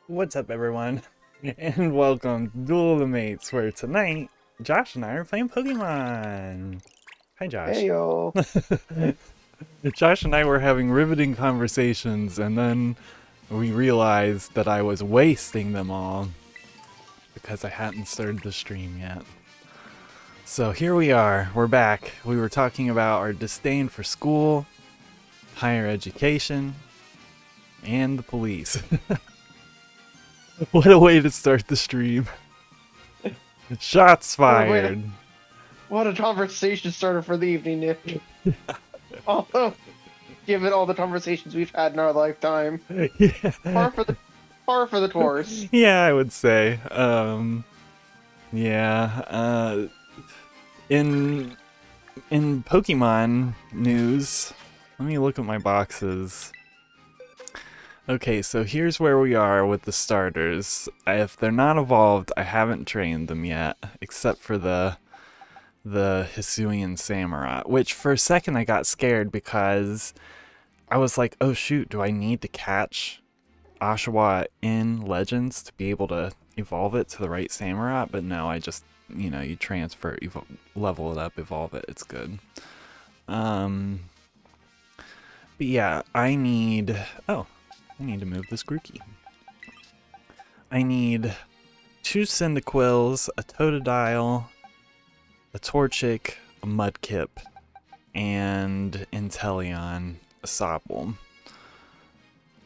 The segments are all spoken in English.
What's up, everyone, and welcome to Duel of the Mates, where tonight Josh and I are playing Pokemon. Hi, Josh. Hey yo. Josh and I were having riveting conversations, and then we realized that I was wasting them all because I hadn't started the stream yet. So here we are, we're back. We were talking about our disdain for school, higher education, and the police. What a way to start the stream. Shots fired. What a conversation starter for the evening, Nick. Although, given all the conversations we've had in our lifetime, Yeah. par for the course. Yeah, I would say. Yeah. In Pokemon news, let me look at my boxes. Okay, so here's where we are with the starters. If they're not evolved, I haven't trained them yet, except for the Hisuian Samurott, which for a second I got scared because I was like, oh shoot, do I need to catch Oshawott in Legends to be able to evolve it to the right Samurott? But no, I just, you transfer, level it up, evolve it, it's good. But yeah, I need to move this Grookey. I need 2 Cyndaquils, a Totodile, a Torchic, a Mudkip, and Inteleon, a Sobble.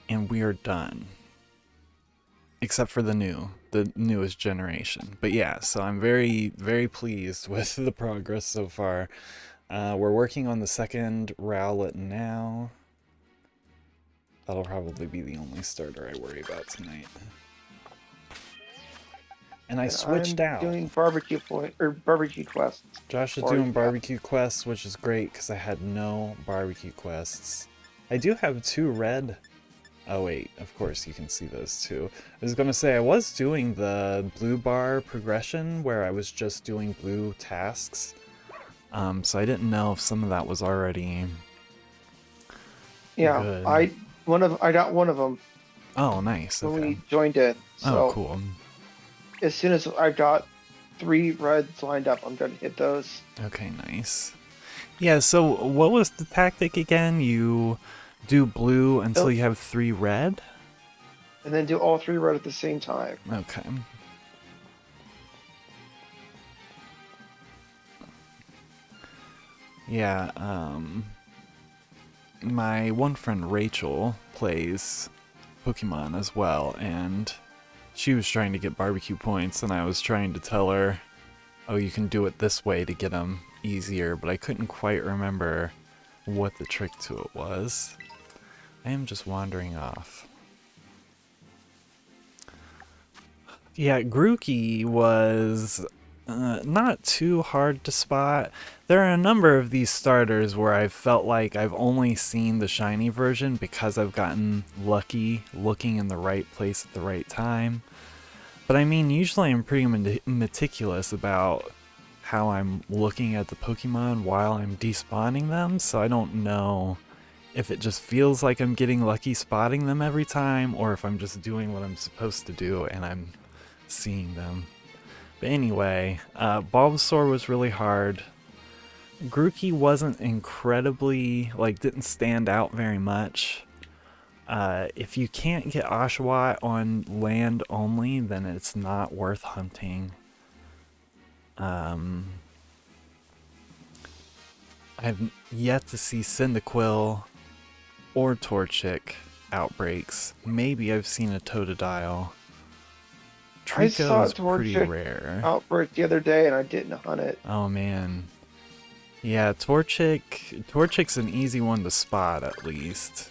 And we are done. Except for the newest generation. But yeah, so I'm very, very pleased with the progress so far. We're working on the second Rowlet now. That'll probably be the only starter I worry about tonight. And I switched out. I'm doing barbecue quests. Josh is doing barbecue quests, which is great because I had no barbecue quests. I do have 2 red. Oh wait, of course you can see those too. I was gonna say I was doing the blue bar progression where I was just doing blue tasks. So I didn't know if some of that was already. Yeah, good. I got one of them. Oh, nice. When okay. we joined it. So oh, cool. As soon as I got 3 reds lined up, I'm gonna hit those. Okay, nice. Yeah, so what was the tactic again? You do blue until you have 3 red? And then do all 3 red at the same time. Okay. Yeah, my one friend Rachel plays Pokemon as well, and she was trying to get barbecue points, and I was trying to tell her, oh, you can do it this way to get them easier, but I couldn't quite remember what the trick to it was. I am just wandering off. Yeah, Grookey was not too hard to spot. There are a number of these starters where I've felt like I've only seen the shiny version because I've gotten lucky looking in the right place at the right time. But I mean, usually I'm pretty meticulous about how I'm looking at the Pokemon while I'm despawning them, so I don't know if it just feels like I'm getting lucky spotting them every time, or if I'm just doing what I'm supposed to do and I'm seeing them. But anyway, Bulbasaur was really hard. Grookey wasn't incredibly, didn't stand out very much. If you can't get Oshawott on land only, then it's not worth hunting. I've yet to see Cyndaquil or Torchic outbreaks. Maybe I've seen a Totodile. I saw Trico's pretty rare. Outbreak the other day and I didn't hunt it. Oh man. Yeah, Torchic's an easy one to spot at least.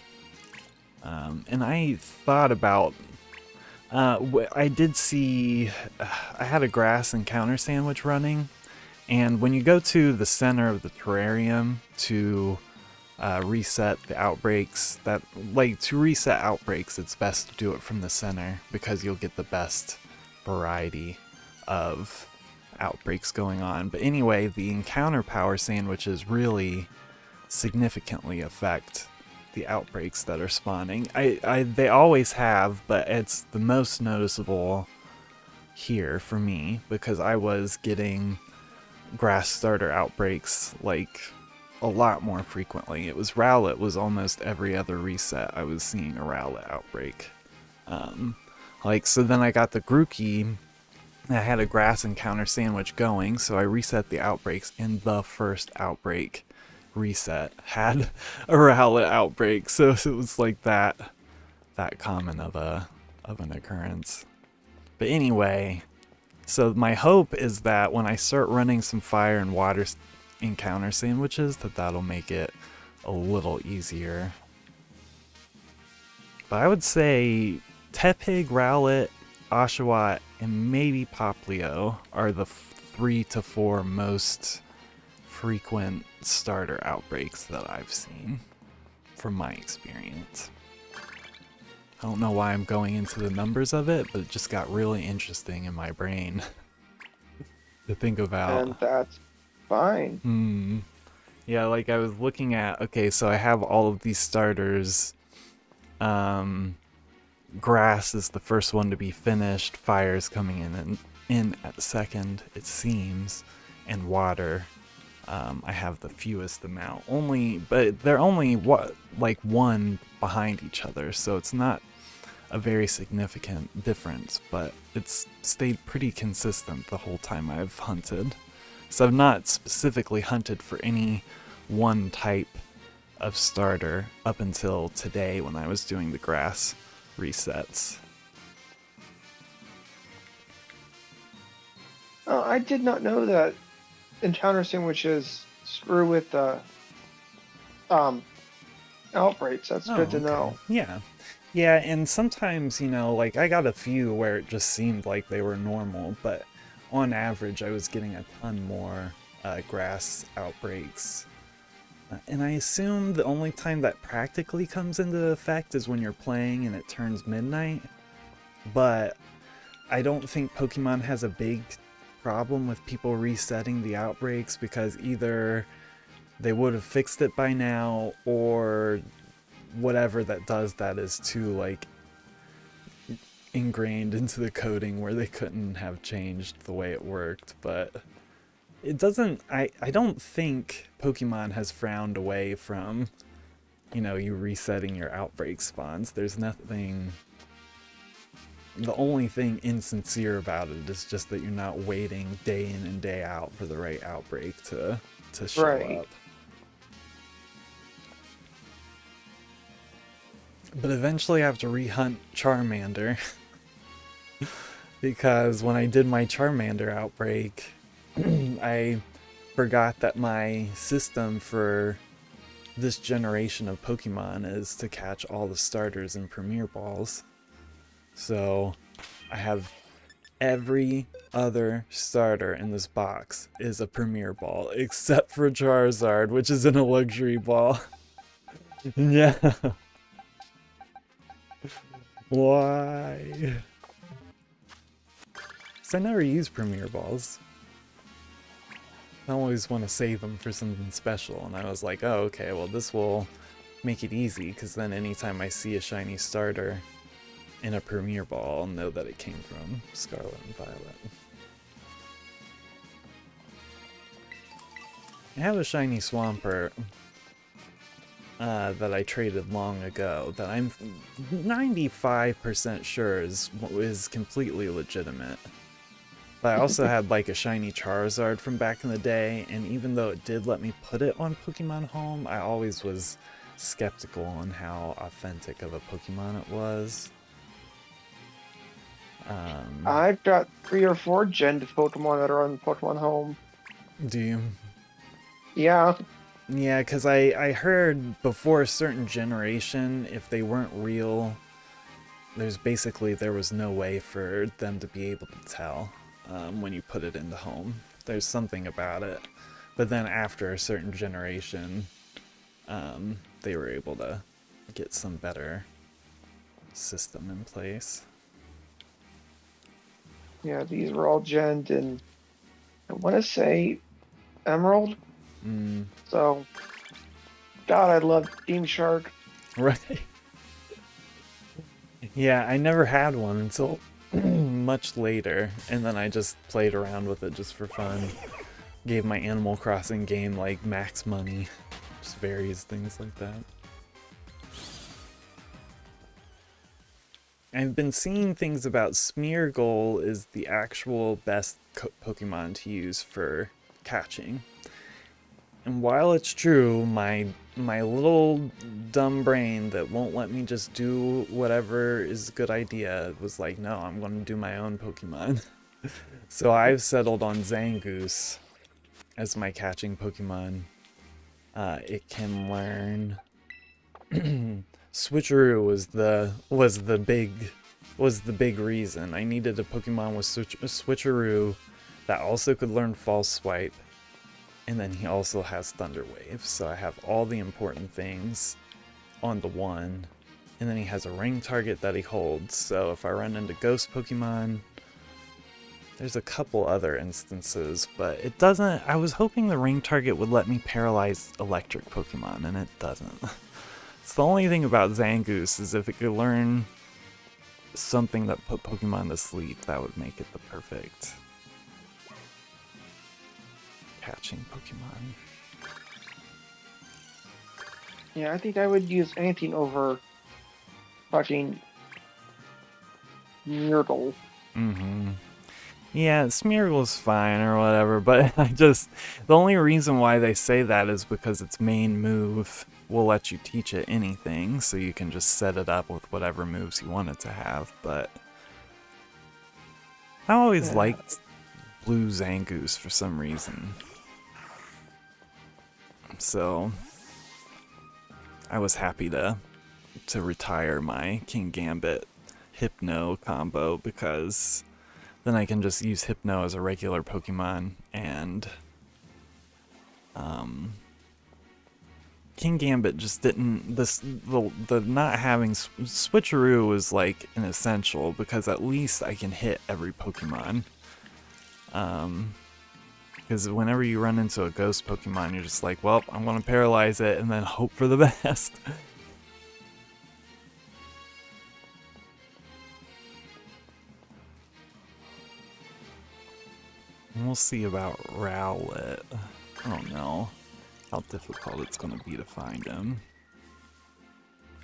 And I thought about, I did see, I had a grass encounter sandwich running, and when you go to the center of the terrarium to reset the outbreaks, to reset outbreaks, it's best to do it from the center because you'll get the best variety of outbreaks going on. But anyway, the encounter power sandwiches really significantly affect the outbreaks that are spawning. They always have, but it's the most noticeable here for me because I was getting grass starter outbreaks like a lot more frequently. It was Rowlet was almost every other reset I was seeing a Rowlet outbreak. So then I got the Grookey. I had a grass encounter sandwich going, so I reset the outbreaks, and the first outbreak reset had a Rowlet outbreak, so it was like that common of an occurrence. But anyway, so my hope is that when I start running some fire and water encounter sandwiches, that'll make it a little easier. But I would say Tepig, Rowlet, Oshawott, and maybe Poplio are the 3 to 4 most frequent starter outbreaks that I've seen from my experience. I don't know why I'm going into the numbers of it, but it just got really interesting in my brain to think about. And that's fine. Yeah, like I was looking at, okay, so I have all of these starters. Grass is the first one to be finished, fire's coming in at second, it seems, and water. I have the fewest amount, but they're only like one behind each other, so it's not a very significant difference, but it's stayed pretty consistent the whole time I've hunted. So I've not specifically hunted for any one type of starter up until today when I was doing the grass resets. Oh, I did not know that encounter sandwiches screw with outbreaks. That's good to know. Yeah. Yeah, and sometimes, like I got a few where it just seemed like they were normal, but on average I was getting a ton more grass outbreaks. And I assume the only time that practically comes into effect is when you're playing and it turns midnight. But I don't think Pokemon has a big problem with people resetting the outbreaks because either they would have fixed it by now or whatever that does that is too like ingrained into the coding where they couldn't have changed the way it worked. But it doesn't, I don't think Pokemon has frowned away from, you resetting your outbreak spawns. There's nothing, the only thing insincere about it is just that you're not waiting day in and day out for the right outbreak to show up. But eventually I have to rehunt Charmander because when I did my Charmander outbreak, I forgot that my system for this generation of Pokemon is to catch all the starters in Premier Balls. So I have every other starter in this box is a Premier Ball except for Charizard, which is in a Luxury Ball. Yeah. Why? 'Cause I never use Premier Balls. I always want to save them for something special, and I was like, oh, okay, well this will make it easy, because then anytime I see a shiny starter in a Premier Ball, I'll know that it came from Scarlet and Violet. I have a shiny Swampert that I traded long ago that I'm 95% sure is completely legitimate. But I also had like a shiny Charizard from back in the day, and even though it did let me put it on Pokemon Home, I always was skeptical on how authentic of a Pokemon it was. I've got 3 or 4 gen Pokemon that are on Pokemon Home. Do you? Yeah. Yeah, because I heard before a certain generation, if they weren't real, there was no way for them to be able to tell when you put it into Home. There's something about it. But then after a certain generation, they were able to get some better system in place. Yeah, these were all genned in, I want to say, Emerald. So, God, I love Team Shark. Right. Yeah, I never had one until much later, and then I just played around with it just for fun. Gave my Animal Crossing game like max money. Just various things like that. I've been seeing things about Smeargle is the actual best Pokemon to use for catching. And while it's true, my little dumb brain that won't let me just do whatever is a good idea was like, no, I'm going to do my own Pokemon. So I've settled on Zangoose as my catching Pokemon. It can learn Switcheroo was the big reason. I needed a Pokemon with Switcheroo that also could learn False Swipe, and then he also has Thunder Wave. So I have all the important things on the one, and then he has a ring target that he holds. So if I run into Ghost Pokemon, there's a couple other instances, but it doesn't. I was hoping the ring target would let me paralyze electric Pokemon, and it doesn't. It's the only thing about Zangoose is if it could learn something that put Pokemon to sleep, that would make it the perfect catching Pokemon. Yeah, I think I would use anything over fucking Myrtle. Mm-hmm. Yeah, Smeargle's fine or whatever, but the only reason why they say that is because its main move will let you teach it anything, so you can just set it up with whatever moves you want it to have, but I always liked Blue Zangoose for some reason. So I was happy to retire my King Gambit Hypno combo, because then I can just use Hypno as a regular Pokemon, and King Gambit just didn't, the not having Switcheroo was like an essential, because at least I can hit every Pokemon. Because whenever you run into a ghost Pokemon, you're just like, well, I'm gonna paralyze it and then hope for the best. And we'll see about Rowlet. I don't know how difficult it's gonna be to find him.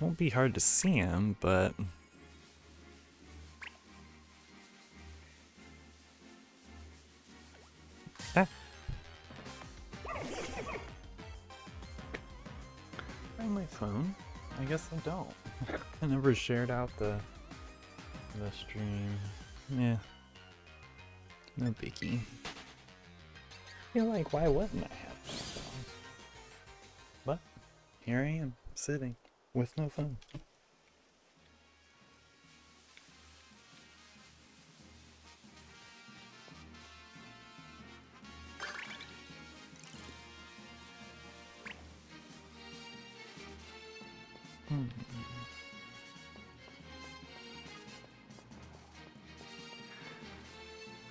Won't be hard to see him, but ah. Find my phone? I guess I don't. I never shared out the stream. Yeah. No biggie. I feel like, why wouldn't I have my phone? But here I am, sitting with no phone.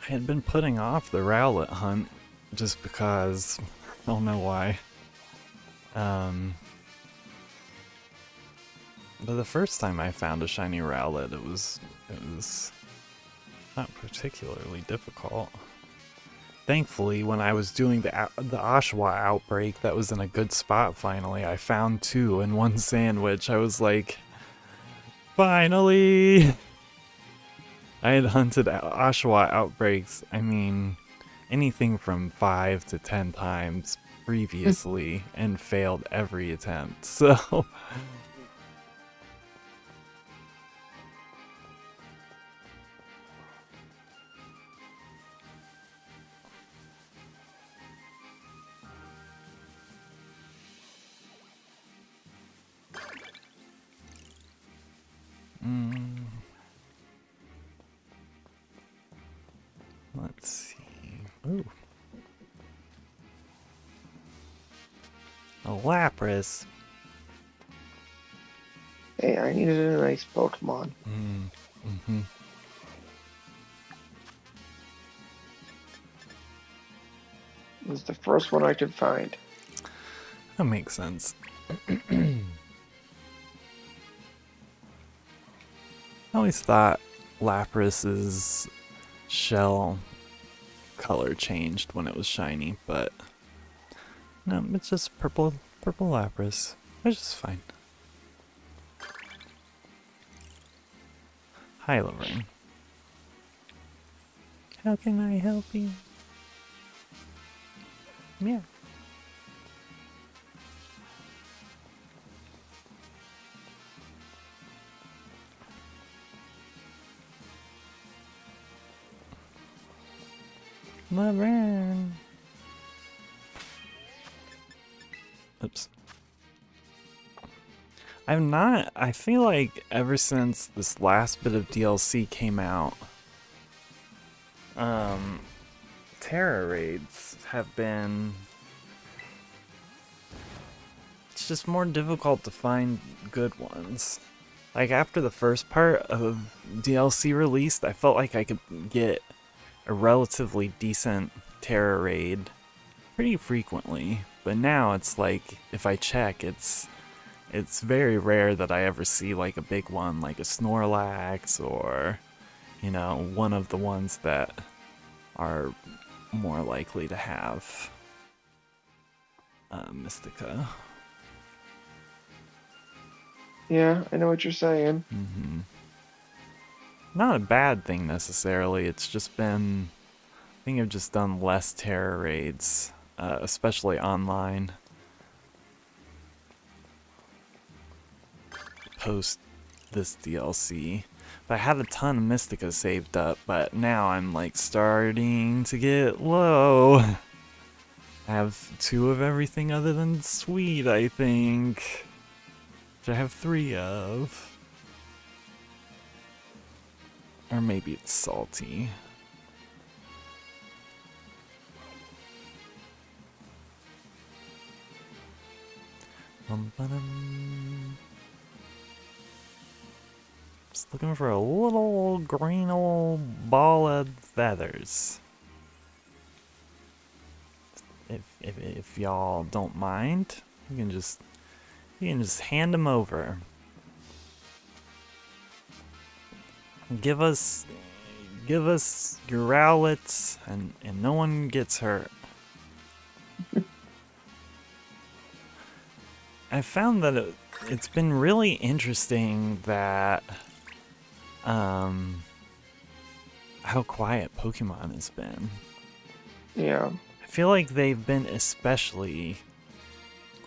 I had been putting off the Rowlet hunt just because, I don't know why. But the first time I found a shiny Rowlet, it was not particularly difficult. Thankfully, when I was doing the Oshawott outbreak, that was in a good spot finally. I found 2 in one sandwich. I was like, finally! I had hunted Oshawott outbreaks, I mean, anything from 5 to 10 times previously, and failed every attempt, so... Let's see. Ooh. A Lapras. Hey, I needed a nice Pokemon. Mm-hmm. It was the first one I could find. That makes sense. I always thought Lapras's shell color changed when it was shiny, but no, it's just purple Lapras, which is fine. Hi, Lorraine. How can I help you? Yeah. Laverne. Oops. I feel like ever since this last bit of DLC came out, Terra raids have been... It's just more difficult to find good ones. Like, after the first part of DLC released, I felt like I could get a relatively decent Terra raid pretty frequently. But now it's like, if I check, it's very rare that I ever see like a big one, like a Snorlax, or, you know, one of the ones that are more likely to have Mystica. Yeah, I know what you're saying. Mm-hmm. Not a bad thing necessarily, it's just been... I think I've just done less Terra raids, especially online. Post this DLC. But I had a ton of Mystica saved up, but now I'm like starting to get low. I have 2 of everything other than sweet, I think. Which I have 3 of. Or maybe it's salty. Just looking for a little green old ball of feathers. If y'all don't mind, you can just hand them over. Give us your Rowlets, and no one gets hurt. I found that it's been really interesting that how quiet Pokemon has been. Yeah. I feel like they've been especially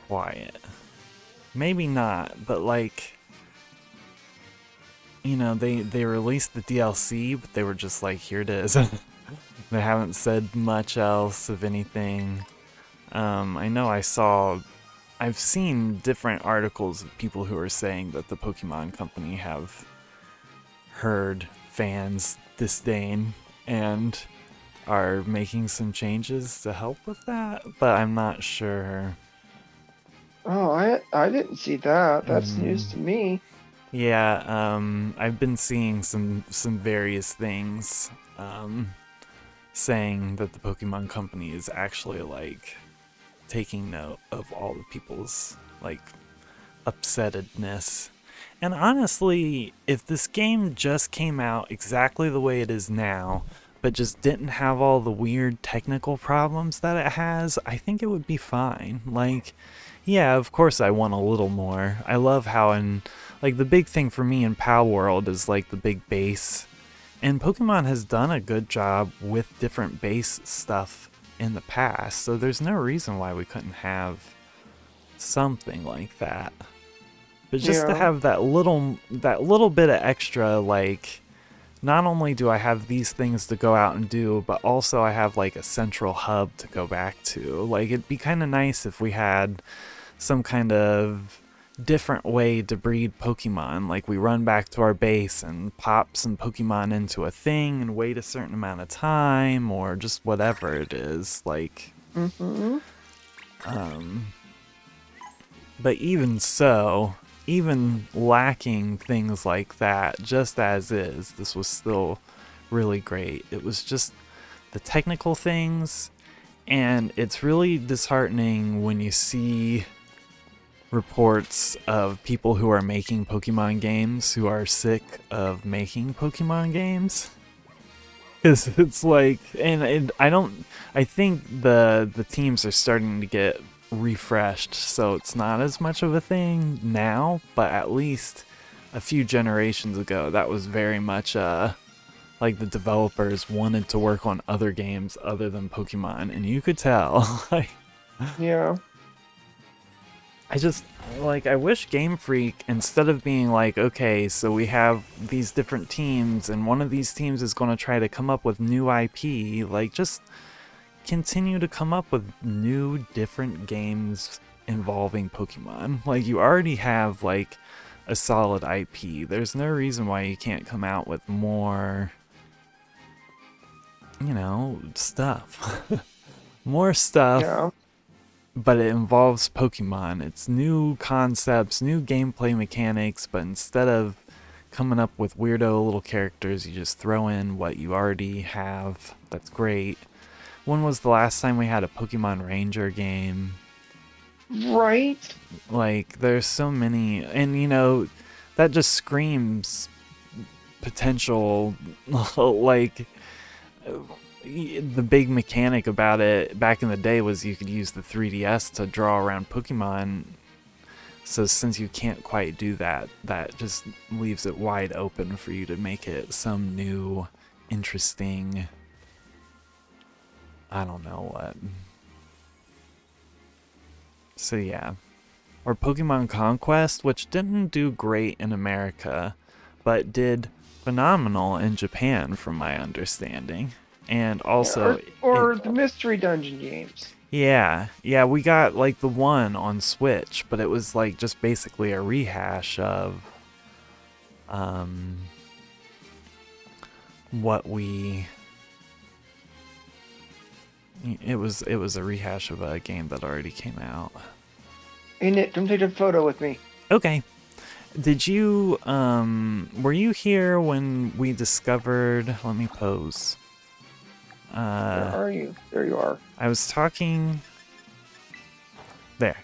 quiet. Maybe not, but like, you know, they released the DLC, but they were just like, here it is. They haven't said much else of anything. I know I've seen different articles of people who are saying that the Pokemon Company have heard fans' disdain and are making some changes to help with that, but I'm not sure. Oh, I didn't see that. That's news to me. Yeah, I've been seeing some various things saying that the Pokemon Company is actually like taking note of all the people's like upsettedness. And honestly, if this game just came out exactly the way it is now, but just didn't have all the weird technical problems that it has, I think it would be fine. Like, yeah, of course I want a little more. I love how like, the big thing for me in Pal World is like the big base. And Pokemon has done a good job with different base stuff in the past, so there's no reason why we couldn't have something like that. But just to have that little bit of extra, like, not only do I have these things to go out and do, but also I have like a central hub to go back to. Like, it'd be kind of nice if we had some kind of different way to breed Pokemon. Like, we run back to our base and pop some Pokemon into a thing and wait a certain amount of time, or just whatever it is. Like, but even so, even lacking things like that, just as is, this was still really great. It was just the technical things, and it's really disheartening when you see reports of people who are making Pokemon games who are sick of making Pokemon games. Because it's like, and I think the teams are starting to get refreshed, so it's not as much of a thing now, but at least a few generations ago, that was very much, like the developers wanted to work on other games other than Pokemon, and you could tell, like, Yeah. I wish Game Freak, instead of being like, okay, so we have these different teams, and one of these teams is going to try to come up with new IP, like, just continue to come up with new, different games involving Pokemon. Like, you already have, like, a solid IP. There's no reason why you can't come out with more, stuff. More stuff. Yeah. But it involves Pokemon. It's new concepts, new gameplay mechanics, but instead of coming up with weirdo little characters, you just throw in what you already have. That's great. When was the last time we had a Pokemon Ranger game? Right? Like, there's so many, and that just screams potential, like, the big mechanic about it back in the day was you could use the 3DS to draw around Pokemon. So since you can't quite do that, that just leaves it wide open for you to make it some new, interesting, I don't know what. So yeah. Or Pokemon Conquest, which didn't do great in America, but did phenomenal in Japan from my understanding. And also, or the mystery dungeon games. yeah, we got like the one on Switch, but it was like just basically a rehash of what we. It was a rehash of a game that already came out. Hey Nick, come take a photo with me. Okay. Did you were you here when we discovered? Let me pose. Where are you? There you are. I was talking... There.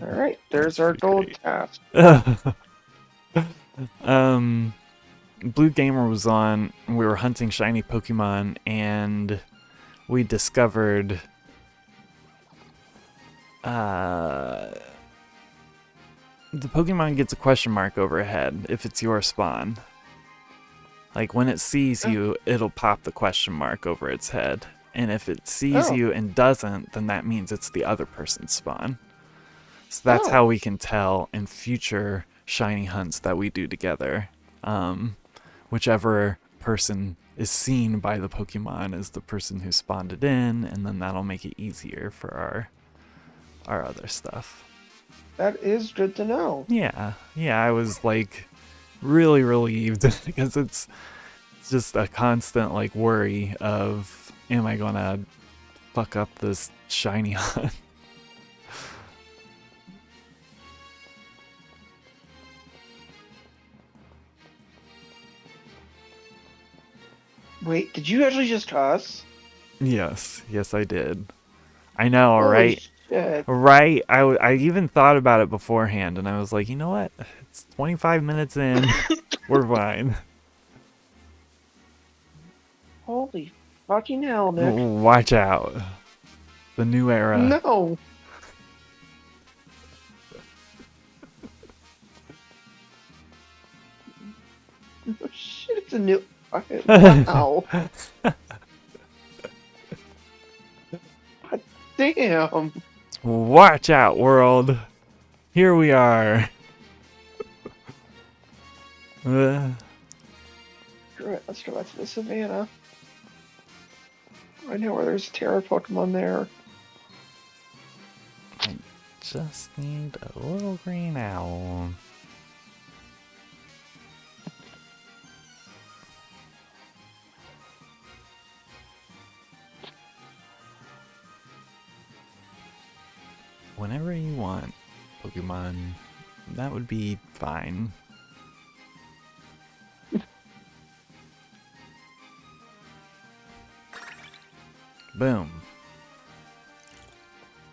Alright, there's our gold task. Blue Gamer was on, we were hunting shiny Pokemon, and we discovered... the Pokemon gets a question mark overhead if it's your spawn. Like, when it sees you, it'll pop the question mark over its head. And if it sees you and doesn't, then that means it's the other person's spawn. So that's how we can tell in future shiny hunts that we do together. Whichever person is seen by the Pokemon is the person who spawned it in, and then that'll make it easier for our other stuff. That is good to know. Yeah, I was like really relieved because it's just a constant like worry of, am I gonna fuck up this shiny hunt? Wait, did you actually just cuss? Yes, I did. I know, Holy right? shit. Right? I even thought about it beforehand, and I was like, you know what? It's 25 minutes in. We're fine. Holy fucking hell, Nick. Watch out. The new era. No. Oh, shit, it's a new... Wow. God damn. Watch out, world. Here we are. Screw it, let's go back to the savannah. I know where there's Terra Pokemon there. I just need a little green owl. Whenever you want, Pokemon, that would be fine. Boom.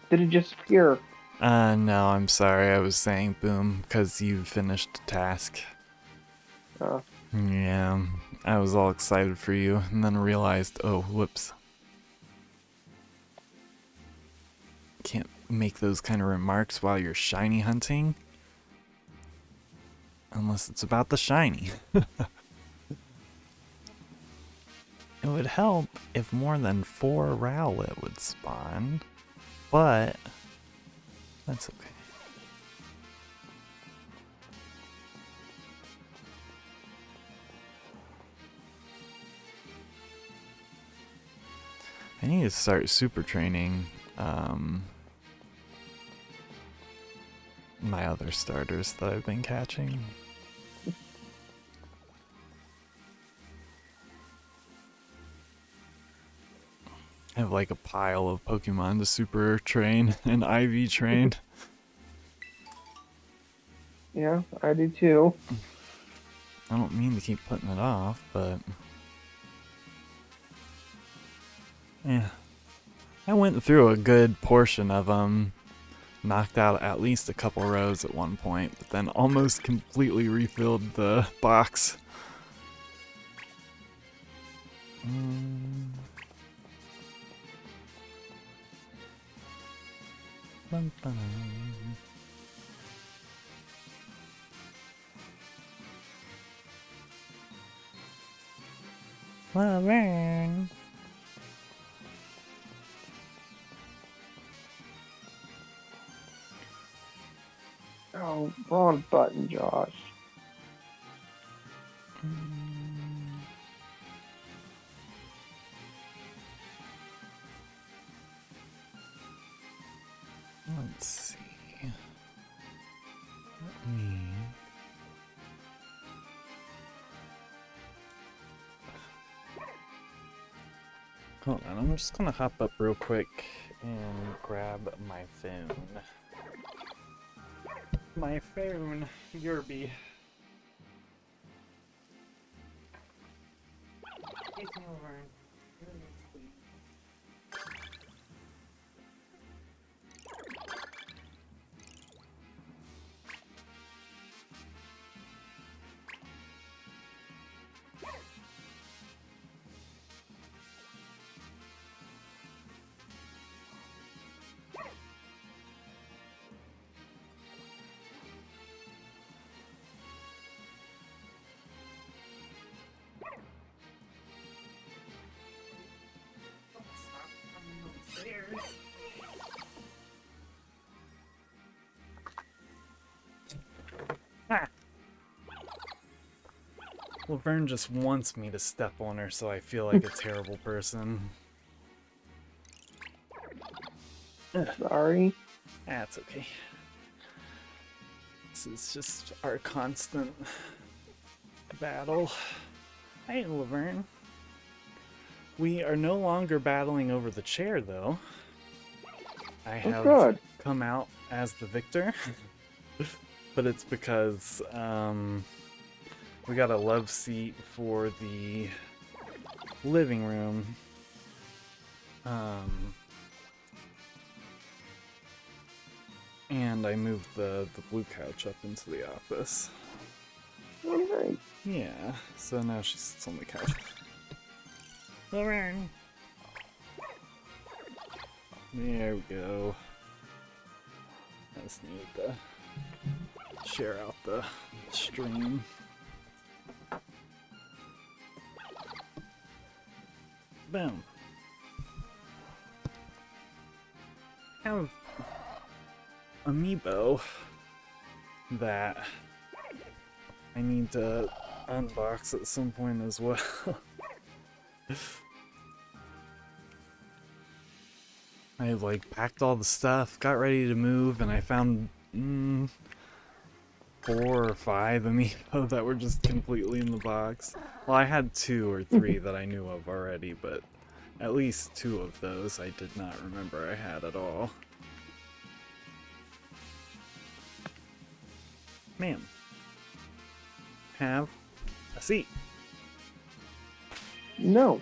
Did it just appear? No, I'm sorry. I was saying boom because you finished the task. Uh, Yeah, I was all excited for you and then realized, oh, whoops. Can't make those kind of remarks while you're shiny hunting. Unless it's about the shiny. It would help if more than 4 Rowlet would spawn, but that's okay. I need to start super training my other starters that I've been catching. I have like a pile of Pokemon to super train and IV train. yeah, I do too. I don't mean to keep putting it off, but yeah. I went through a good portion of them, knocked out at least a couple rows at one point, but then almost completely refilled the box. Bum, bum. Laverne. Oh, wrong button, Josh. Let's see. Let me... Hold on, I'm just gonna hop up real quick and grab my phone. My phone, Yerby. Ah. Laverne just wants me to step on her, so I feel like a terrible person. Sorry. That's okay. This is just our constant battle. Hey, Laverne. We are no longer battling over the chair, though. I have good. come out as the victor. But it's because we got a love seat for the living room. And I moved the blue couch up into the office. Oh, nice. Yeah, so now she sits on the couch. Laverne. There we go. I just needed to share out the stream. Boom. I have amiibo that I need to unbox at some point as well. I like packed all the stuff, got ready to move, and I found 4 or 5 amiibo that were just completely in the box. Well, I had 2 or 3 that I knew of already, but at least 2 of those I did not remember I had at all. Ma'am, have a seat. No,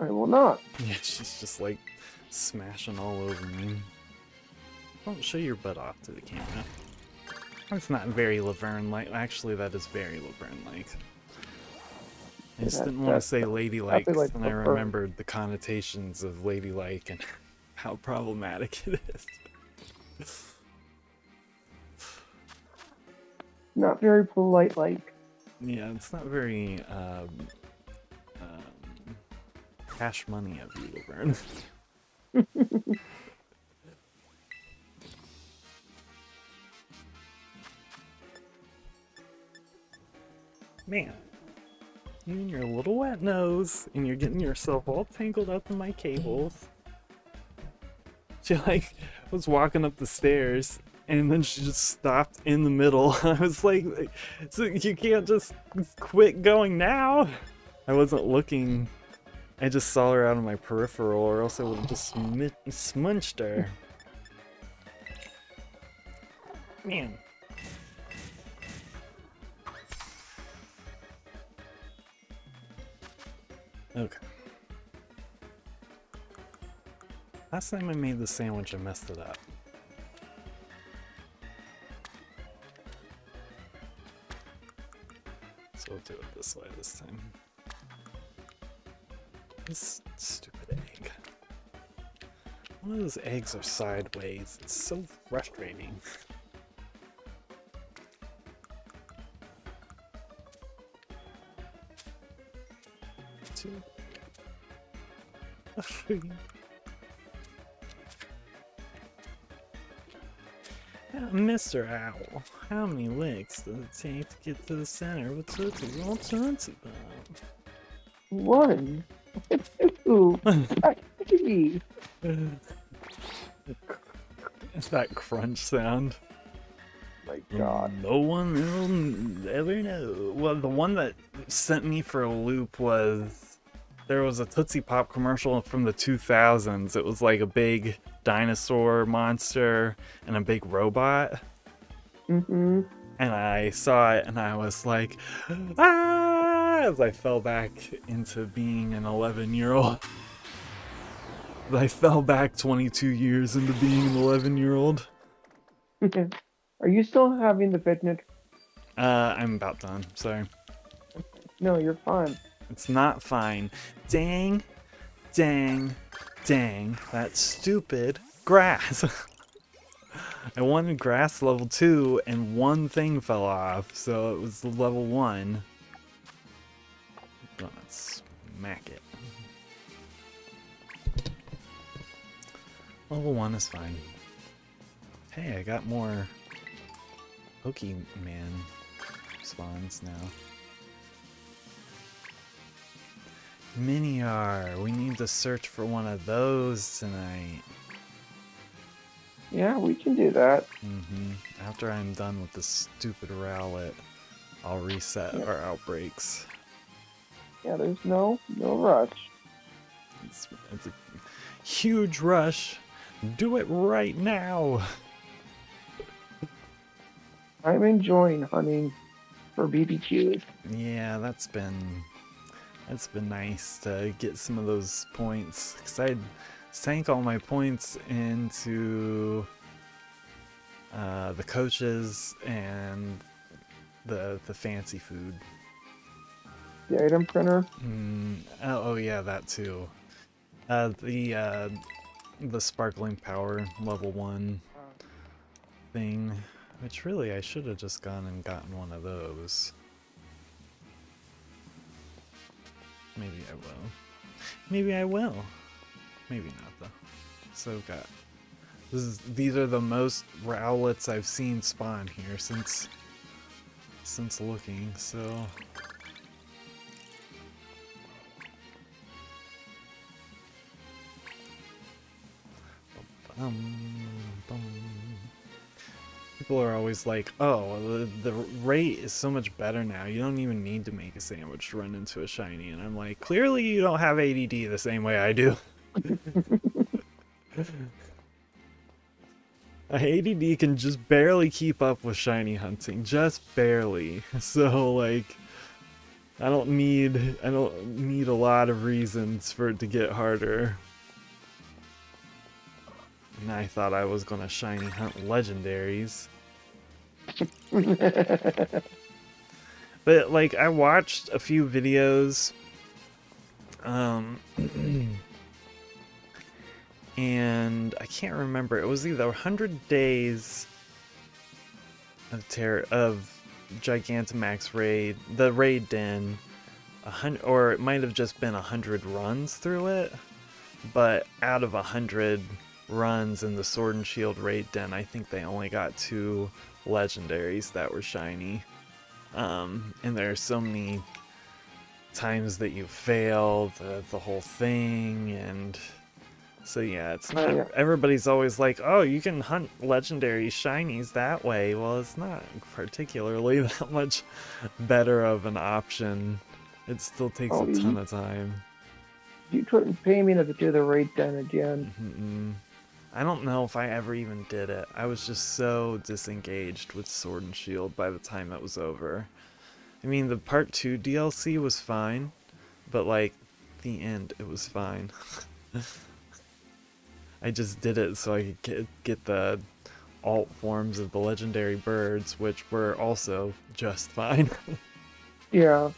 I will not. Yeah, she's just like smashing all over me. Don't show your butt off to the camera. That's not very Laverne-like. Actually, that is very Laverne-like. I just didn't want to say ladylike, like and I remembered the connotations of ladylike and how problematic it is. Not very polite, like. Yeah, it's not very cash money of you, Laverne. Man, you and your little wet nose, and you're getting yourself all tangled up in my cables. She like was walking up the stairs, and then she just stopped in the middle. I was like, so you can't just quit going now. I wasn't looking. I just saw her out of my peripheral, or else I would have just smunched her. Man. Okay. Last time I made the sandwich, I messed it up. So we'll do it this way this time. This stupid egg. One of those eggs are sideways. It's so frustrating. Mr. Owl, how many licks does it take to get to the center with Tootsie Roll Tootsie Pop? 1, 2, 3. It's that crunch sound. My God. No one will ever know. Well, the one that sent me for a loop was there was a Tootsie Pop commercial from the 2000s. It was like a big dinosaur monster and a big robot. Mm-hmm. And I saw it and I was like, ah, as I fell back into being an 11-year-old. I fell back 22 years into being an 11-year-old. Are you still having the picnic? I'm about done. Sorry. No, you're fine. It's not fine. Dang, dang, dang. That stupid grass. I wanted grass level 2 and one thing fell off, so it was level 1. Gonna smack it. Level 1 is fine. Hey, I got more Pokemon spawns now. Miniar, we need to search for one of those tonight. Yeah, we can do that. After I'm done with this stupid Rowlet, I'll reset our outbreaks. Yeah, there's no rush. It's a huge rush. Do it right now. I'm enjoying hunting for BBQs. Yeah, that's been nice to get some of those points, because I sank all my points into the coaches and the fancy food. The item printer. Oh yeah, that too. The sparkling power level 1 thing, which really I should have just gone and gotten one of those. Maybe I will. Maybe I will. Maybe not though. So got these are the most Rowlets I've seen spawn here since looking, so people are always like, oh, the rate is so much better now, you don't even need to make a sandwich to run into a shiny, and I'm like, clearly you don't have ADD the same way I do. ADD can just barely keep up with shiny hunting, just barely. So like, I don't need a lot of reasons for it to get harder. and I thought I was gonna shiny hunt legendaries. But like I watched a few videos, and I can't remember. It was either 100 days of Gigantamax raid, the raid den, or it might have just been 100 runs through it. But out of 100 runs in the Sword and Shield raid den, I think they only got 2 legendaries that were shiny. And there are so many times that you fail the whole thing, and so yeah, it's not. Yeah. Everybody's always like, "Oh, you can hunt legendary shinies that way." Well, it's not particularly that much better of an option. It still takes a ton of time. You couldn't pay me to do the raid den again. I don't know if I ever even did it. I was just so disengaged with Sword and Shield by the time it was over. I mean, the Part 2 DLC was fine, but like, the end, it was fine. I just did it so I could get the alt forms of the legendary birds, which were also just fine. Yeah.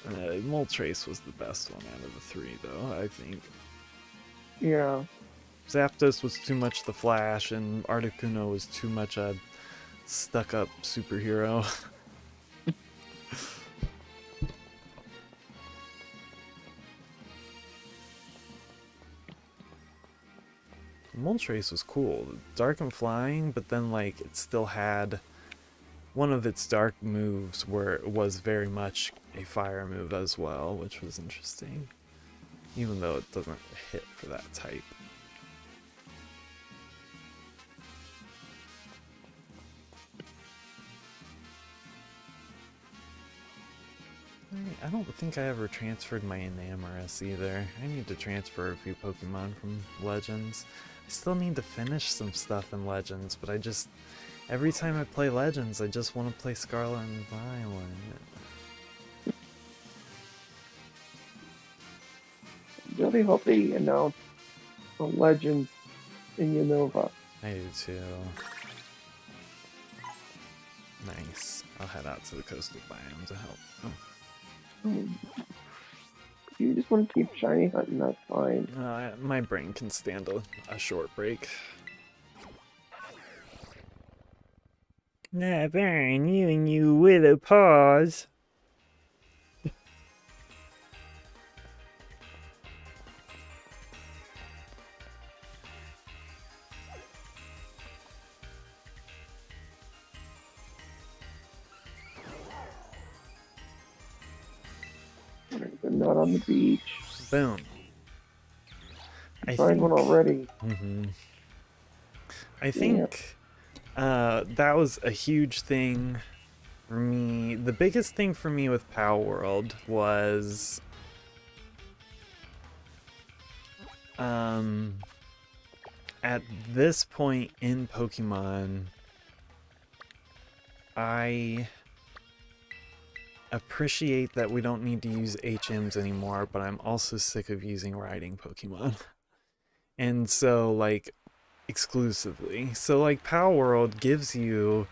Moltres was the best one out of the 3, though, I think. Yeah. Zapdos was too much the Flash, and Articuno was too much a stuck-up superhero. Moltres was cool. Dark and flying, but then like it still had one of its dark moves where it was very much a fire move as well, which was interesting. Even though it doesn't hit for that type. I don't think I ever transferred my Enamorus either. I need to transfer a few Pokemon from Legends. I still need to finish some stuff in Legends, but every time I play Legends, I just want to play Scarlet and Violet. I really hope they announce the Legends in Unova. I do too. Nice. I'll head out to the coastal biome to help. Oh. You just want to keep shiny hunting, that's fine. My brain can stand a short break. Nah, burn you and you willow paws. They're not on the beach. Boom. I find one already. I think that was a huge thing for me. The biggest thing for me with Power World was at this point in Pokemon, I appreciate that we don't need to use HMs anymore, but I'm also sick of using riding Pokemon. And so, like, exclusively. So, like, Power World gives you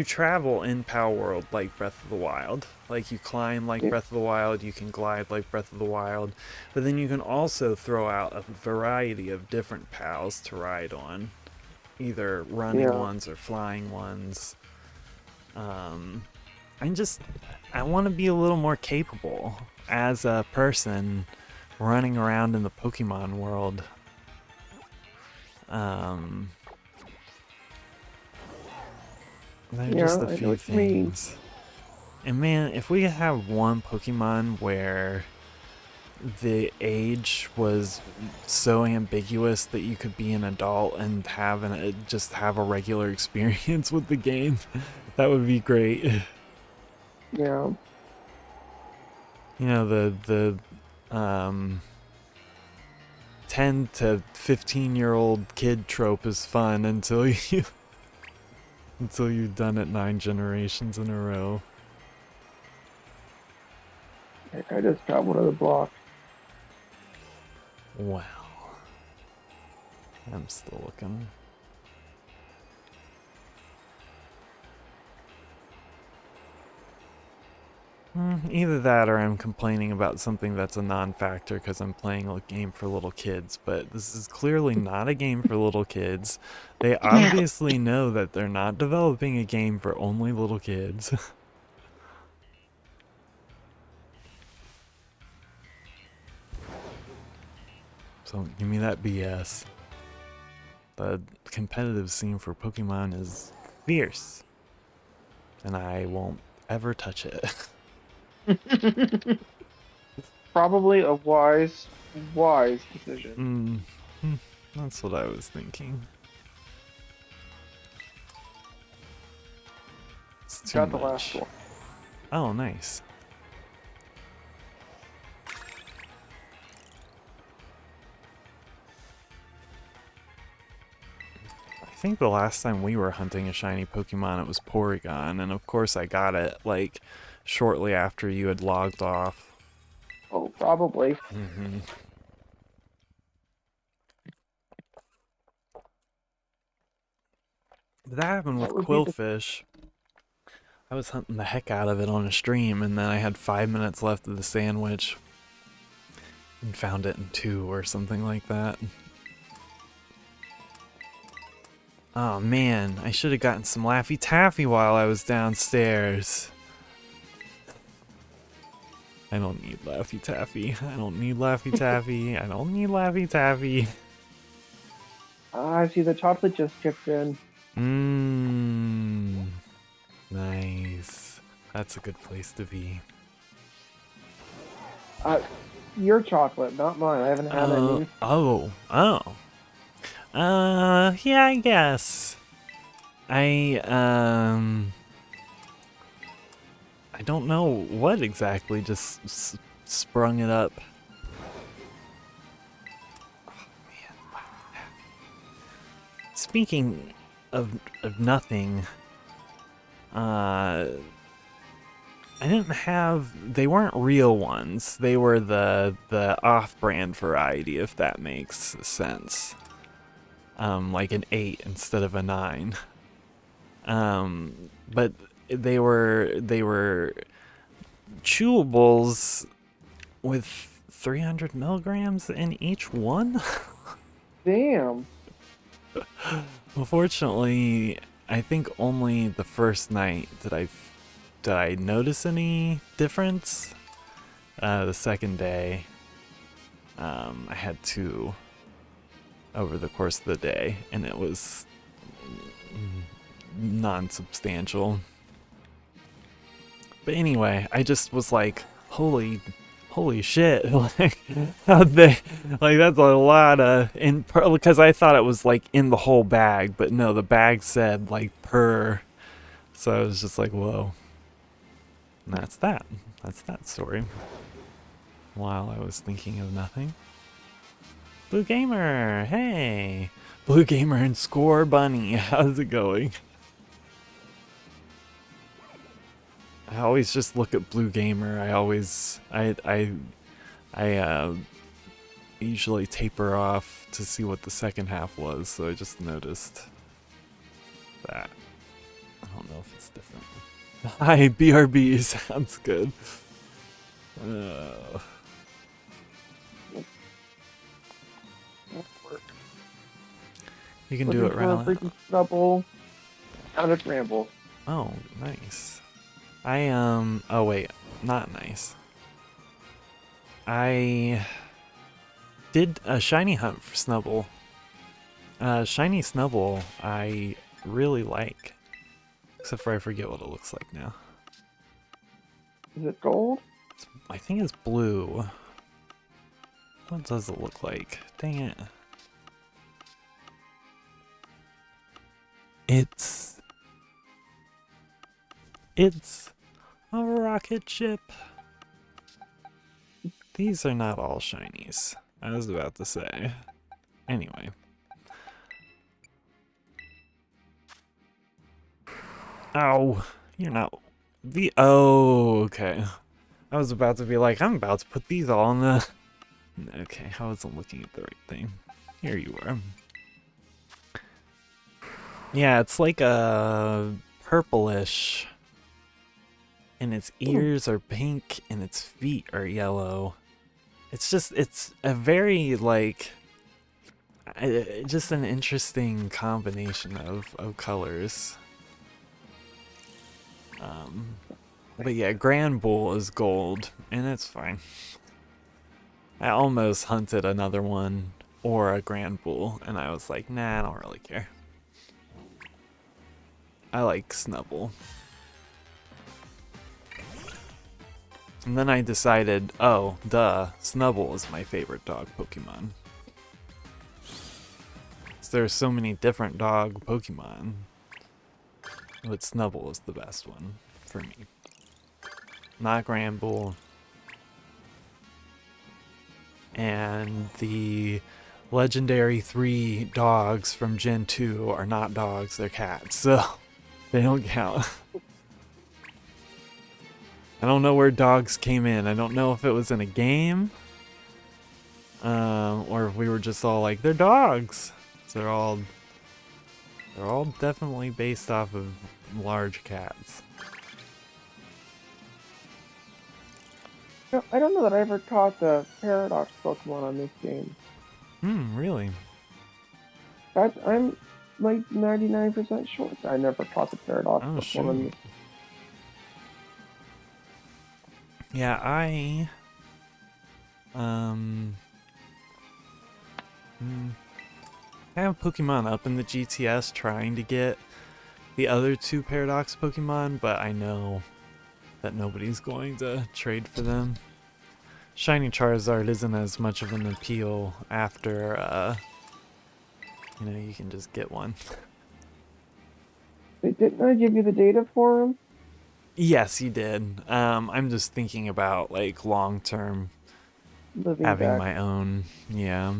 travel in Power World like Breath of the Wild. Like, you climb like Breath of the Wild, you can glide like Breath of the Wild, but then you can also throw out a variety of different POWs to ride on. Either running ones or flying ones. I want to be a little more capable as a person running around in the Pokemon world. There are just a few things. And man, if we could have one Pokemon where the age was so ambiguous that you could be an adult and just have a regular experience with the game, that would be great. Yeah. You know, the 10 to 15-year-old kid trope is fun until you've done it 9 generations in a row. Heck, I just got one of the blocks. Wow. I'm still looking. Either that or I'm complaining about something that's a non-factor because I'm playing a game for little kids, but this is clearly not a game for little kids. They obviously know that they're not developing a game for only little kids. So give me that BS. The competitive scene for Pokemon is fierce, and I won't ever touch it. Probably a wise decision. That's what I was thinking. It's too Got the much. last one. Oh, nice. I think the last time we were hunting a shiny Pokemon, it was Porygon, and of course I got it, like, shortly after you had logged off. Oh, probably. That happened with That would be the... Quillfish. I was hunting the heck out of it on a stream, and then I had 5 minutes left of the sandwich, and found it in 2 or something like that. Oh man, I should have gotten some Laffy Taffy while I was downstairs. I don't need Laffy Taffy. I don't need Laffy Taffy. I don't need Laffy Taffy. I see the chocolate just chipped in. Nice. That's a good place to be. Your chocolate, not mine. I haven't had any. Yeah, I guess. I don't know what exactly just sprung it up. Oh, man. Speaking of nothing, I didn't have, they weren't real ones. They were the off-brand variety, if that makes sense. Like an 8 instead of a 9. But they were chewables with 300 milligrams in each one. Damn. Unfortunately, I think only the first night did I notice any difference. The second day, I had 2 over the course of the day, and it was non-substantial. But anyway, I just was like, holy shit. Like, how'd they, like, that's a lot of, because I thought it was like in the whole bag, but no, the bag said like per. So I was just like, whoa. And that's that story. While I was thinking of nothing. Blue Gamer, hey! Blue Gamer and Score Bunny, how's it going? I always just look at Blue Gamer. I usually taper off to see what the second half was, so I just noticed that. I don't know if it's different. Hi, BRB, sounds good. You can do it right now. Double. Out of ramble. Oh, nice. Oh wait, not nice. I did a shiny hunt for Snubble. Shiny Snubble I really like. Except for I forget what it looks like now. Is it gold? I think it's blue. What does it look like? Dang it. It's a rocket ship. These are not all shinies, I was about to say. Anyway. Ow, you're not... Oh, okay. I was about to be like, I'm about to put these all in the... Okay, I wasn't looking at the right thing. Here you are. Yeah, it's like a purplish, and its ears are pink, and its feet are yellow. It's a very, like, just an interesting combination of colors. But yeah, Grand Bull is gold, and it's fine. I almost hunted another one or a Grand Bull, and I was like, nah, I don't really care. I like Snubble. And then I decided, oh, duh, Snubble is my favorite dog Pokemon. There's so many different dog Pokemon, but Snubble is the best one for me. Not Grand Bull. And the legendary 3 dogs from Gen 2 are not dogs, they're cats, so they don't count. I don't know where dogs came in. I don't know if it was in a game, or if we were just all like, they're dogs. So they're all definitely based off of large cats. I don't know that I ever caught the Paradox Pokemon on this game. Really? I'm like 99% sure that I never caught the Paradox Oh, Pokemon on shoot. this. Yeah, I have Pokemon up in the GTS trying to get the other 2 Paradox Pokemon, but I know that nobody's going to trade for them. Shiny Charizard isn't as much of an appeal after, you can just get one. Didn't I give you the data for him? Yes, you did. I'm just thinking about, like, long-term Living having back. my own, yeah.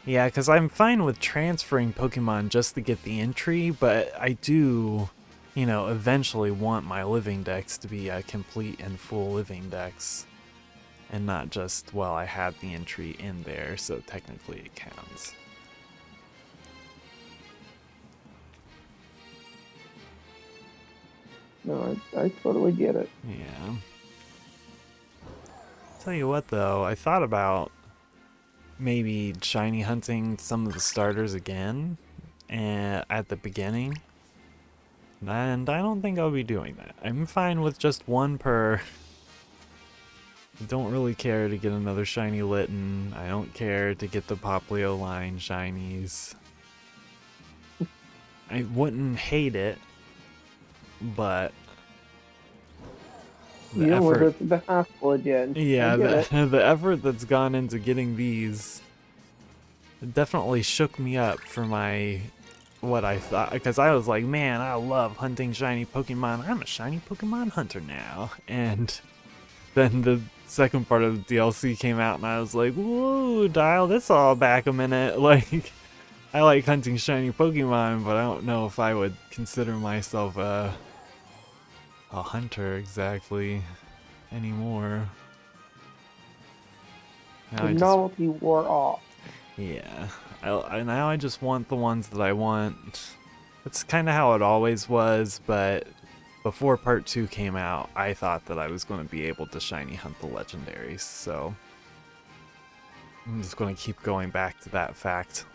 Yeah, because I'm fine with transferring Pokemon just to get the entry, but I do, eventually want my living dex to be a complete and full living dex. And not just, well, I had the entry in there, so technically it counts. No, I totally get it. Yeah. Tell you what, though, I thought about maybe shiny hunting some of the starters again at the beginning. And I don't think I'll be doing that. I'm fine with just one per. I don't really care to get another shiny Litten. I don't care to get the Poplio line shinies. I wouldn't hate it, but the You effort. with the hassle again. Yeah, I get it. the effort that's gone into getting these definitely shook me up for what I thought, because I was like, man, I love hunting shiny Pokemon. I'm a shiny Pokemon hunter now. And then the second part of the DLC came out, and I was like, whoa, dial this all back a minute. Like, I like hunting shiny Pokemon, but I don't know if I would consider myself a hunter exactly anymore. The novelty wore off. Yeah, now I just want the ones that I want. That's kind of how it always was, but before part 2 came out, I thought that I was going to be able to shiny hunt the legendaries, so I'm just going to keep going back to that fact.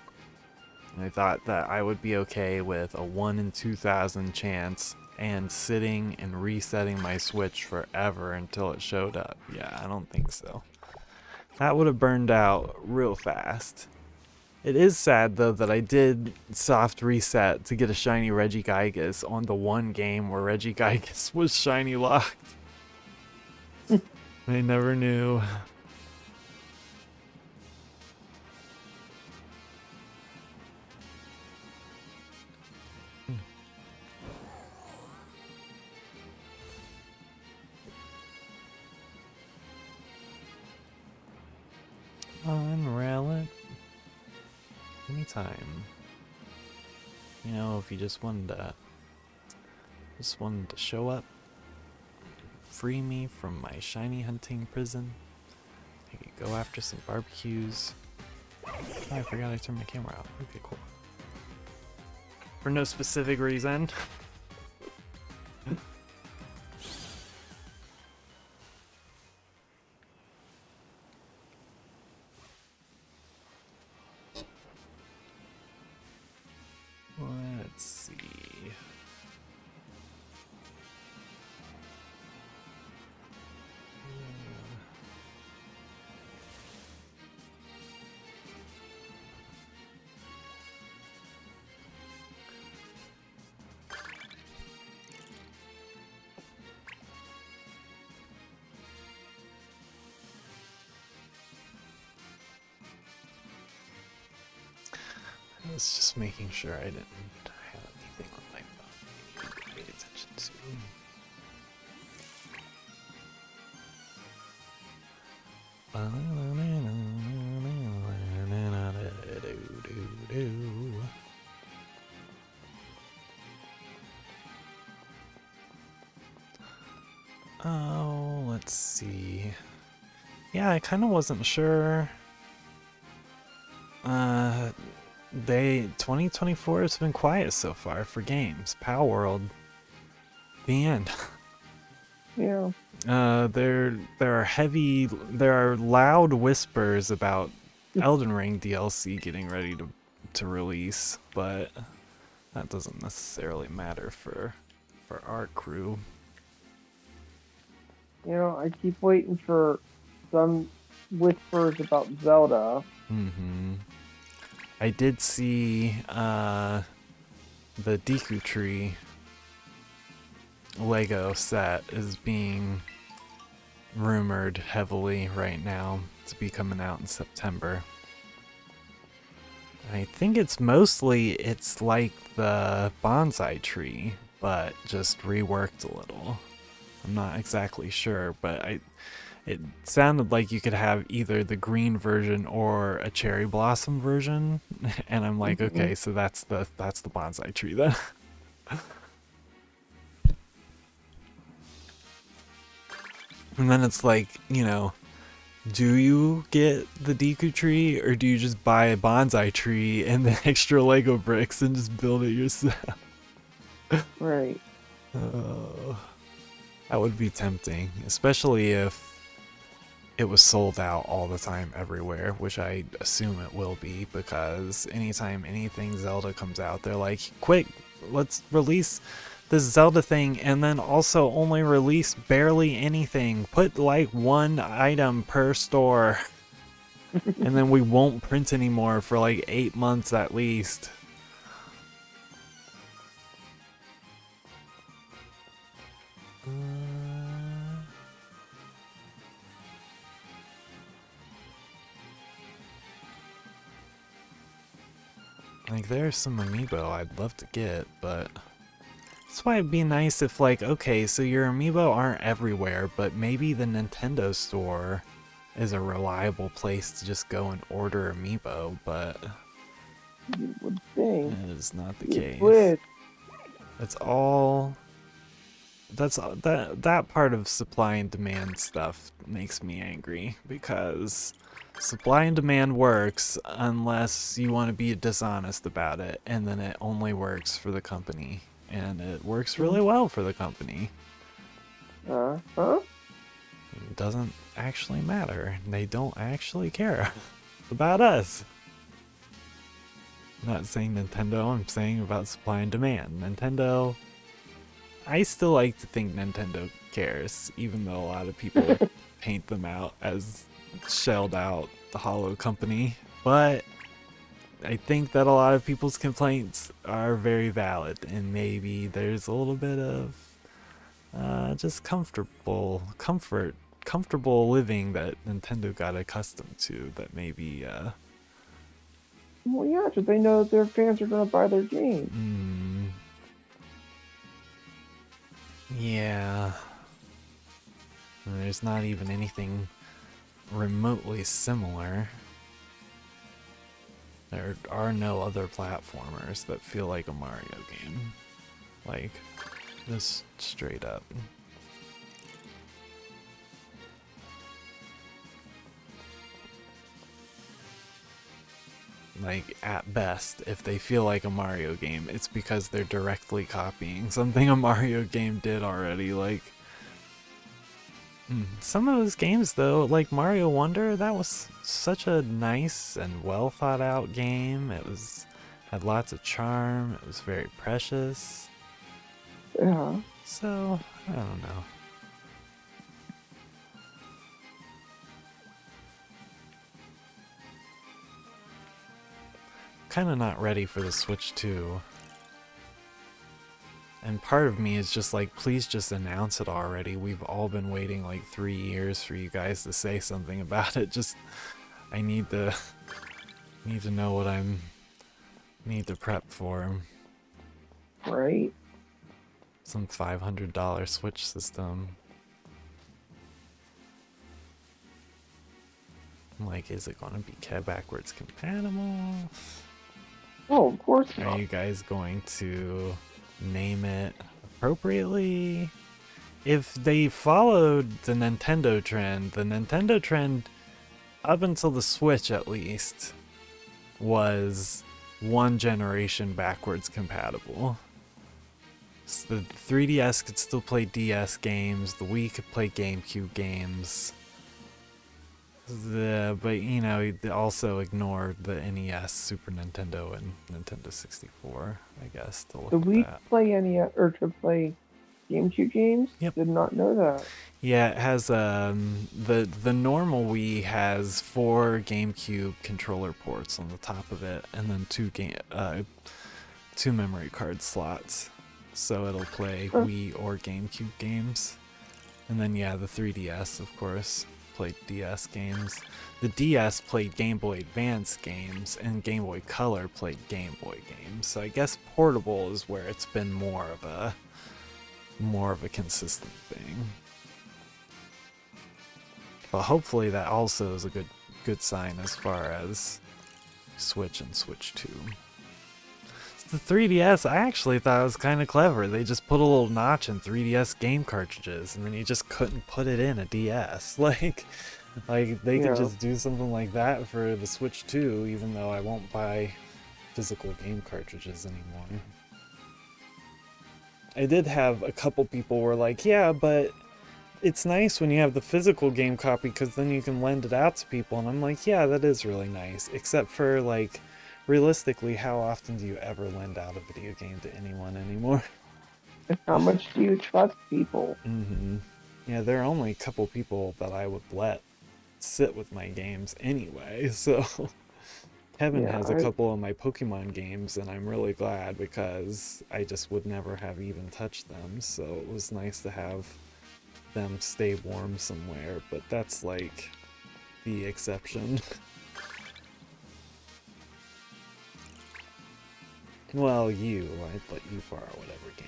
And I thought that I would be okay with a 1 in 2,000 chance and sitting and resetting my Switch forever until it showed up. Yeah, I don't think so. That would have burned out real fast. It is sad, though, that I did soft reset to get a shiny Regigigas on the one game where Regigigas was shiny locked. I never knew. Unrail it. Anytime. If you just wanted to show up, free me from my shiny hunting prison, I could go after some barbecues. Oh, I forgot I turned my camera out. Okay, cool. for no specific reason. Let's see. I was just making sure I didn't have anything on my phone I need to pay attention to. Oh, let's see. Yeah, I kind of wasn't sure. 2024 has been quiet so far for games. Pal World, the end. Yeah. There are loud whispers about Elden Ring DLC getting ready to release, but that doesn't necessarily matter for our crew. You know, I keep waiting for some whispers about Zelda. Mm-hmm. I did see the Deku Tree Lego set is being rumored heavily right now to be coming out in September. I think it's like the bonsai tree, but just reworked a little. I'm not exactly sure, but it sounded like you could have either the green version or a cherry blossom version, and I'm like, okay, so that's the bonsai tree then. And then it's like, you know, do you get the Deku tree, or do you just buy a bonsai tree and the extra Lego bricks and just build it yourself? Right. That would be tempting, especially if it was sold out all the time everywhere, which I assume it will be, because anytime anything Zelda comes out, they're like, quick, let's release this Zelda thing and then also only release barely anything. Put like one item per store. And then we won't print anymore for like 8 months at least. Like, there's some amiibo I'd love to get, but that's why it'd be nice if, like, okay, so your amiibo aren't everywhere, but maybe the Nintendo store is a reliable place to just go and order amiibo, but You would think. that is not the You case. would. That part of supply and demand stuff makes me angry, because supply and demand works unless you want to be dishonest about it, and then it only works for the company, and it works really well for the company. Huh? It doesn't actually matter. They don't actually care about us. I'm not saying Nintendo, I'm saying about supply and demand. Nintendo, I still like to think Nintendo cares, even though a lot of people paint them out as shelled out the hollow company. But I think that a lot of people's complaints are very valid, and maybe there's a little bit of just comfortable living that Nintendo got accustomed to, that maybe Well, yeah, because they know that their fans are going to buy their game. Yeah. And there's not even anything remotely similar. There are no other platformers that feel like a Mario game. Like, just straight up. like at best, if they feel like a Mario game, it's because they're directly copying something a Mario game did already. Like, some of those games though, like Mario Wonder, that was such a nice and well thought out game. It had lots of charm. It was very precious. Yeah. So, I don't know. Kind of not ready for the Switch 2. And part of me is just like, please just announce it already. We've all been waiting like 3 years for you guys to say something about it. Just, I need to know what need to prep for. Right. Some $500 Switch system. Like, is it gonna be backwards compatible? Oh, of course not. Are you guys going to name it appropriately? If they followed the Nintendo trend up until the Switch at least was one generation backwards compatible. So the 3DS could still play DS games, the Wii could play GameCube games. But you know, they also ignored the NES, Super Nintendo, and Nintendo 64, I guess, to look Do at we that. play NES or to play GameCube games? Yep. Did not know that. Yeah, it has the normal Wii has 4 GameCube controller ports on the top of it, and then 2 memory card slots. So it'll play Wii or GameCube games. And then yeah, the 3DS, of course, played DS games. The DS played Game Boy Advance games, and Game Boy Color played Game Boy games. So I guess portable is where it's been more of a consistent thing. But hopefully that also is a good sign as far as Switch and Switch 2. The 3DS, I actually thought it was kind of clever. They just put a little notch in 3DS game cartridges, and then you just couldn't put it in a DS. Like they could just do something like that for the Switch 2, even though I won't buy physical game cartridges anymore. I did have a couple people were like, yeah, but it's nice when you have the physical game copy because then you can lend it out to people. And I'm like, yeah, that is really nice. Except for, like, realistically, how often do you ever lend out a video game to anyone anymore? And how much do you trust people? Yeah, there are only a couple people that I would let sit with my games anyway, so... Kevin has a couple of my Pokemon games, and I'm really glad because I just would never have even touched them, so it was nice to have them stay warm somewhere, but that's like the exception. Well, I'd let you borrow whatever game.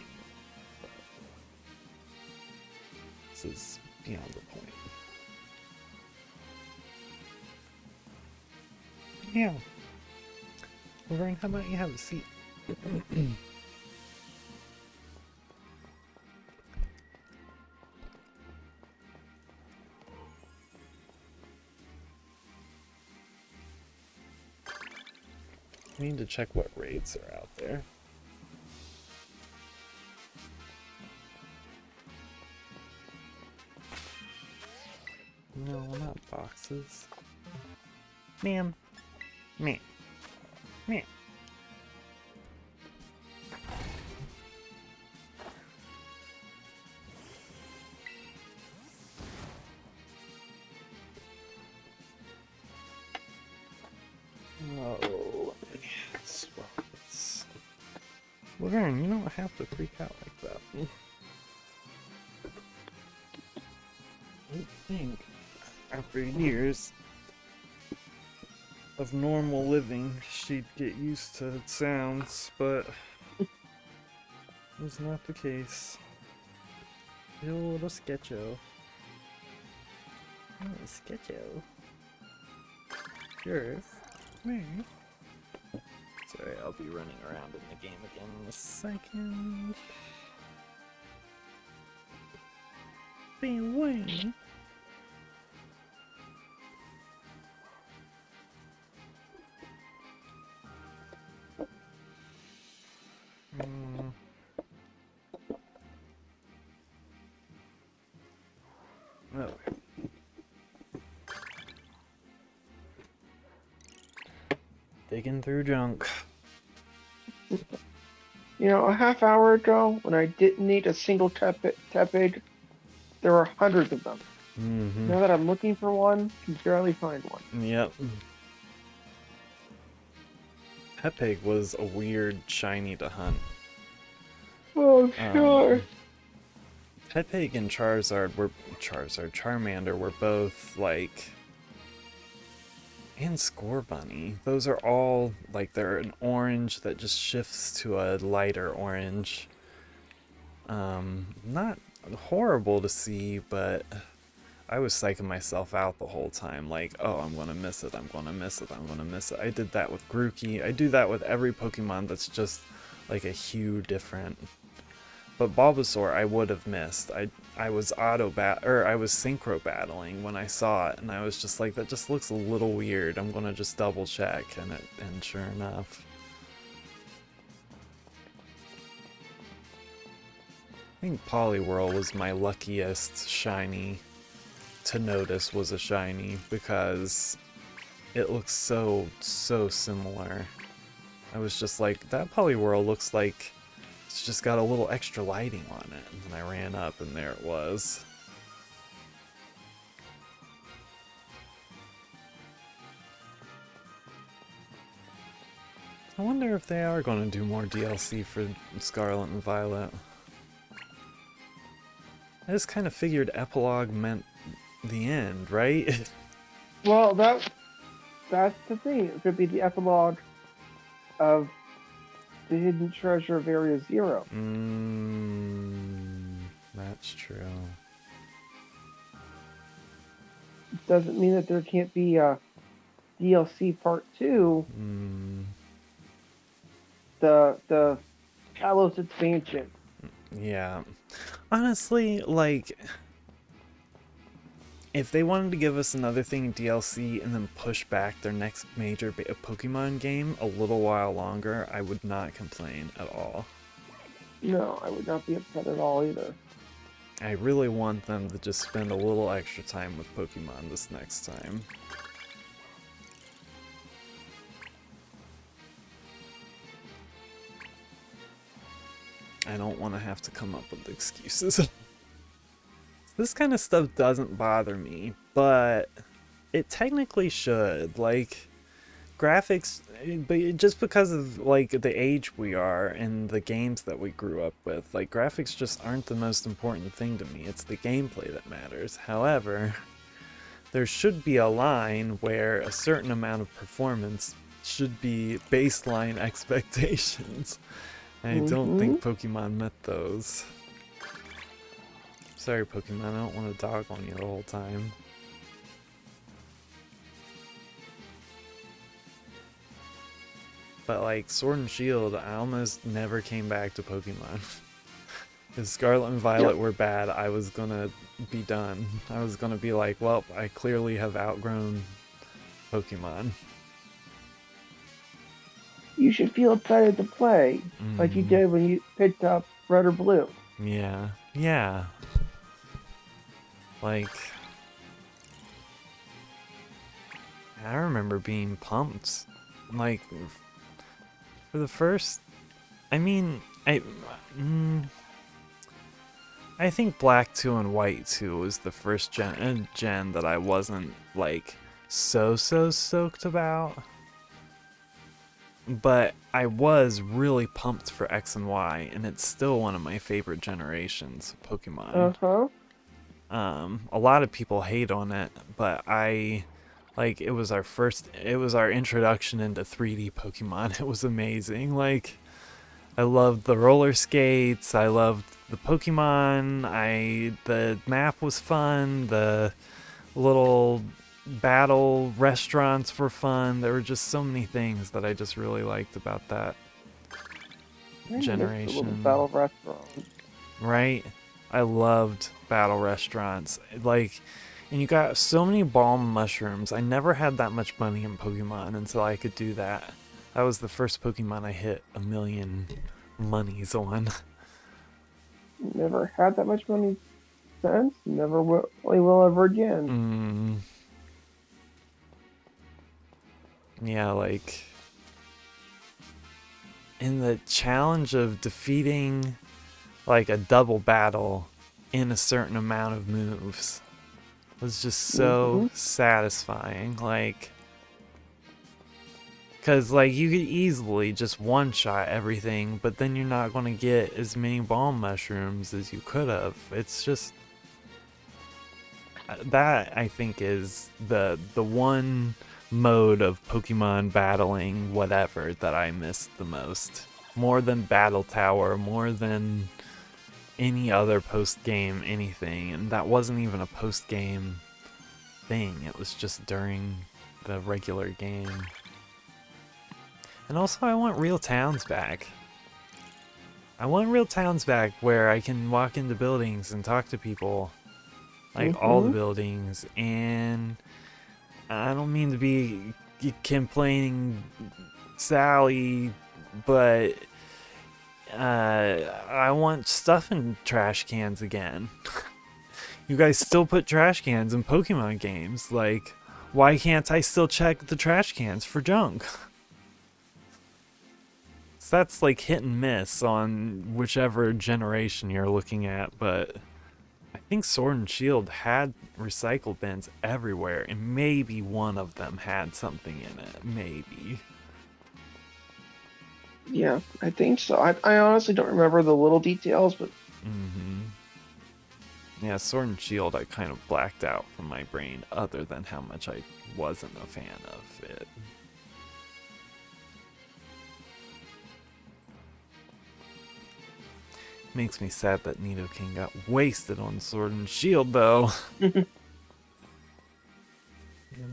This is beyond the point. Yeah. Vern, how about you have a seat? We need to check what raids are out there. No, not boxes. Ma'am. Meh. Meh. Oh, Laverne, you don't have to freak out like that. I think after years of normal living, she'd get used to sounds, but it was not the case. You're a little sketcho. Oh, sketcho. Sure. Where? Sorry, I'll be running around in the game again in a second. Be away. Digging through junk. You know, a half hour ago, when I didn't need a single tepig, there were hundreds of them. Mm-hmm. Now that I'm looking for one, I can barely find one. Yep. Tepig was a weird shiny to hunt. Oh, sure. Tepig and Charmander were both like, and Scorbunny. Those are all like they're an orange that just shifts to a lighter orange. Not horrible to see, but I was psyching myself out the whole time. Like, oh, I'm gonna miss it. I'm gonna miss it. I'm gonna miss it. I did that with Grookey. I do that with every Pokemon that's just like a hue different. But Bulbasaur, I would have missed. I was I was synchro battling when I saw it, and I was just like, that just looks a little weird. I'm gonna just double check, and sure enough. I think Poliwhirl was my luckiest shiny to notice was a shiny because it looks so similar. I was just like, that Poliwhirl looks like it's just got a little extra lighting on it. And then I ran up and there it was. I wonder if they are going to do more DLC for Scarlet and Violet. I just kind of figured epilogue meant the end, right? Well, that's the thing. It could be the epilogue of the hidden treasure of Area Zero. That's true. It doesn't mean that there can't be a DLC Part 2. The Kalos expansion. Yeah. Honestly, like, if they wanted to give us another thing in DLC and then push back their next major Pokemon game a little while longer, I would not complain at all. No, I would not be upset at all either. I really want them to just spend a little extra time with Pokemon this next time. I don't want to have to come up with excuses. This kind of stuff doesn't bother me, but it technically should. Like, graphics, but just because of like the age we are and the games that we grew up with, like, graphics just aren't the most important thing to me. It's the gameplay that matters. However, there should be a line where a certain amount of performance should be baseline expectations. I don't think Pokemon met those. Sorry, Pokemon, I don't want to dog on you the whole time. But like Sword and Shield, I almost never came back to Pokemon. If Scarlet and Violet were bad, I was gonna be done. I was gonna be like, well, I clearly have outgrown Pokemon. You should feel excited to play, like you did when you picked up Red or Blue. Yeah, yeah. Like, I remember being pumped. Like, for the first, I mean, I think Black 2 and White 2 was the first gen that I wasn't, like, so stoked about. But I was really pumped for X and Y, and it's still one of my favorite generations of Pokemon. A lot of people hate on it, but it was our introduction into 3D Pokemon. It was amazing. Like, I loved the roller skates, I loved the Pokemon, the map was fun, the little battle restaurants were fun. There were just so many things that I just really liked about that generation. Battle restaurants. Right? I loved battle restaurants. Like, and you got so many balm mushrooms. I never had that much money in Pokemon until I could do that. That was the first Pokemon I hit 1,000,000 monies on. Never had that much money since. Never will ever again. Yeah, like, in the challenge of defeating like a double battle in a certain amount of moves was just so satisfying. Like, because like you could easily just one-shot everything, but then you're not going to get as many bomb mushrooms as you could have. It's just that, I think, is the one mode of Pokemon battling whatever that I missed the most. More than Battle Tower, more than any other post-game anything. And that wasn't even a post-game thing. It was just during the regular game. And also, I want real towns back. I want real towns back where I can walk into buildings and talk to people. Like, all the buildings. And I don't mean to be complaining Sally, but I want stuff in trash cans again. You guys still put trash cans in Pokemon games. Like, why can't I still check the trash cans for junk? So that's like hit and miss on whichever generation you're looking at, but I think Sword and Shield had recycle bins everywhere, and maybe one of them had something in it. Maybe. Yeah, I think so. I honestly don't remember the little details, but... Yeah, Sword and Shield I kind of blacked out from my brain, other than how much I wasn't a fan of it. Makes me sad that Nidoking got wasted on Sword and Shield, though. I'd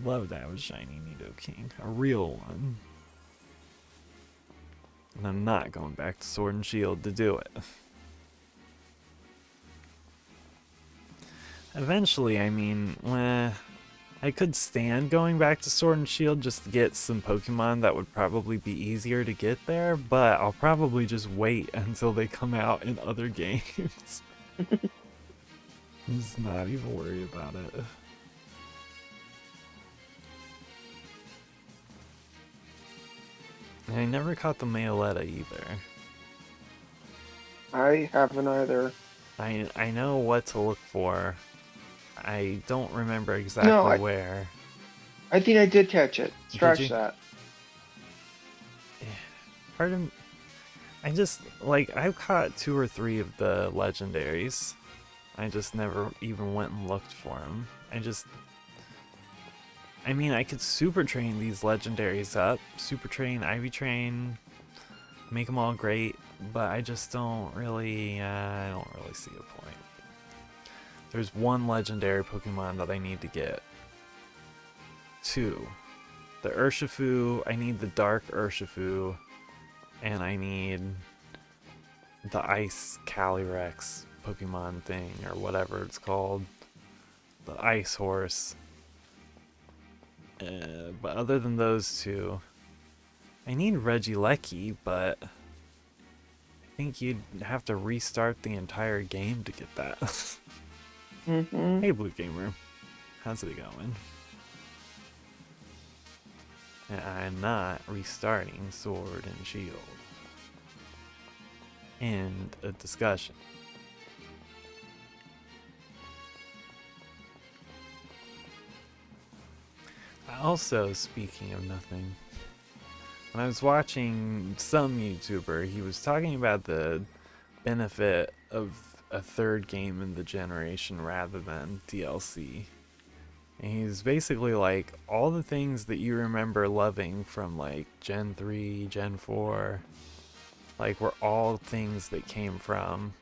love to have a shiny Nidoking, a real one. And I'm not going back to Sword and Shield to do it. Eventually, I mean, I could stand going back to Sword and Shield just to get some Pokemon that would probably be easier to get there, but I'll probably just wait until they come out in other games. I'm just not even worried about it. And I never caught the Mayoletta either. I haven't either. I know what to look for. I don't remember exactly where. I think I did catch it. Scratch that. Pardon? I just, like, I've caught 2 or 3 of the legendaries. I just never even went and looked for them. I mean, I could super train these legendaries up. Super train, Ivy train, make them all great, but I just don't really, I don't really see a point. There's 1 legendary Pokemon that I need to get. 2. The Urshifu, I need the Dark Urshifu, and I need the Ice Calyrex Pokemon thing, or whatever it's called. The Ice Horse. But other than those 2, I need Regieleki, but I think you'd have to restart the entire game to get that. Hey, Blue Gamer. How's it going? And I'm not restarting Sword and Shield. End of discussion. Also, speaking of nothing, when I was watching some YouTuber, he was talking about the benefit of a 3rd game in the generation rather than DLC. And he's basically like, all the things that you remember loving from like Gen 3, Gen 4, like were all things that came from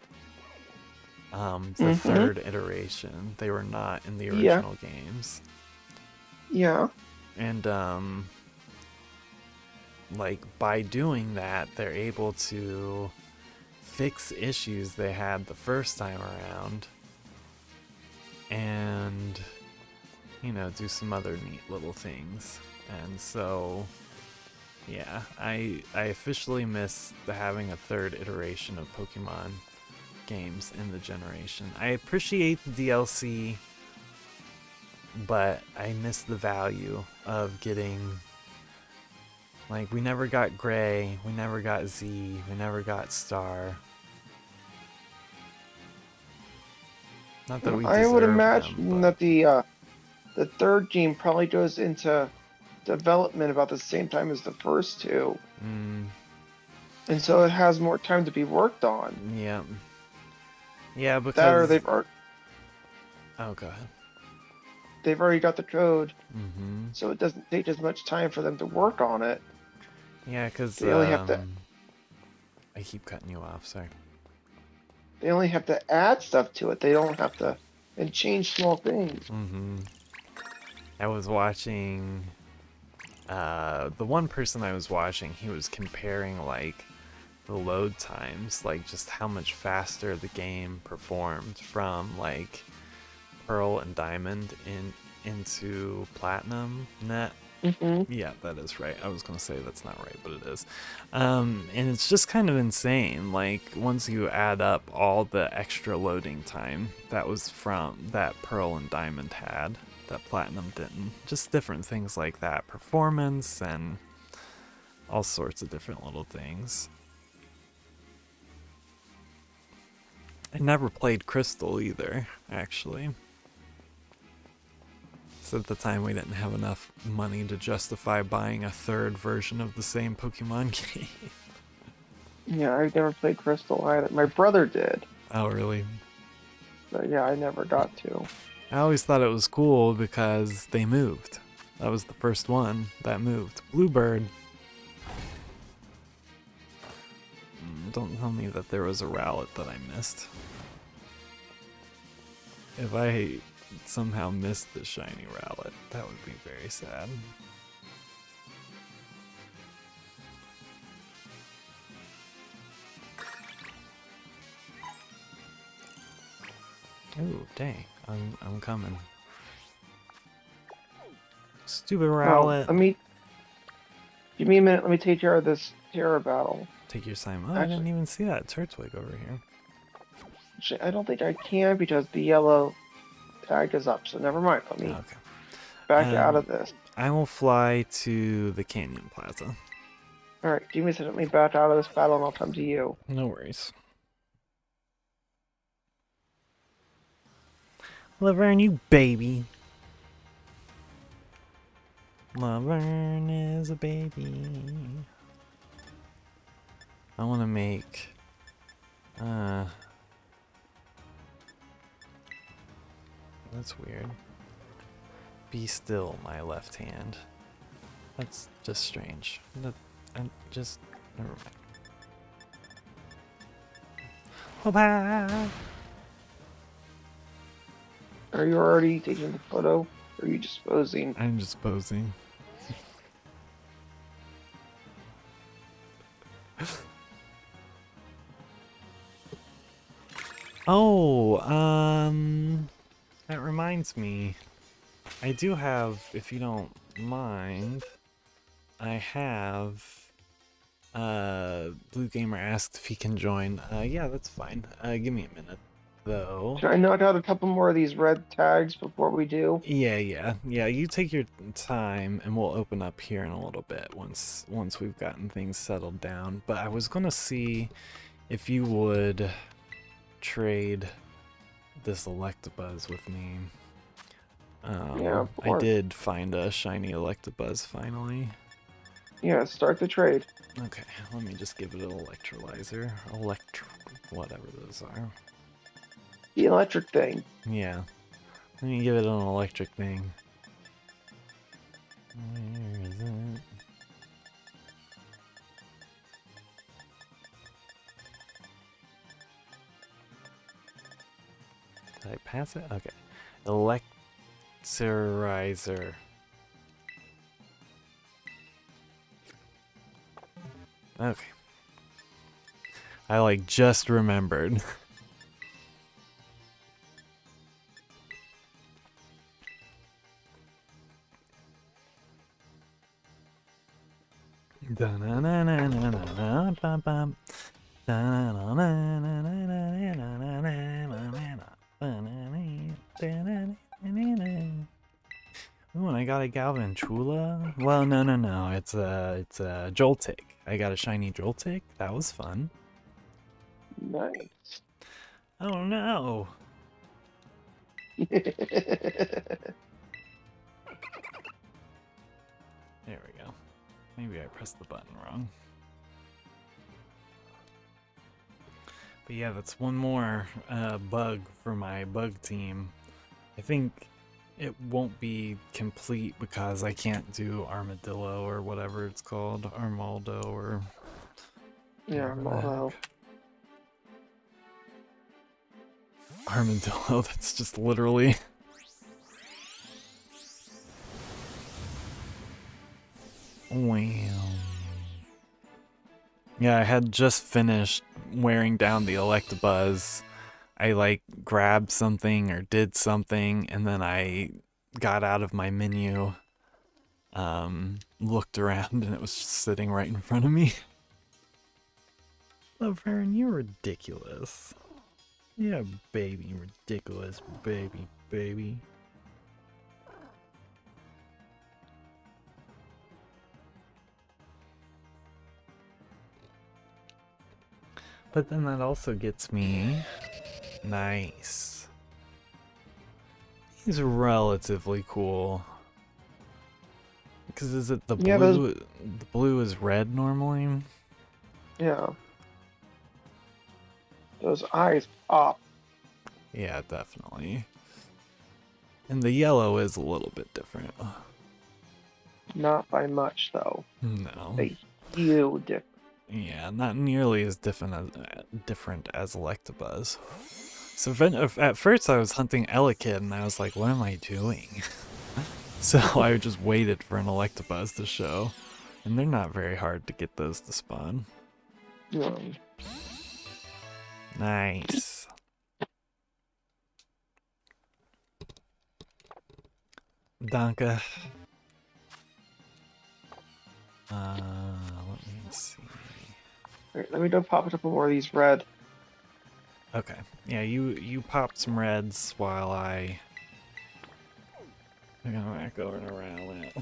the 3rd iteration. They were not in the original games. Yeah. And like by doing that, they're able to fix issues they had the first time around, and you know, do some other neat little things. And so yeah, I officially miss having a 3rd iteration of Pokemon games in the generation. I appreciate the DLC, but I miss the value of getting Like, we never got Gray, we never got Z, we never got Star. Not that we I would deserve imagine them, that the third game probably goes into development about the same time as the first two, but... and so it has more time to be worked on. yeah. Yeah, That or because... Oh, go ahead. they've already got the code, Mm-hmm. so it doesn't take as much time for them to work on it. Yeah, because... They only have to I keep cutting you off, sorry. they only have to add stuff to it. They don't have to and change small things. Mm-hmm. I was watching... the one person I was watching, he was comparing, like, the load times, like, just how much faster the game performed from, like, Pearl and Diamond into Platinum Net. Mm-hmm. Yeah, that is right. I was going to say that's not right, but it is. And it's just kind of insane. Like, once you add up all the extra loading time that was from that Pearl and Diamond had, that Platinum didn't. Just different things like that. Performance and all sorts of different little things. I never played Crystal either, actually. So at the time we didn't have enough money to justify buying a third version of the same Pokemon game. Yeah, I've never played Crystal either. My brother did, Oh, really? but yeah, I never got to. I always thought it was cool because they moved. That was the first one that moved. Bluebird. Don't tell me that there was a Rowlet that I missed. If I somehow missed the shiny Rowlet, that would be very sad. Ooh, dang. I'm coming. Stupid Rowlet. Well, give me a minute. Let me take care of this Terra battle. Take your time. Oh, I didn't even see that Turtwig over here. Actually, I don't think I can because the yellow tag is up. So never mind. Let me back out of this. I will fly to the Canyon Plaza. All right, give me a second. Let me back out of this battle, and I'll come to you. No worries. Laverne, you baby. Laverne is a baby. I want to make... That's weird. Be still, my left hand. That's just strange. I'm just... Never mind. Opa! Are you already taking the photo? Or are you disposing? I'm disposing. Oh, that reminds me. I do have, if you don't mind, I have, Blue Gamer asked if he can join. Yeah, that's fine. Give me a minute, though. Should I knock out a couple more of these red tags before we do? Yeah, you take your time, and we'll open up here in a little bit once we've gotten things settled down. But I was gonna see if you would trade this Electabuzz with me. Yeah, of I course. did find a shiny Electabuzz finally. Yeah, start the trade. Okay, let me just give it an electrolyzer. Whatever those are. The electric thing. Yeah. Let me give it an electric thing. Where is it? Did I pass it? Okay. Electrizer. Okay. I like just remembered. Ooh, and I got a Galvantula. Well, no. It's a Joltik. I got a shiny Joltik. That was fun. Nice. Oh no. There we go. Maybe I pressed the button wrong. But yeah, that's one more bug for my bug team. I think it won't be complete because I can't do Armadillo or whatever it's called. Armaldo or... Yeah, Armaldo. Armadillo, that's just literally... Wow. Yeah, I had just finished wearing down the Electabuzz. I like grabbed something or did something, and then I got out of my menu, looked around, and it was just sitting right in front of me. Laverne, you're ridiculous. Yeah, baby, ridiculous, baby. But then that also gets me... Nice. He's relatively cool. Because is it the blue? Yeah, The blue is red normally? Yeah. Those eyes pop. Yeah, definitely. And the yellow is a little bit different. Not by much, though. No. A huge difference. Yeah, not nearly as different as Electabuzz. So at first I was hunting Elekid and I was like, what am I doing? So I just waited for an Electabuzz to show. And they're not very hard to get those to spawn. Nice. Donka. Let me see. Alright, let me go pop up more of these red. Okay. Yeah, you popped some reds while I go back over and around it.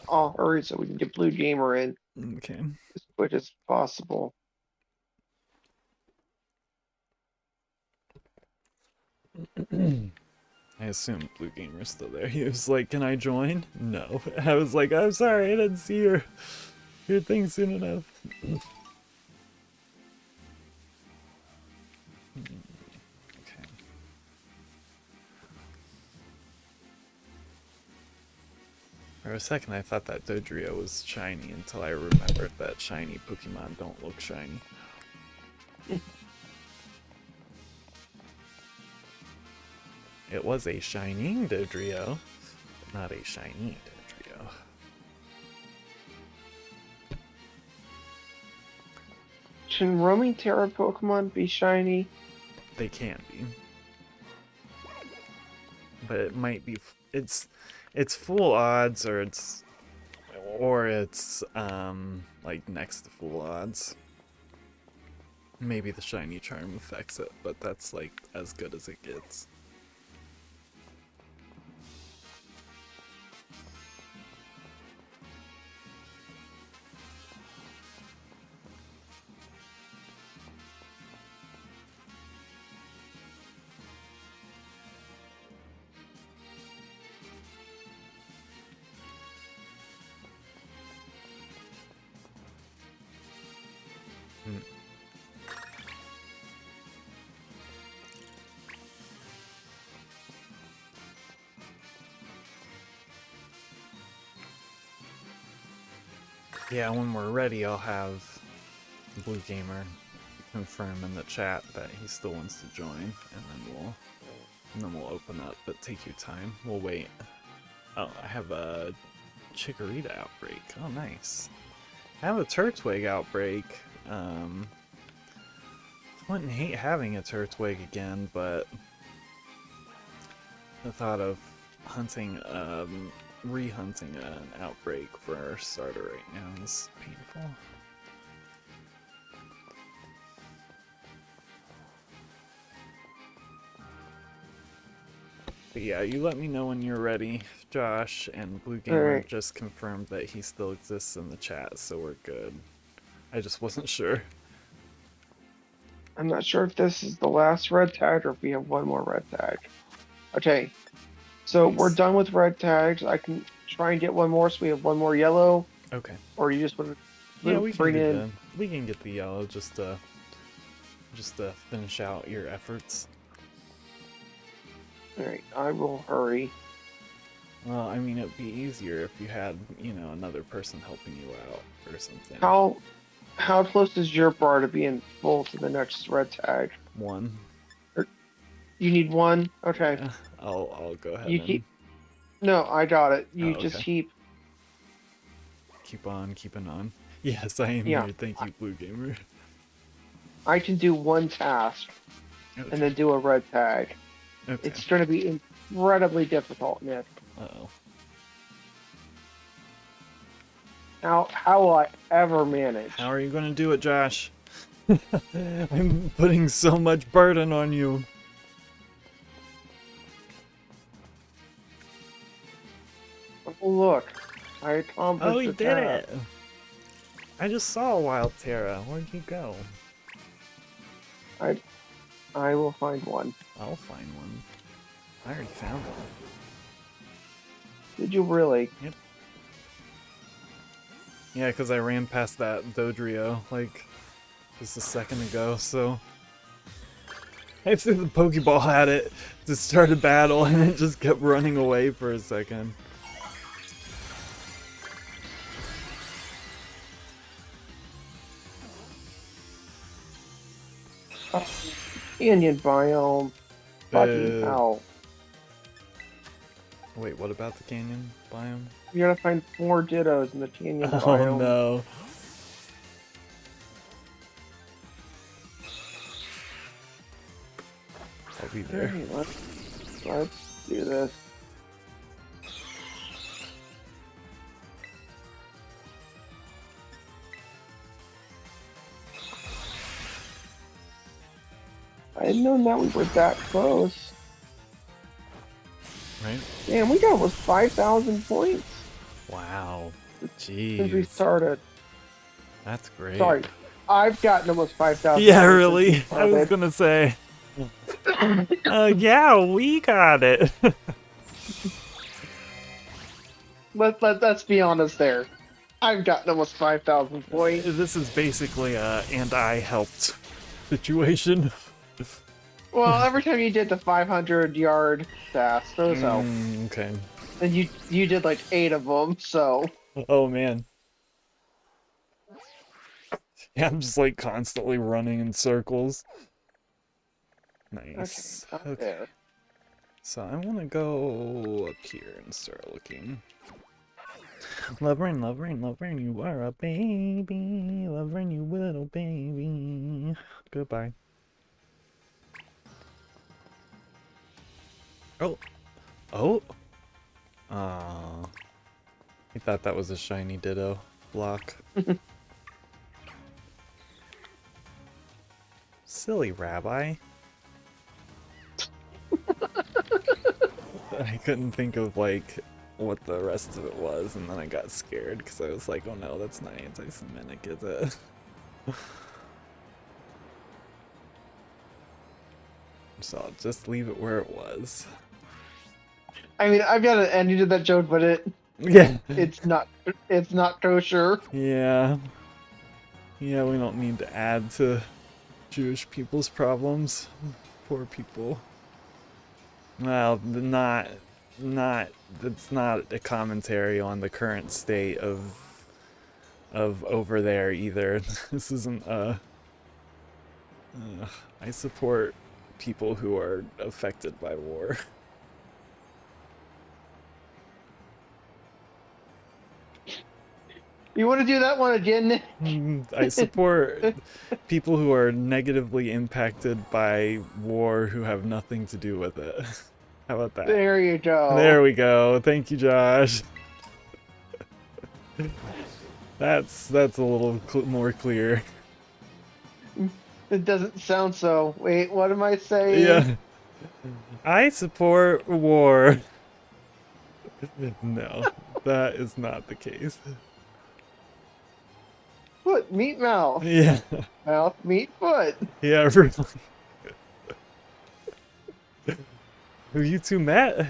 I'll hurry so we can get Blue Gamer in Okay. as quick as possible. I assumed Blue Gamer's still there. He was like, can I join? No. I was like, I'm sorry, I didn't see your thing soon enough. Okay. For a second I thought that Dodrio was shiny until I remembered that shiny Pokemon don't look shiny. It was a shining Dodrio, but not a shiny Dodrio. Can roaming Terra Pokemon be shiny? They can be. But it might be, it's full odds or it's like next to full odds. Maybe the shiny charm affects it, but that's like as good as it gets. Yeah, when we're ready, I'll have Blue Gamer confirm in the chat that he still wants to join, and then we'll open up. But take your time. We'll wait. Oh, I have a Chikorita outbreak. Oh, nice. I have a Turtwig outbreak. Wouldn't hate having a Turtwig again, but the thought of hunting, re-hunting an outbreak for our starter right now is painful. But yeah, you let me know when you're ready, Josh, and Blue Gamer Alright. just confirmed that he still exists in the chat, so we're good. I just wasn't sure. I'm not sure if this is the last red tag or if we have one more red tag. Okay, so we're Nice. done with red tags. I can try and get one more so we have one more yellow, Okay. or you just want Yeah, to we can bring do in. that. We can get the yellow just to finish out your efforts. Alright, I will hurry. Well, I mean, it'd be easier if you had, you know, another person helping you out or something. How close is your bar to being full to the next red tag? One. You need one? Okay. Yeah, I'll go ahead You and keep. No, I got it. oh, You just okay. keep. Keeping on. Yes, I am Yeah. here. Thank you, Blue Gamer. I can do one task Okay. and then do a red tag. Okay. It's going to be incredibly difficult, Nick. Uh-oh. How will I ever manage? How are you going to do it, Josh? I'm putting so much burden on you. Oh, look. I accomplished Oh, you the did task. it! I just saw a wild Terra. Where'd you go? I will find one. I'll find one. I already found one. Did you really? Yep. Yeah, because I ran past that Dodrio, like, just a second ago, so... I threw the Pokeball at it to start a battle, and it just kept running away for a second. Oh, canyon biome. Fucking hell. Wait, what about the canyon biome? You gotta find 4 Dittos in the canyon Oh biome. no. I'll be there. Hey, let's do this. I didn't know that we were that close. Right? Damn, we got almost 5,000 points Wow. since we Jeez. started. That's great. Sorry, I've gotten almost 5,000. Yeah, points really? since we I was started. gonna say. Yeah, we got it. Let's be honest there. I've gotten almost 5,000 points. This is basically a and I helped situation. Well, every time you did the 500-yard task, so Okay. and you did like 8 of them, so. Oh man. Yeah, I'm just like constantly running in circles. Nice. Okay, up there. So I want to go up here and start looking. Lovering, lovering, lovering, you are a baby. Lovering, you little baby. Goodbye. Oh. Oh. Aww. I thought that was a shiny Ditto block. Silly Rabbi. I couldn't think of like what the rest of it was, and then I got scared because I was like, oh no, that's not anti-Semitic, is it? So I'll just leave it where it was. I mean, I've got an ending to that joke, but Yeah. it's not kosher. Yeah. Yeah, we don't need to add to Jewish people's problems. Poor people. Well, it's not a commentary on the current state of over there either. This isn't I support people who are affected by war. You want to do that one again? I support people who are negatively impacted by war who have nothing to do with it. How about that? There you go. There we go. Thank you, Josh. That's a little more clear. It doesn't sound so. Wait, what am I saying? Yeah. I support war. No, that is not the case. Foot, meat, mouth. Yeah, Mouth, meat, foot. yeah, really. Have you two met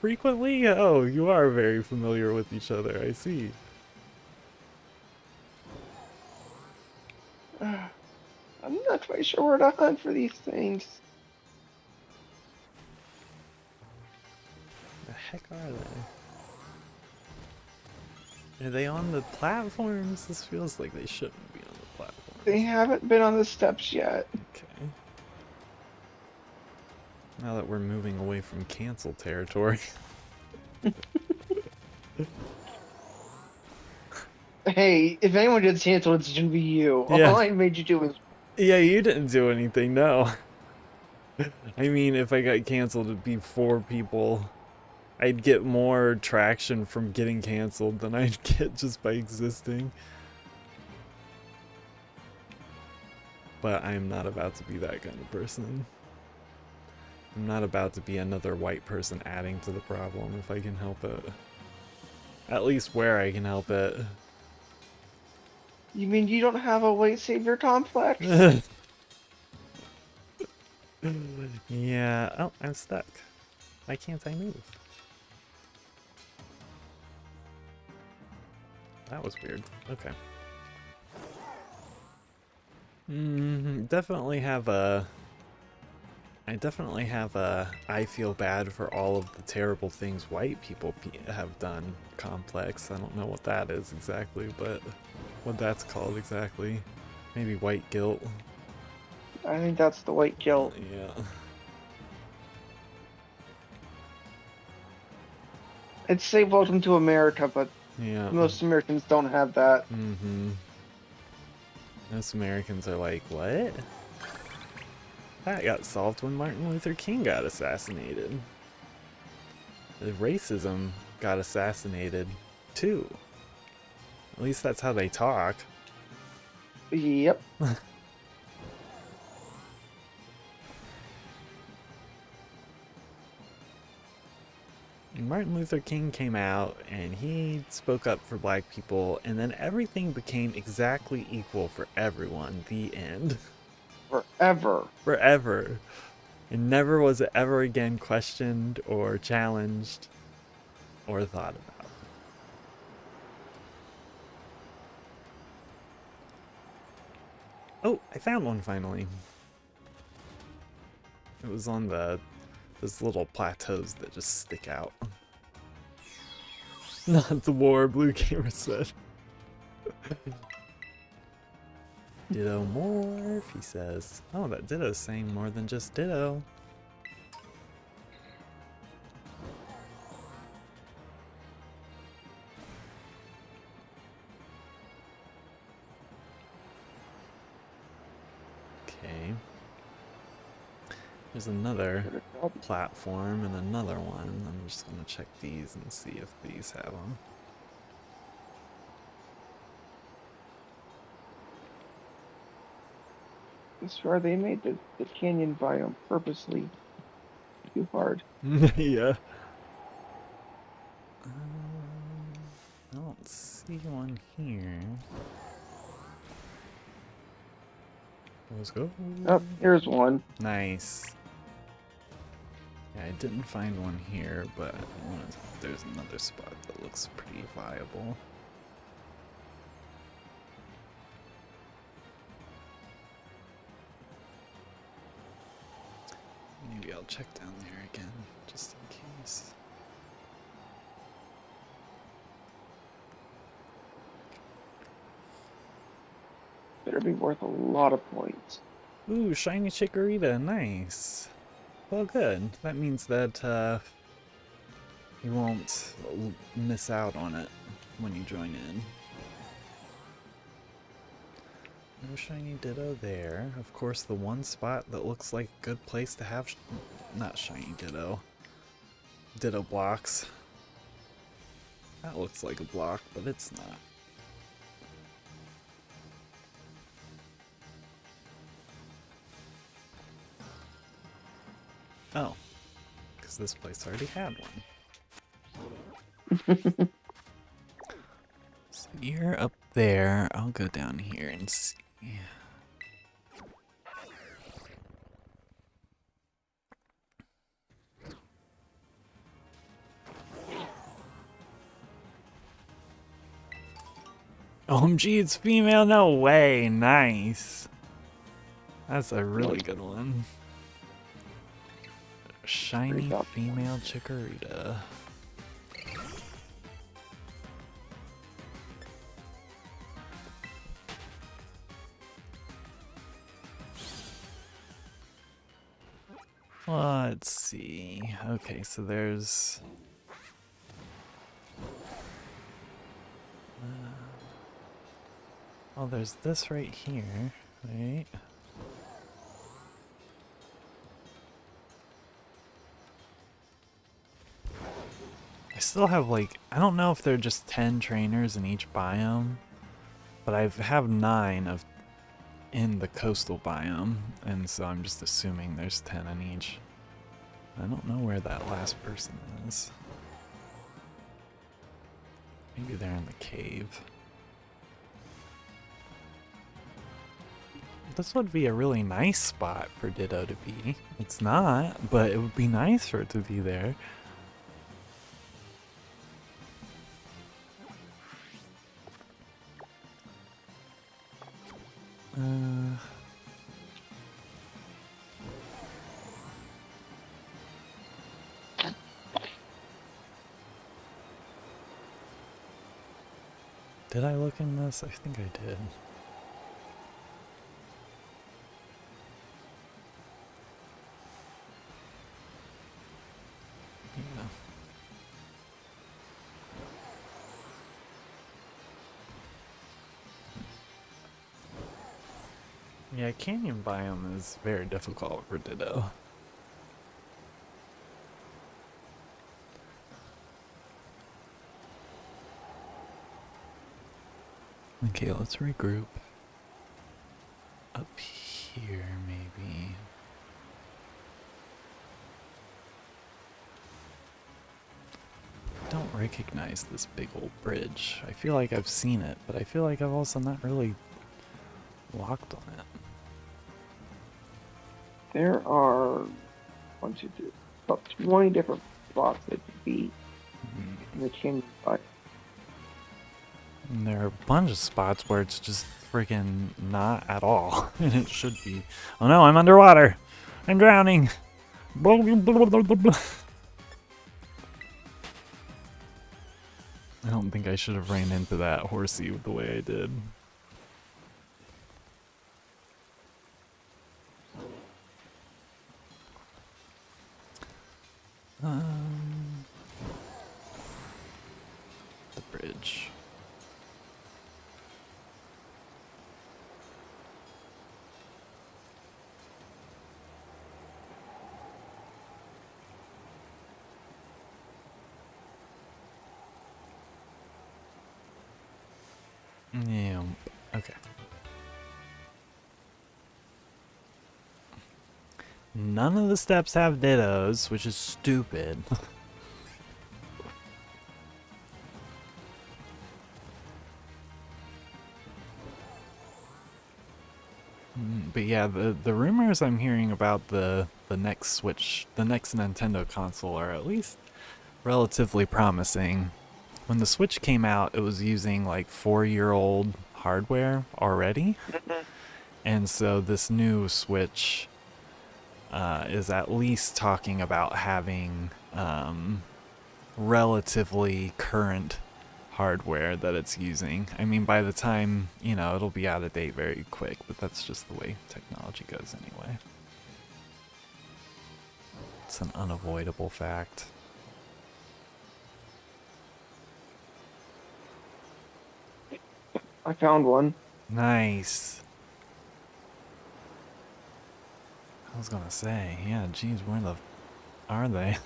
frequently? Oh, you are very familiar with each other, I see. I'm not quite sure where to hunt for these things. The heck are they? Are they on the platforms? This feels like they shouldn't be on the platforms. They haven't been on the steps yet. Okay. Now that we're moving away from cancel territory. Hey, if anyone gets canceled, it's gonna be you. Yeah. All I made you do was Yeah, you didn't do anything, no. I mean, if I got canceled, it'd be 4 people. I'd get more traction from getting canceled than I'd get just by existing. But I am not about to be that kind of person. I'm not about to be another white person adding to the problem if I can help it. At least where I can help it. You mean you don't have a white savior complex? Yeah. Oh, I'm stuck. Why can't I move? That was weird. Okay. Definitely have a... I definitely have a I feel bad for all of the terrible things white people have done complex. I don't know what that is exactly, but what that's called exactly. Maybe white guilt. I think that's the white guilt. Yeah. I'd say welcome to America, but Yeah. most Americans don't have that. Most Americans are like, what? That got solved when Martin Luther King got assassinated. The racism got assassinated, too. At least that's how they talk. Yep. Martin Luther King came out and he spoke up for black people, and then everything became exactly equal for everyone. The end. Forever. Forever. And never was it ever again questioned or challenged or thought about. Oh, I found one finally. It was on those little plateaus that just stick out. Not the war, Blue Gamer said. Ditto morph, he says. Oh, that Ditto's saying more than just Ditto. Okay. There's another platform and another one. I'm just gonna check these and see if these have them. I swear they made the canyon biome purposely too hard. Yeah. I don't see one here. Let's go. Oh, here's one. Nice. Yeah, I didn't find one here, but there's another spot that looks pretty viable. Maybe I'll check down there again, just in case. Better be worth a lot of points. Ooh, shiny Chikorita, nice. Well, good. That means that you won't miss out on it when you join in. No shiny Ditto there. Of course, the one spot that looks like a good place to have not shiny Ditto. Ditto blocks. That looks like a block, but it's not. Oh, because this place already had one. So you're up there. I'll go down here and see. OMG, it's female? No way. Nice. That's a really good one. Shiny female Chikorita. Let's see. Okay, so there's... oh, there's this right here, right? I still have like, I don't know if there are just 10 trainers in each biome, but I have 9 of in the coastal biome, and so I'm just assuming there's 10 in each. I don't know where that last person is. Maybe they're in the cave. This would be a really nice spot for Ditto to be. It's not, but it would be nice for it to be there. Did I look in this? I think I did. Yeah. Yeah, canyon biome is very difficult for Ditto. Okay, let's regroup. Up here, maybe. I don't recognize this big old bridge. I feel like I've seen it, but I feel like I've also not really walked on it. There are 1, 2, 3, about 20 different spots that could be in the canyon biome. And there are a bunch of spots where it's just freaking not at all. And it should be. Oh no, I'm underwater! I'm drowning! Blah, blah, blah, blah, blah, blah. I don't think I should have ran into that horsey the way I did. The bridge. Yeah, okay. None of the steps have dittos, which is stupid. But yeah, the rumors I'm hearing about the next Switch, the next Nintendo console are at least relatively promising. When the Switch came out, it was using like 4-year-old hardware already. And so this new Switch is at least talking about having relatively current hardware that it's using. I mean, by the time, you know, it'll be out of date very quick, but that's just the way technology goes anyway. It's an unavoidable fact. I found one. Nice. I was gonna say, yeah, geez, where the are they?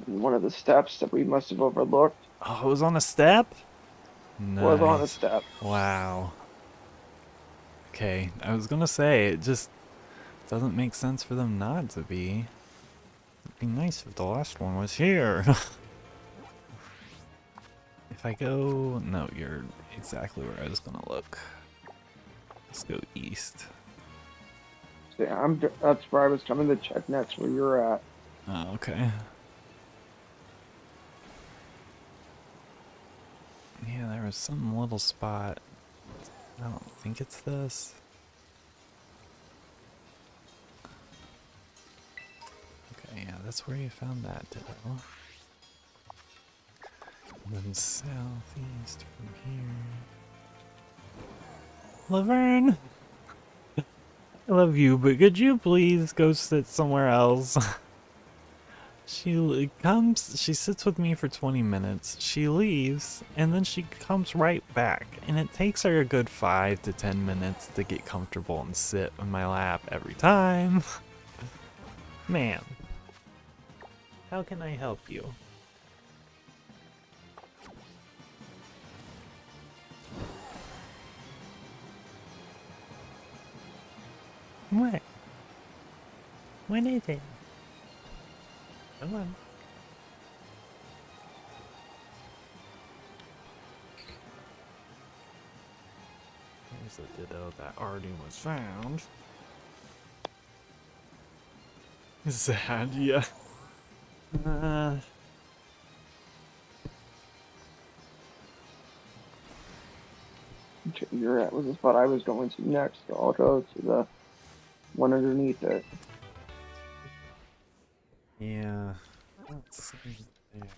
One of the steps that we must have overlooked Oh, it was on a step? Nice. was on a step. Wow. Okay, I was gonna say, it just doesn't make sense for them not to be. It'd be nice if the last one was here. If I go... No, you're exactly where I was gonna look. Let's go east. Yeah, that's where I was coming to check next, where you're at. Oh, okay. Yeah, there was some little spot. I don't think it's this. Okay, yeah, that's where you found that ditto. And then southeast from here. Laverne! I love you, but could you please go sit somewhere else? She sits with me for 20 minutes, she leaves, and then she comes right back. And it takes her a good 5 to 10 minutes to get comfortable and sit on my lap every time. Man, how can I help you? What? What is it? Come on. Here's a ditto that already was found. Sad, yeah. You're at was the spot I was going to next, so I'll go to the one underneath it. Yeah. Let's see there.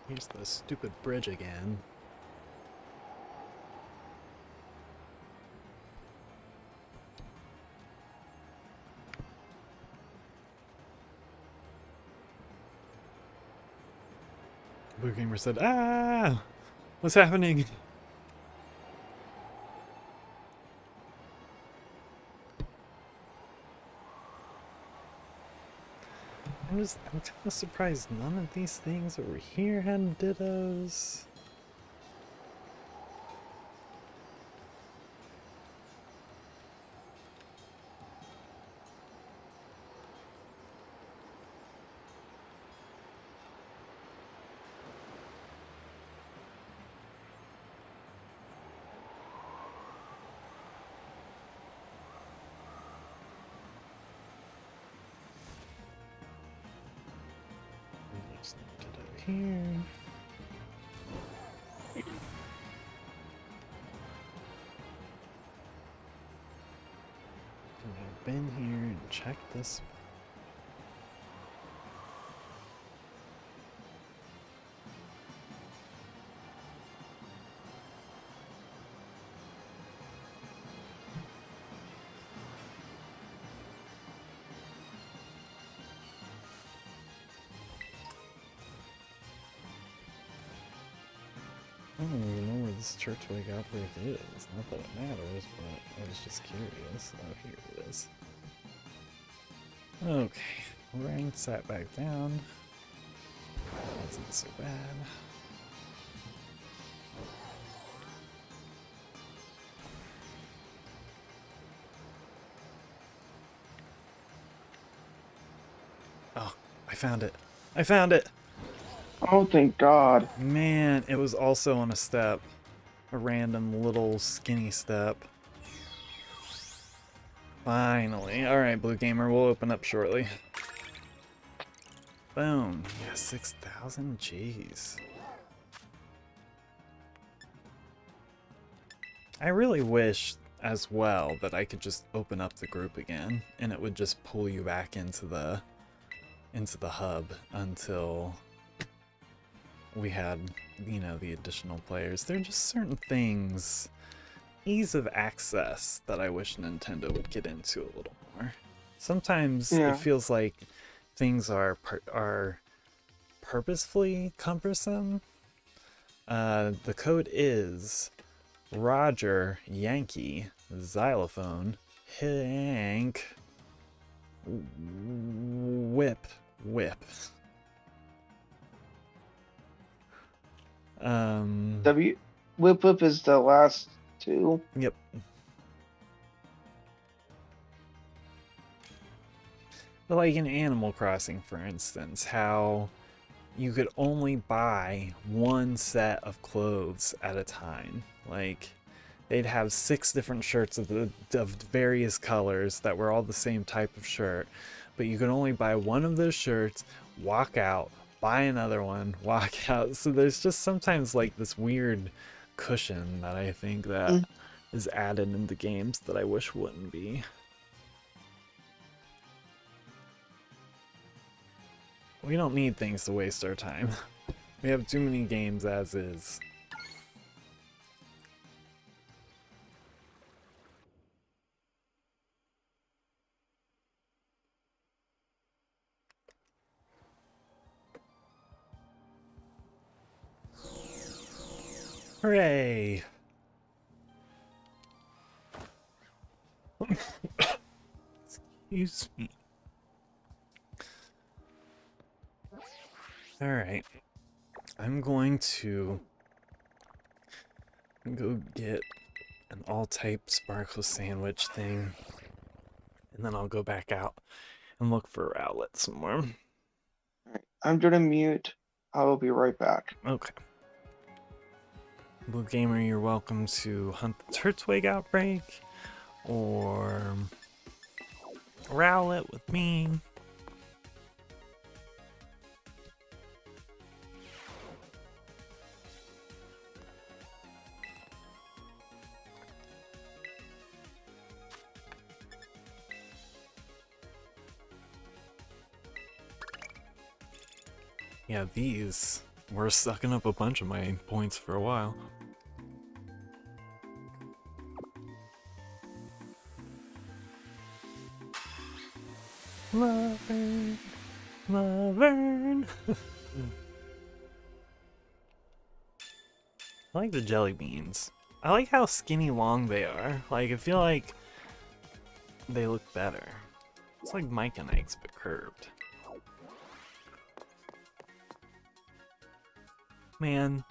Here's the stupid bridge again. Blue Gamer said, "Ah! What's happening?" I'm kind of surprised none of these things over here had dittos. There's no ditto here. And I've been here and checked this. I don't even know where this Churchway outbreak is. Not that it matters, but I was just curious. Oh, here it is. Okay, rain sat back down. Wasn't so bad. Oh, I found it. I found it! Oh, thank God. Man, it was also on a step. A random little skinny step. Finally. Alright, Blue Gamer, we'll open up shortly. Boom. Yeah, 6,000? Jeez. I really wish, as well, that I could just open up the group again, and it would just pull you back into the hub until we had, you know, the additional players. There are just certain things, ease of access, that I wish Nintendo would get into a little more. Sometimes Yeah. it feels like things are purposefully cumbersome. The code is Roger Yankee Xylophone Hank. Whip. W Whip Whip is the last two. Yep. But like in Animal Crossing, for instance, how you could only buy one set of clothes at a time. Like, they'd have 6 different shirts of various colors that were all the same type of shirt, but you could only buy one of those shirts, walk out, buy another one, walk out. So there's just sometimes like this weird cushion that I think that is added into games that I wish wouldn't be. We don't need things to waste our time. We have too many games as is. Hooray! Excuse me. Alright. I'm going to go get an all-type sparkle sandwich thing, and then I'll go back out and look for Rowlet some more. Alright, I'm gonna mute. I will be right back. Okay. Blue Gamer, you're welcome to hunt the Turtwig outbreak, or Rowlet with me. Yeah, these were sucking up a bunch of my points for a while. Laverne, Laverne. I like the jelly beans. I like how skinny long they are. Like, I feel like they look better. It's like Mike and Ike's, but curved. Man,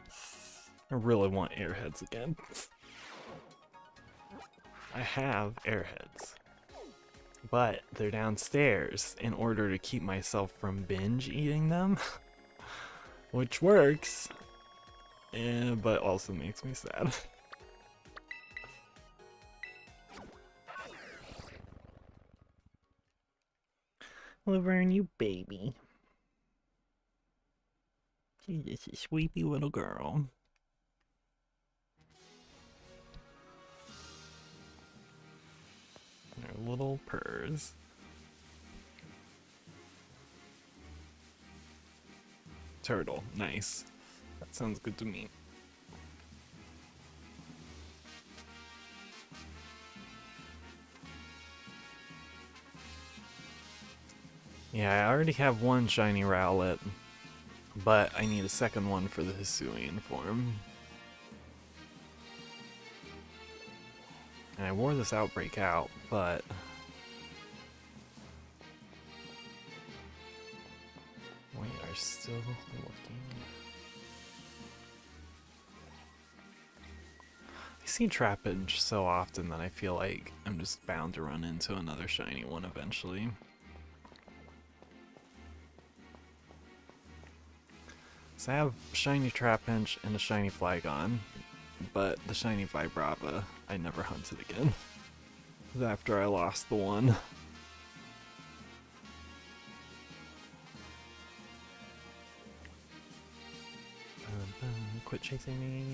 I really want Airheads again. I have Airheads, but they're downstairs in order to keep myself from binge eating them, which works, but also makes me sad. Laverne, you baby. She's just a sweepy little girl. Her little purrs. Turtle, nice. That sounds good to me. Yeah, I already have one shiny Rowlet, but I need a second one for the Hisuian form. And I wore this outbreak out, but we are still looking. I see Trappage so often that I feel like I'm just bound to run into another shiny one eventually. So I have shiny Trapinch and a shiny Flygon, but the shiny Vibrava I never hunted again after I lost the one. Quit chasing me.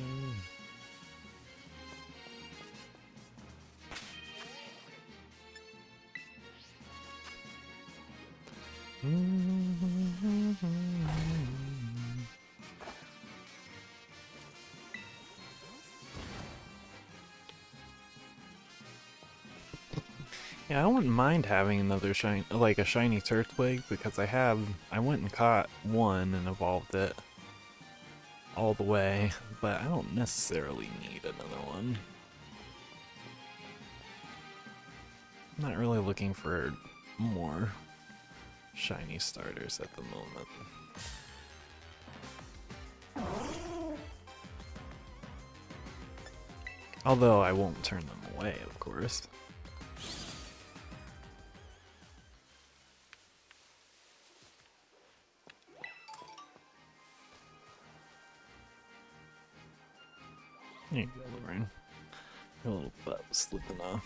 Yeah, I wouldn't mind having another shiny, like a shiny Turtwig, because I went and caught one and evolved it all the way, but I don't necessarily need another one. I'm not really looking for more shiny starters at the moment. Although I won't turn them away, of course. There you go, Lorraine. Your little butt was slipping off.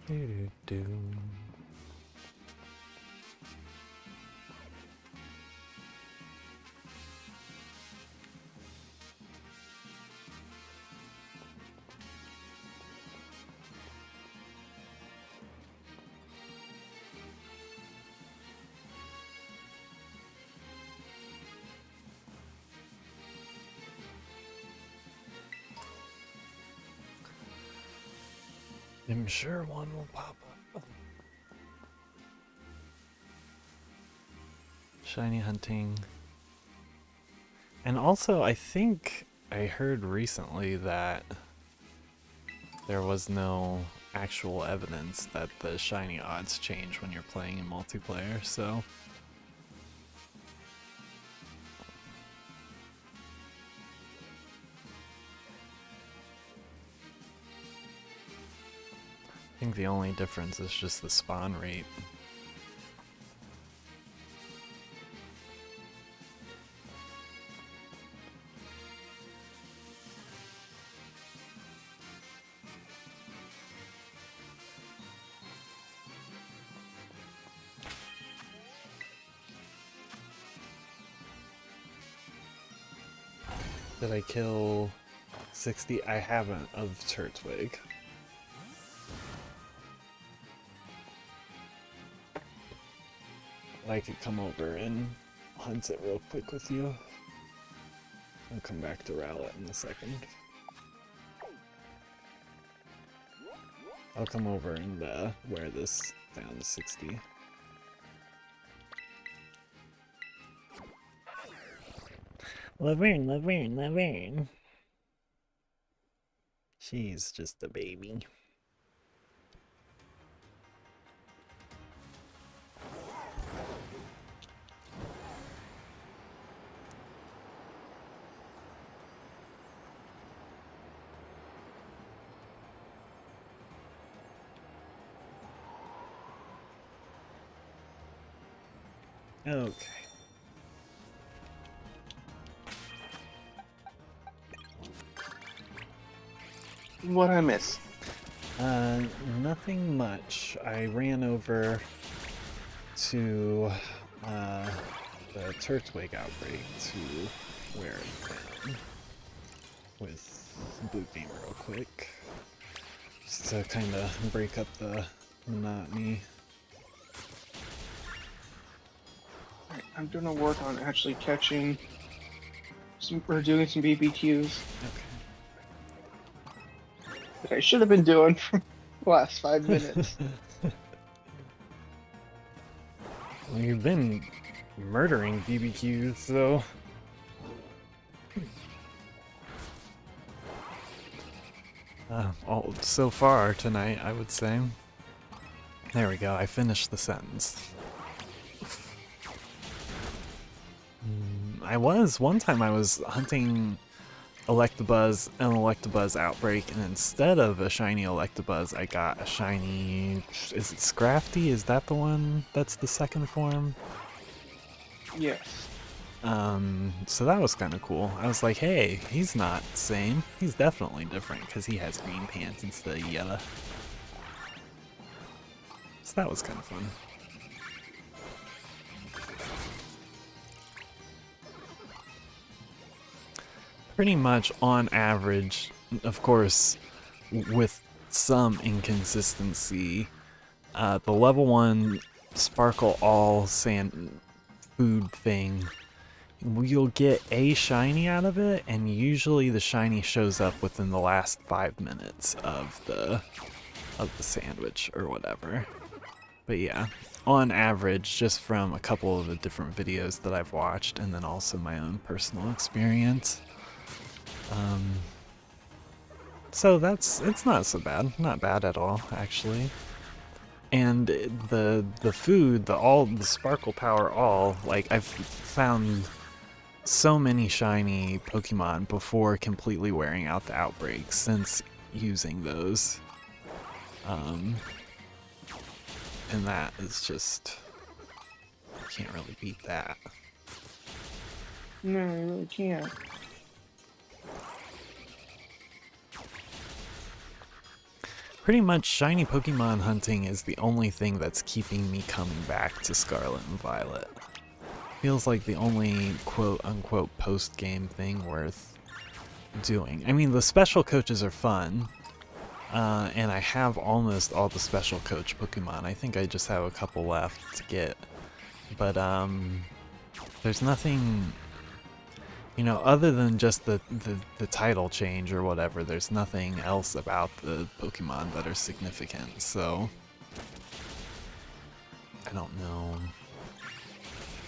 Do-do-do. I'm sure one will pop up. Shiny hunting. And also, I think I heard recently that there was no actual evidence that the shiny odds change when you're playing in multiplayer, so... I think the only difference is just the spawn rate. Did I kill 60? I haven't, of Turtwig. I could come over and hunt it real quick with you. I'll come back to Rowlet in a second. I'll come over and wear this down to 60. Laverne, Laverne, Laverne. She's just a baby. Okay. What I miss? Nothing much. I ran over to the Turtwig outbreak to wear it down with Blue Beam real quick, just to kind of break up the monotony. I'm gonna work on actually catching or doing some BBQs. Okay. That I should have been doing for the last 5 minutes. Well, you've been murdering BBQs, so... so far tonight, I would say. There we go, I finished the sentence. One time I was hunting Electabuzz and Electabuzz Outbreak, and instead of a shiny Electabuzz, I got a shiny... Is it Scrafty? Is that the one that's the second form? Yes. So that was kind of cool. I was like, hey, he's not the same. He's definitely different, because he has green pants instead of yellow. So that was kind of fun. Pretty much on average, of course, with some inconsistency, the level 1 Sparkle All Sand food thing, you'll get a shiny out of it, and usually the shiny shows up within the last 5 minutes of the sandwich or whatever. But yeah, on average, just from a couple of the different videos that I've watched, and then also my own personal experience. So it's not so bad, not bad at all, actually. And the food, the sparkle power all, like I've found so many shiny Pokemon before completely wearing out the outbreaks since using those. And that is just, you can't really beat that. No, you really can't. Pretty much shiny Pokemon hunting is the only thing that's keeping me coming back to Scarlet and Violet. Feels like the only quote-unquote post-game thing worth doing. I mean, the special coaches are fun, and I have almost all the special coach Pokemon. I think I just have a couple left to get. But, there's nothing, you know, other than just the title change or whatever, there's nothing else about the Pokemon that are significant, so I don't know.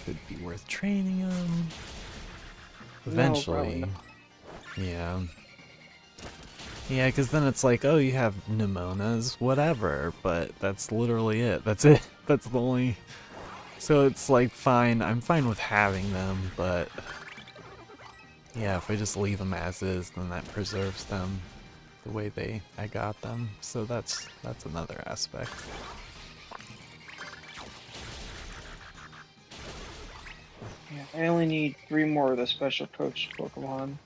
Could be worth training them. Eventually. No, Yeah. Yeah, because then it's like, oh, you have Nemonas, whatever, but that's literally it. That's it. That's the only... So it's like, fine, I'm fine with having them, but... Yeah, if I just leave them as is, then that preserves them the way I got them. So that's another aspect. Yeah, I only need 3 more of the special coach Pokemon.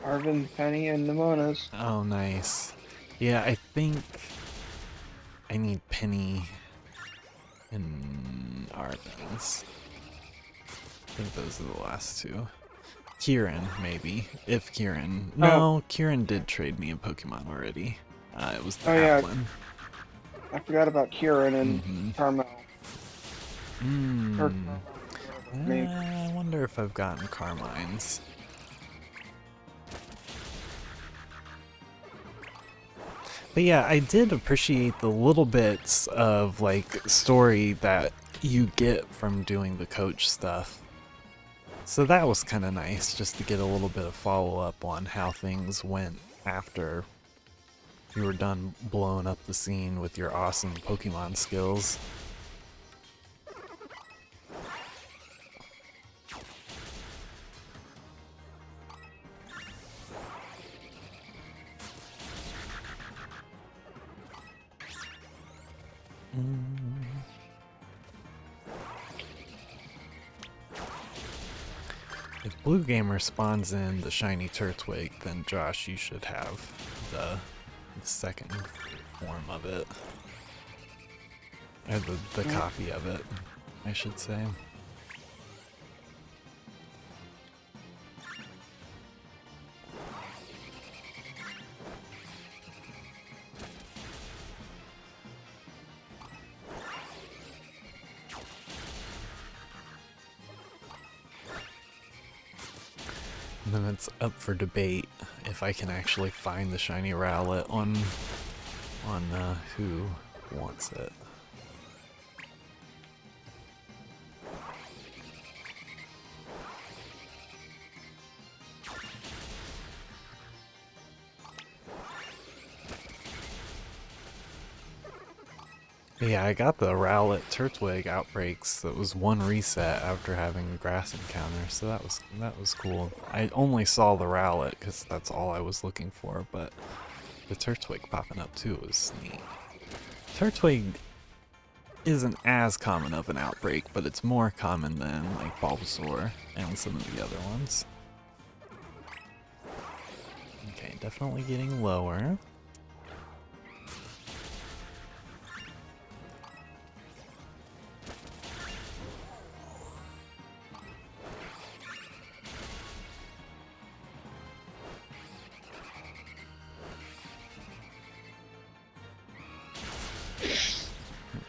Arvin, Penny, and Nemonas. Oh, nice. Yeah, I think I need Penny and Arbenz. I think those are the last two. Kieran, maybe. If Kieran... No, Kieran did trade me a Pokemon already. It was the Applin. I forgot about Kieran and Carmel. I wonder if I've gotten Carmine's. But yeah, I did appreciate the little bits of like story that you get from doing the coach stuff. So that was kind of nice, just to get a little bit of follow-up on how things went after you were done blowing up the scene with your awesome Pokemon skills. If Blue Gamer spawns in the shiny Turtwig, then Josh, you should have the second form of it. Or the copy of it, I should say. And then it's up for debate if I can actually find the shiny Rowlet on who wants it. But yeah, I got the Rowlet Turtwig outbreaks. That was one reset after having a grass encounter, so that was cool. I only saw the Rowlet because that's all I was looking for, but the Turtwig popping up too was neat. Turtwig isn't as common of an outbreak, but it's more common than like Bulbasaur and some of the other ones. Okay, definitely getting lower.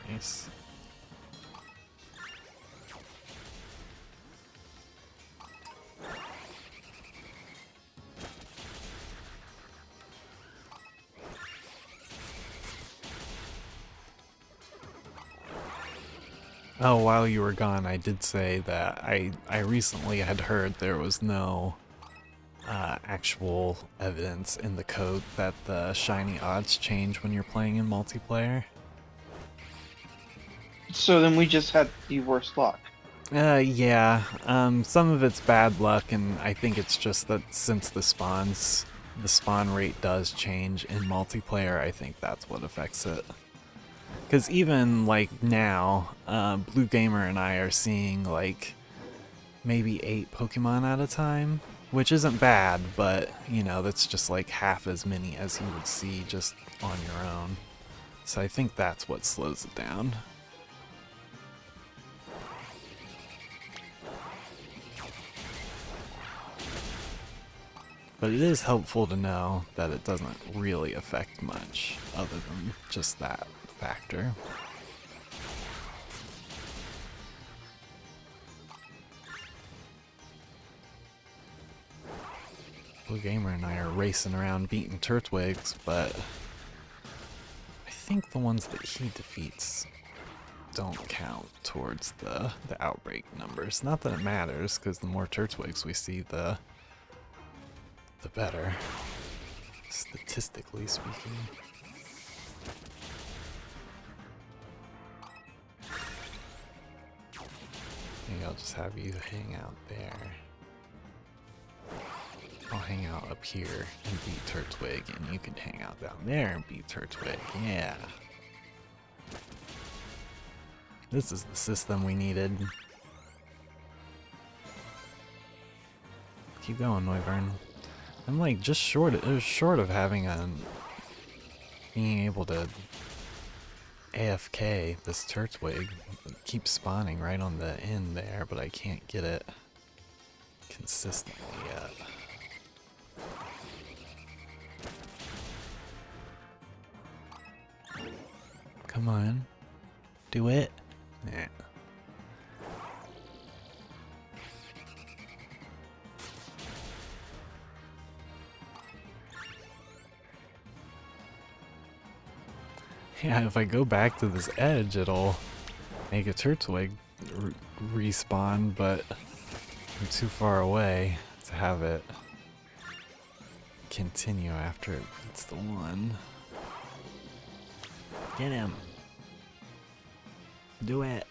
Nice. Oh, while you were gone, I did say that I recently had heard there was no actual evidence in the code that the shiny odds change when you're playing in multiplayer. So then we just had the worst luck. Yeah. Some of it's bad luck, and I think it's just that since the spawn rate does change in multiplayer, I think that's what affects it. Because even, like, now, Blue Gamer and I are seeing, like, maybe 8 Pokemon at a time, which isn't bad, but, you know, that's just, like, half as many as you would see just on your own. So I think that's what slows it down. But it is helpful to know that it doesn't really affect much other than just that factor. Blue Gamer and I are racing around beating Turtwigs, but I think the ones that he defeats don't count towards the outbreak numbers. Not that it matters, because the more Turtwigs we see, the better, statistically speaking. Maybe I'll just have you hang out there. I'll hang out up here and beat Turtwig, and you can hang out down there and beat Turtwig. Yeah. This is the system we needed. Keep going, Noivern. I'm like just short of having being able to AFK this Turtwig. It keeps spawning right on the end there, but I can't get it consistently yet. Come on. Do it. Nah. Yeah, if I go back to this edge, it'll make a Turtwig respawn, but I'm too far away to have it continue after it beats the one. Get him. Do it.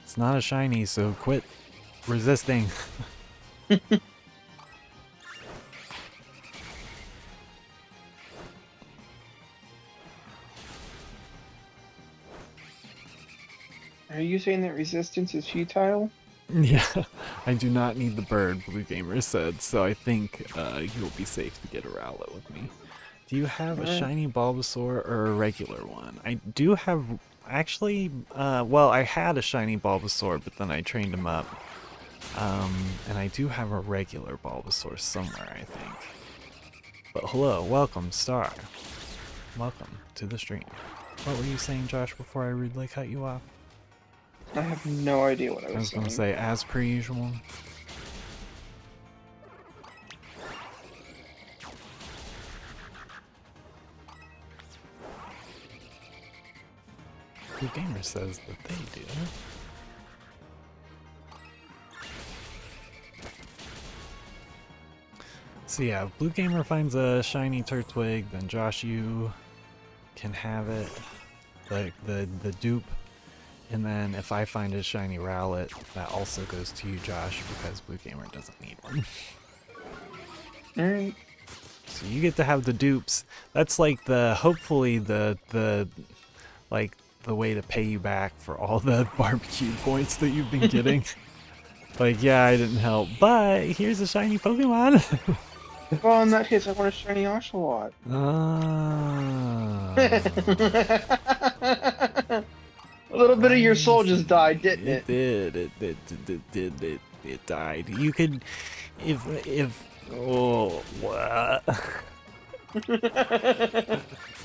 It's not a shiny, so quit resisting. Are you saying that resistance is futile? Yeah, I do not need the bird, Blue Gamer said, so I think you'll be safe to get a Rowlet with me. Do you have a shiny Bulbasaur or a regular one? I do have, actually, well, I had a shiny Bulbasaur, but then I trained him up. And I do have a regular Bulbasaur somewhere, I think. But hello, welcome, Star. Welcome to the stream. What were you saying, Josh, before I rudely cut you off? I have no idea what I was saying. I was going to say, as per usual. Blue Gamer says that they do. So yeah, if Blue Gamer finds a shiny Turtwig, then Josh, you can have it, the dupe. And then if I find a shiny Rowlet, that also goes to you, Josh, because Blue Gamer doesn't need one. Alright. So you get to have the dupes. That's like hopefully the way to pay you back for all the barbecue points that you've been getting. Like, yeah, I didn't help, but here's a shiny Pokemon. Well, in that case, I want a shiny Ocelot. Ah. A little bit of your soul just died, didn't it? It died. You could, oh, what?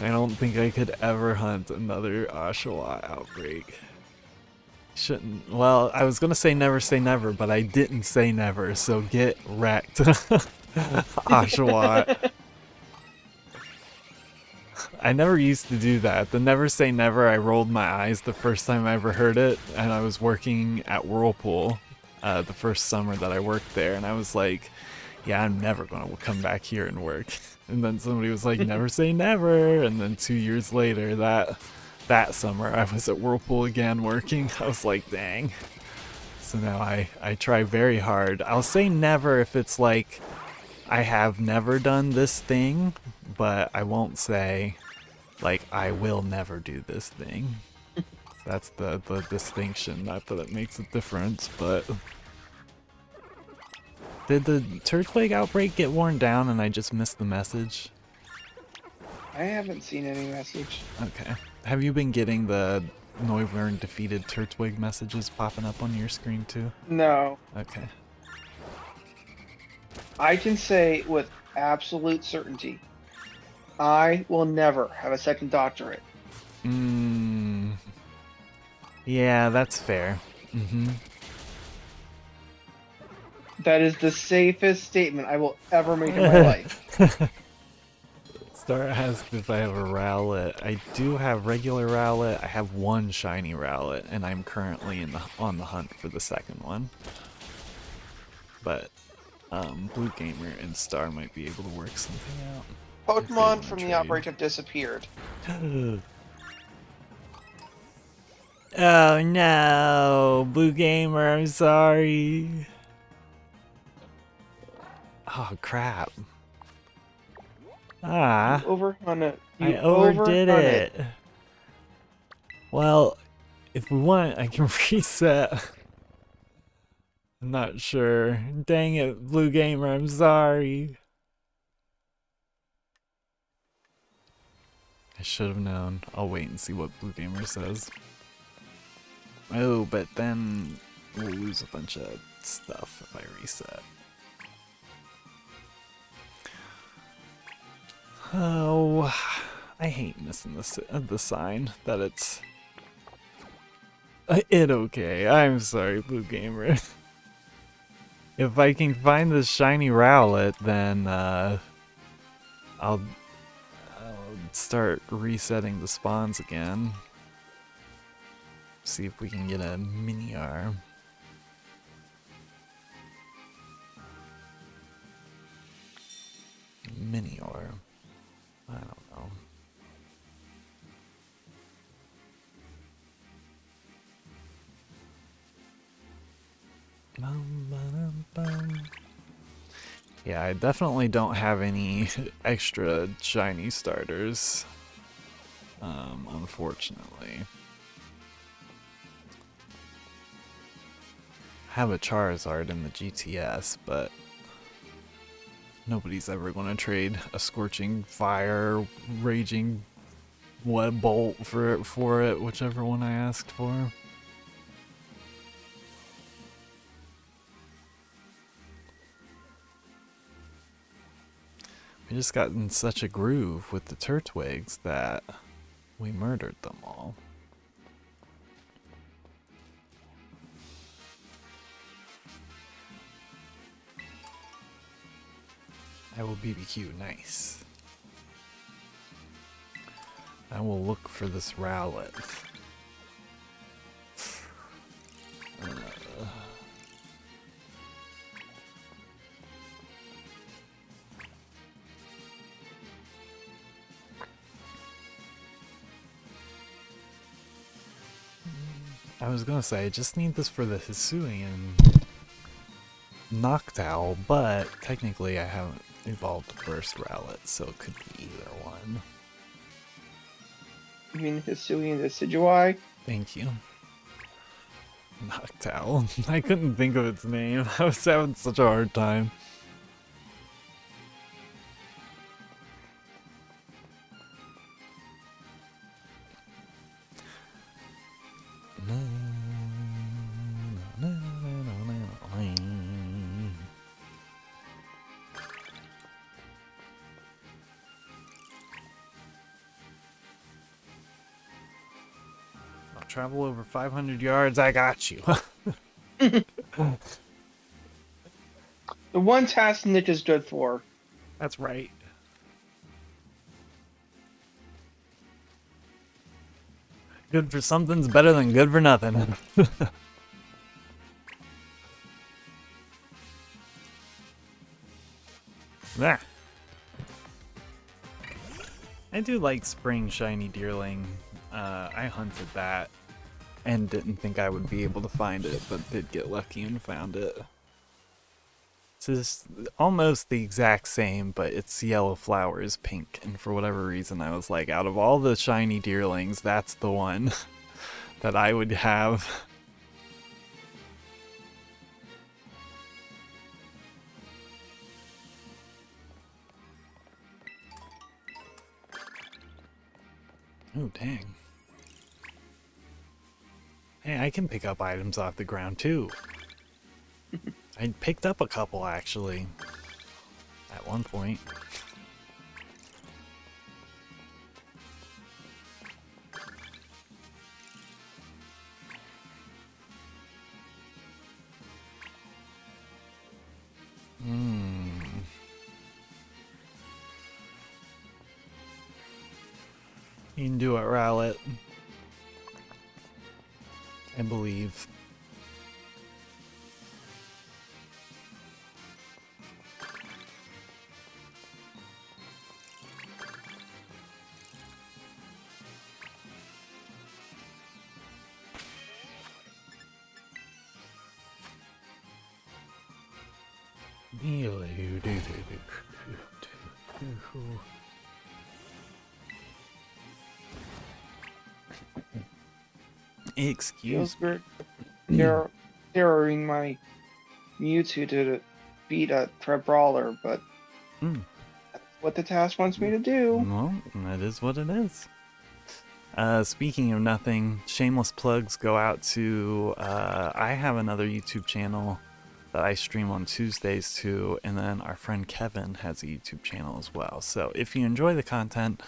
I don't think I could ever hunt another Ocelot outbreak. Shouldn't. Well, I was gonna say never, but I didn't say never, so get wrecked. Ocelot. I never used to do that. The never say never, I rolled my eyes the first time I ever heard it, and I was working at Whirlpool the first summer that I worked there, and I was like, yeah, I'm never going to come back here and work. And then somebody was like, never say never, and then 2 years later, that summer, I was at Whirlpool again working. I was like, dang. So now I try very hard. I'll say never if it's like, I have never done this thing, but I won't say, like, I will never do this thing. That's the distinction. Not that it makes a difference, but... Did the Turtwig outbreak get worn down and I just missed the message? I haven't seen any message. Okay. Have you been getting the Noivern defeated Turtwig messages popping up on your screen too? No. Okay. I can say with absolute certainty, I will never have a second doctorate. Yeah, that's fair. That is the safest statement I will ever make in my life. Star asked if I have a Rowlet. I do have regular Rowlet. I have one shiny Rowlet, and I'm currently on the hunt for the second one. But Blue Gamer and Star might be able to work something out. Pokemon from the outbreak have disappeared. Oh no, Blue Gamer, I'm sorry. Oh crap. Ah. You overhung it. You I overdid overhung it. Well, if we want, I can reset. I'm not sure. Dang it, Blue Gamer, I'm sorry. I should have known. I'll wait and see what Blue Gamer says. Oh, but then we'll lose a bunch of stuff if I reset. Oh, I hate missing the sign that it's it okay. I'm sorry, Blue Gamer. If I can find this shiny Rowlet, then I'll start resetting the spawns again. See if we can get a mini arm. Mini arm. I don't know. Yeah, I definitely don't have any extra shiny starters, unfortunately. I have a Charizard in the GTS, but nobody's ever going to trade a Scorching Fire, Raging Web Bolt for it, whichever one I asked for. We just got in such a groove with the Turtwigs that we murdered them all. I will BBQ, nice. I will look for this Rowlet. I was gonna say, I just need this for the Hisuian Noctowl, but technically I haven't evolved the first Rowlet, so it could be either one. You mean Hisuian Decidueye? Thank you. Noctowl. I couldn't think of its name. I was having such a hard time. Travel over 500 yards, I got you. The one task Nick is good for. That's right. Good for something's better than good for nothing. There. I do like spring shiny deerling. I hunted that and didn't think I would be able to find it, but did get lucky and found it. It's almost the exact same, but its yellow flower is pink, and for whatever reason I was like, out of all the shiny deerlings, that's the one that I would have. Oh, dang. Hey, I can pick up items off the ground too. I picked up a couple actually at one point. You can do it, Rowlet. I believe. Excuse Feels weird terroring my Mewtwo to beat a Thread Brawler, but that's what the task wants me to do. Well, that is what it is. Speaking of nothing, shameless plugs go out to, I have another YouTube channel that I stream on Tuesdays too, and then our friend Kevin has a YouTube channel as well. So if you enjoy the content,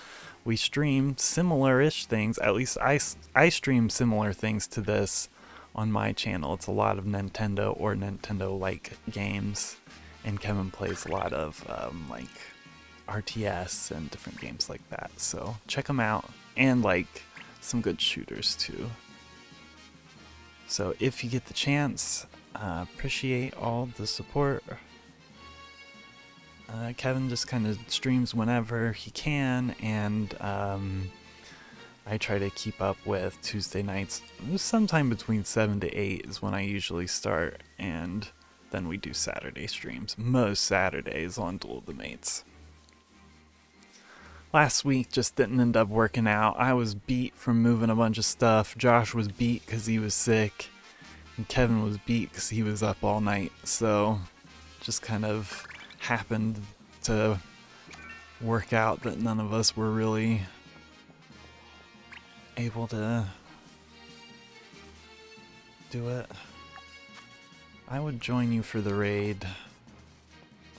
we stream similar-ish things. At least I stream similar things to this on my channel. It's a lot of Nintendo or Nintendo-like games, and Kevin plays a lot of like RTS and different games like that. So check them out, and like some good shooters too. So if you get the chance, appreciate all the support. Kevin just kind of streams whenever he can, and I try to keep up with Tuesday nights. Sometime between 7 to 8 is when I usually start, and then we do Saturday streams. Most Saturdays on Duel of the Mates. Last week just didn't end up working out. I was beat from moving a bunch of stuff. Josh was beat because he was sick. And Kevin was beat because he was up all night. So just kind of happened to work out that none of us were really able to do it. I would join you for the raid,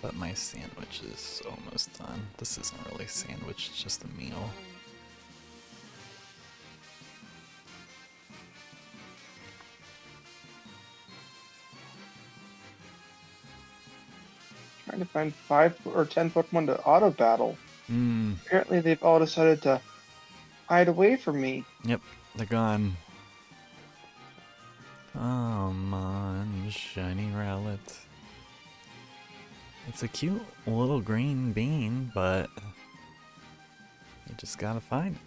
but my sandwich is almost done. This isn't really a sandwich, it's just a meal. Trying to find 5 or 10 Pokemon to auto battle. Apparently they've all decided to hide away from me. Yep, they're gone. Come on, shiny Rowlet. It's a cute little green bean, but you just gotta find it.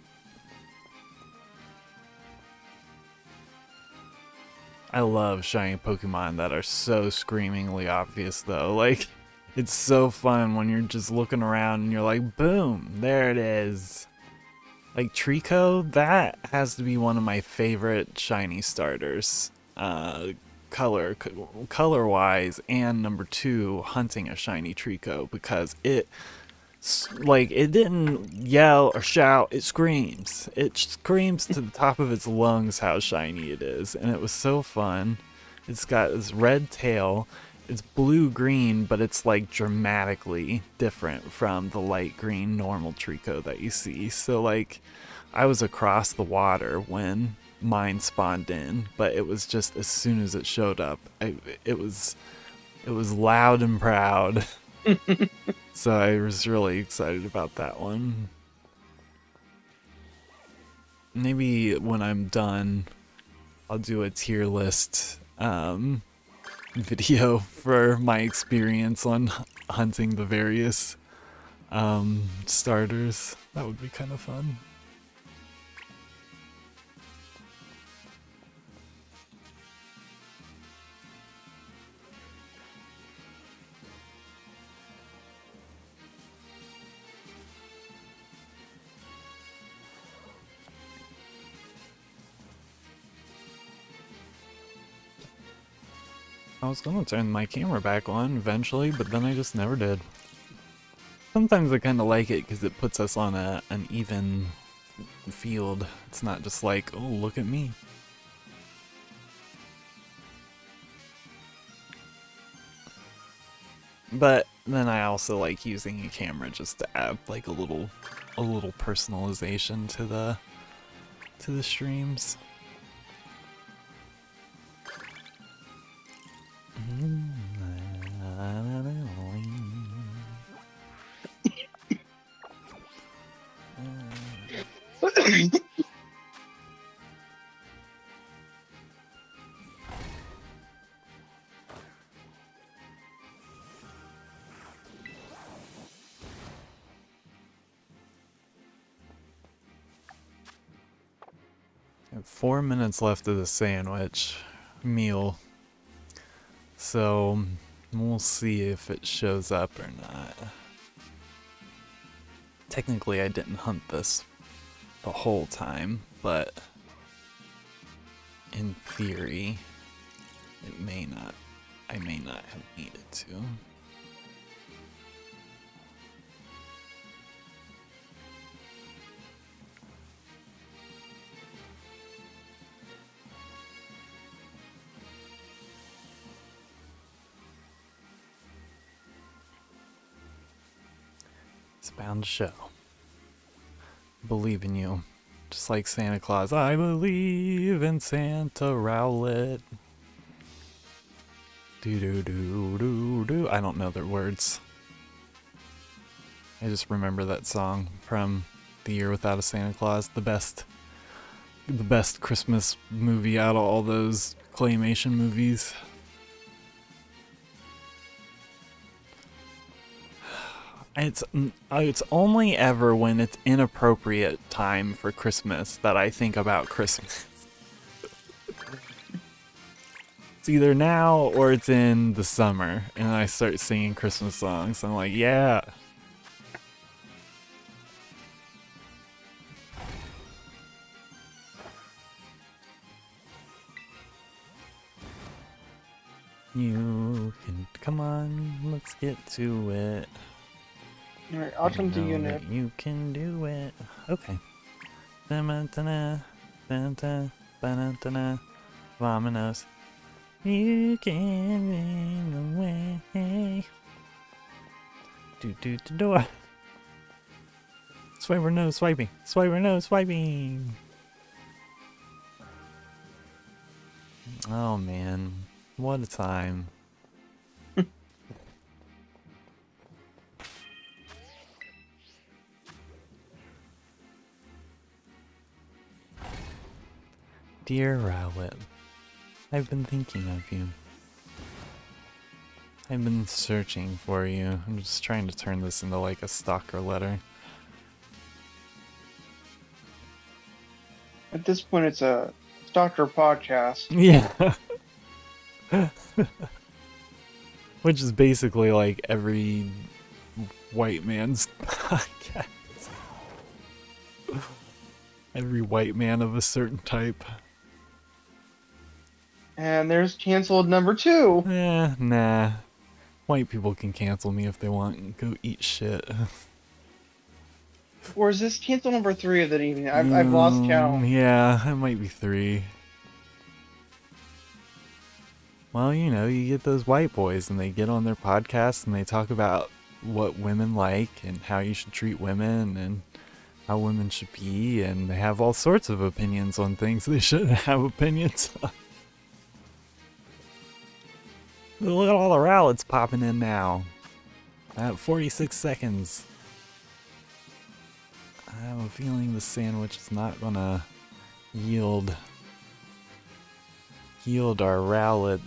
I love shiny Pokemon that are so screamingly obvious though. Like, it's so fun when you're just looking around and you're like, boom, there it is. Like Trico, that has to be one of my favorite shiny starters. Color-wise, and number 2, hunting a shiny Trico, because it didn't yell or shout, it screams. It screams to the top of its lungs how shiny it is, and it was so fun. It's got this red tail. It's blue-green, but it's like dramatically different from the light green normal Trico that you see. So like, I was across the water when mine spawned in, but it was just as soon as it showed up, it was loud and proud. So I was really excited about that one. maybe when I'm done, I'll do a tier list video for my experience on hunting the various starters. That would be kind of fun. I was gonna turn my camera back on eventually, but then I just never did. Sometimes I kind of like it because it puts us on an even field. It's not just like, oh, look at me. But then I also like using a camera just to add like a little personalization to the streams. I have 4 minutes left of the sandwich meal, so we'll see if it shows up or not. Technically, I didn't hunt this the whole time, but in theory, I may not have needed to. It's bound to show. Believe in you. Just like Santa Claus. I believe in Santa Rowlet. Do do do do do. I don't know their words. I just remember that song from The Year Without a Santa Claus. The best Christmas movie out of all those claymation movies. It's only ever when it's inappropriate time for Christmas that I think about Christmas. It's either now or it's in the summer, and I start singing Christmas songs. I'm like, yeah. You can, come on, let's get to it. Alright, I'll come to you, Ned. You can do it. Okay. Vamonos. You can ring away. Do. Swiper no swiping. Swiper no swiping. Oh man. What a time. Dear Rowlet, I've been thinking of you. I've been searching for you. I'm just trying to turn this into like a stalker letter. At this point, it's a stalker podcast. Yeah. Which is basically like every white man's podcast. Every white man of a certain type. And there's canceled number 2. Nah. White people can cancel me if they want and go eat shit. Or is this cancel number 3 of the evening? I've lost count. Yeah, it might be 3. Well, you know, you get those white boys and they get on their podcast and they talk about what women like and how you should treat women and how women should be, and they have all sorts of opinions on things they shouldn't have opinions on. Look at all the Rowlets popping in now. At 46 seconds. I have a feeling the sandwich is not gonna Yield our Rowlet.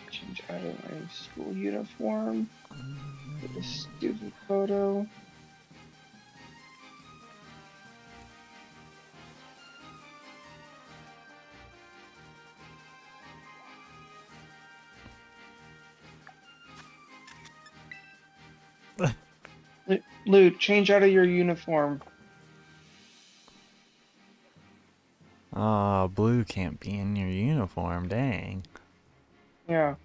Change out of my school uniform. Get a student photo. Luke, change out of your uniform. Aw, Blue can't be in your uniform, dang. Yeah.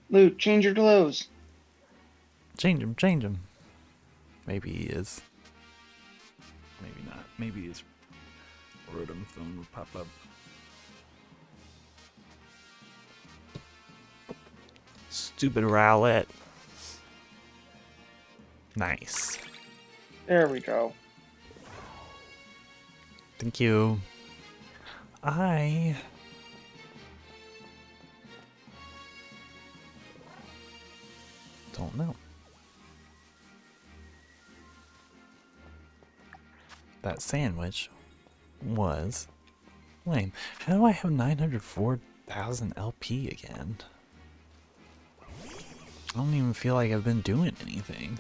Luke, change your clothes. Change him. Maybe he is. Maybe not. Maybe his Rotom phone will pop up. Stupid Rowlet. Nice. There we go. Thank you. I don't know. That sandwich was lame. How do I have 904,000 LP again? I don't even feel like I've been doing anything.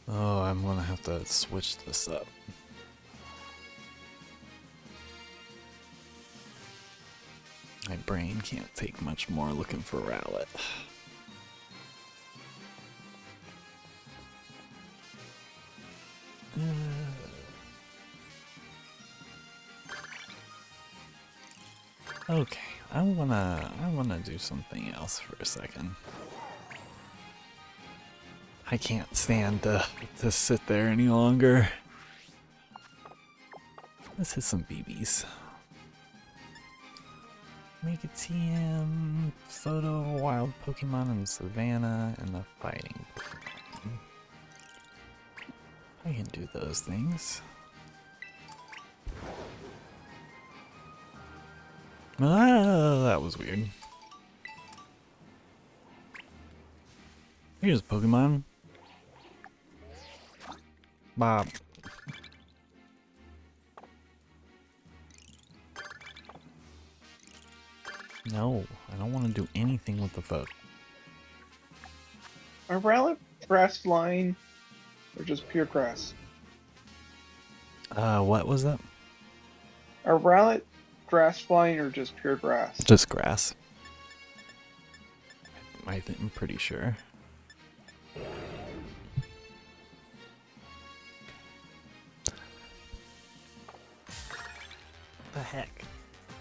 Oh, I'm gonna have to switch this up. My brain can't take much more looking for Rowlet. Okay, I wanna do something else for a second. I can't stand to sit there any longer. Let's hit some BBs. Make a TM, photo of a wild Pokemon in Savannah, and the fighting Pokemon. I can do those things. Ah, that was weird. Here's Pokemon. Bob. No, I don't want to do anything with the foot. Are Rowlet grass flying or just pure grass? What was that? Are Rowlet grass flying or just pure grass? Just grass. I'm pretty sure. The heck?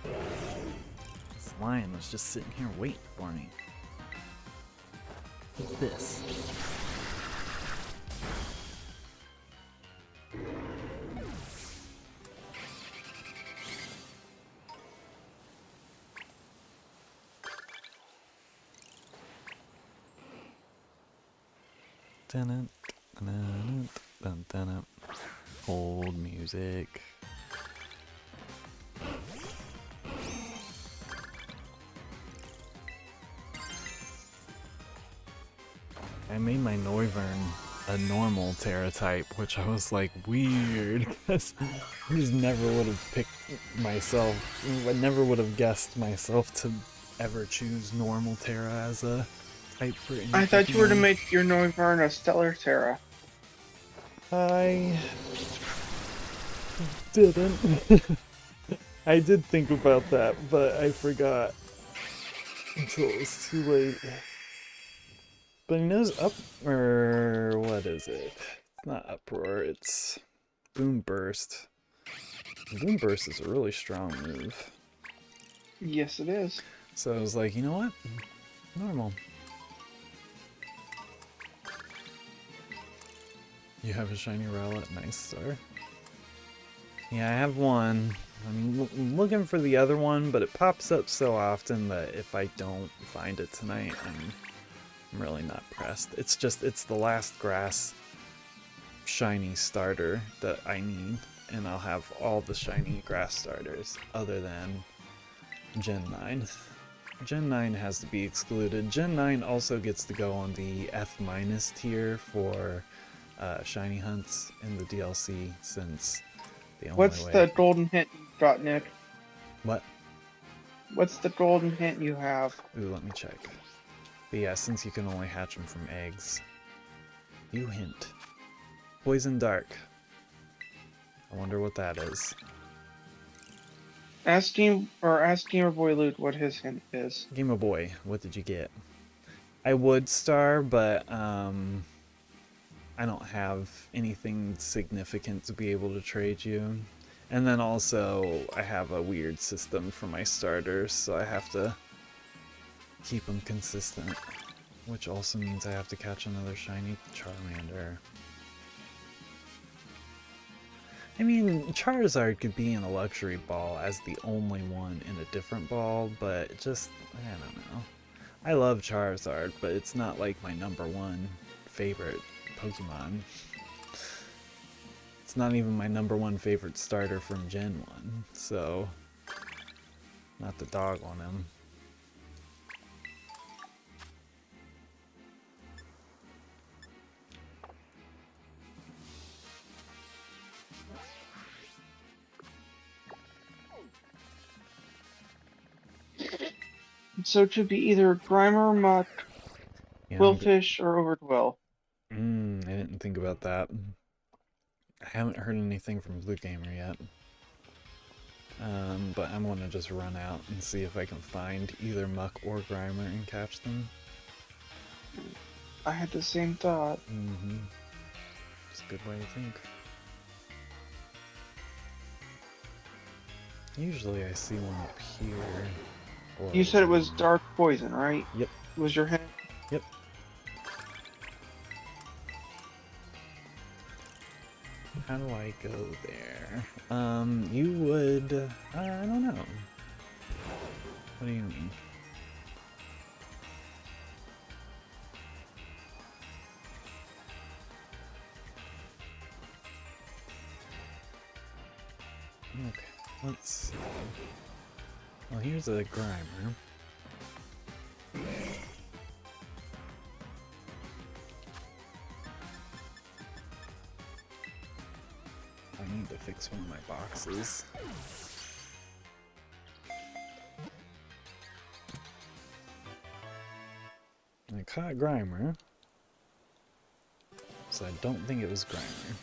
This lion was just sitting here waiting for me. What's this? Dun dun dun dun. Hold music. I made my Noivern a normal Terra type, which I was like, weird, because I just never would have picked myself, I never would have guessed myself to ever choose normal Terra as a type for any I thought you were to Pokemon. make your Noivern a Stellar Terra. I didn't. I did think about that, but I forgot until it was too late. But he knows or what is it? It's not Uproar, it's Boom Burst. Boom Burst is a really strong move. Yes, it is. So I was like, you know what? Normal. You have a shiny Rowlet, nice star. Yeah, I have one. I'm looking for the other one, but it pops up so often that if I don't find it tonight, I'm really not pressed. It's the last grass shiny starter that I need, and I'll have all the shiny grass starters other than Gen 9. Gen 9 has to be excluded. Gen 9 also gets to go on the F- tier for shiny hunts in the DLC, since the only What's way... the golden hint you got, Nick? What? What's the golden hint you have? Ooh, let me check. But yeah, since you can only hatch them from eggs. You hint. Poison Dark. I wonder what that is. Ask Gamer Boy Luke what his hint is. Game Boy, what did you get? I would star, but I don't have anything significant to be able to trade you. And then also, I have a weird system for my starters, so I have to keep them consistent. Which also means I have to catch another shiny Charmander. I mean, Charizard could be in a luxury ball as the only one in a different ball, but it just, I don't know. I love Charizard, but it's not like my #1 favorite Pokemon. It's not even my #1 favorite starter from Gen 1, so not the dog on him. So it should be either Grimer, Muck, Yeah, Quillfish, or Overdwell. I didn't think about that. I haven't heard anything from Blue Gamer yet. But I'm gonna just run out and see if I can find either Muck or Grimer and catch them. I had the same thought. It's a good way to think. Usually I see one up here. Or... You said it was Dark Poison, right? Yep. Was your hint? Yep. How do I go there? You would... I don't know. What do you mean? Okay, let's see. Well, here's a Grimer. I need to fix one of my boxes. I caught Grimer, so I don't think it was Grimer.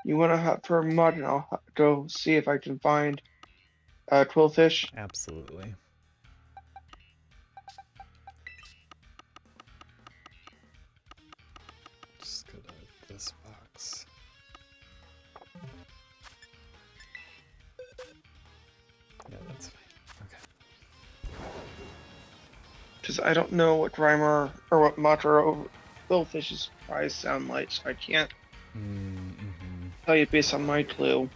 You want to hunt for mud, and I'll go see if I can find Quillfish. Absolutely. Just go to this box. Yeah, that's fine. Okay. Because I don't know what Grimer or what Muck or Quillfish's eyes sound like, so I can't tell you based on my clue.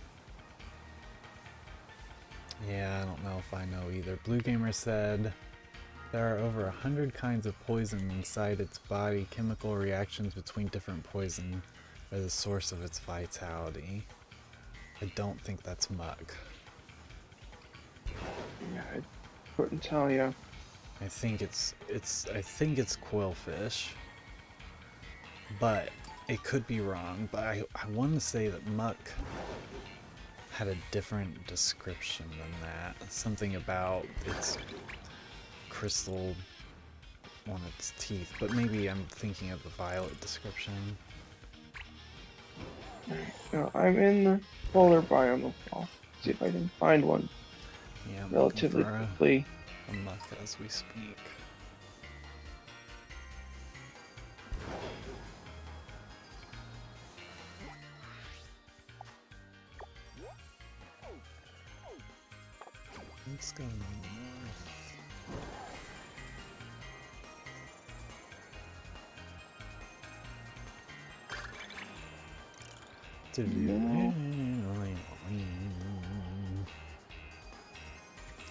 Yeah, I don't know if I know either. Blue Gamer said there are over 100 kinds of poison inside its body. Chemical reactions between different poison are the source of its vitality. I don't think that's Muck. Yeah, I couldn't tell you. I think it's Quillfish, but it could be wrong. But I want to say that Muck had a different description than that. Something about its crystal on its teeth, but maybe I'm thinking of the Violet description. No, I'm in the polar biome. I'll see if I can find one Yeah, I'm relatively looking for quickly. a Muck as we speak. Let's go north.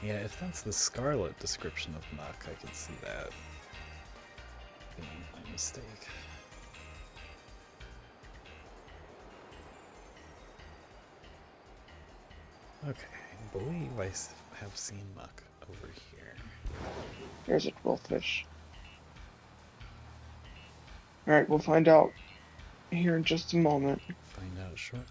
Yeah, if that's the Scarlet description of Muck, I can see that being my mistake. Okay, I believe I have seen Muck over here. There's a quillfish. Alright, we'll find out here in just a moment. Find out shortly.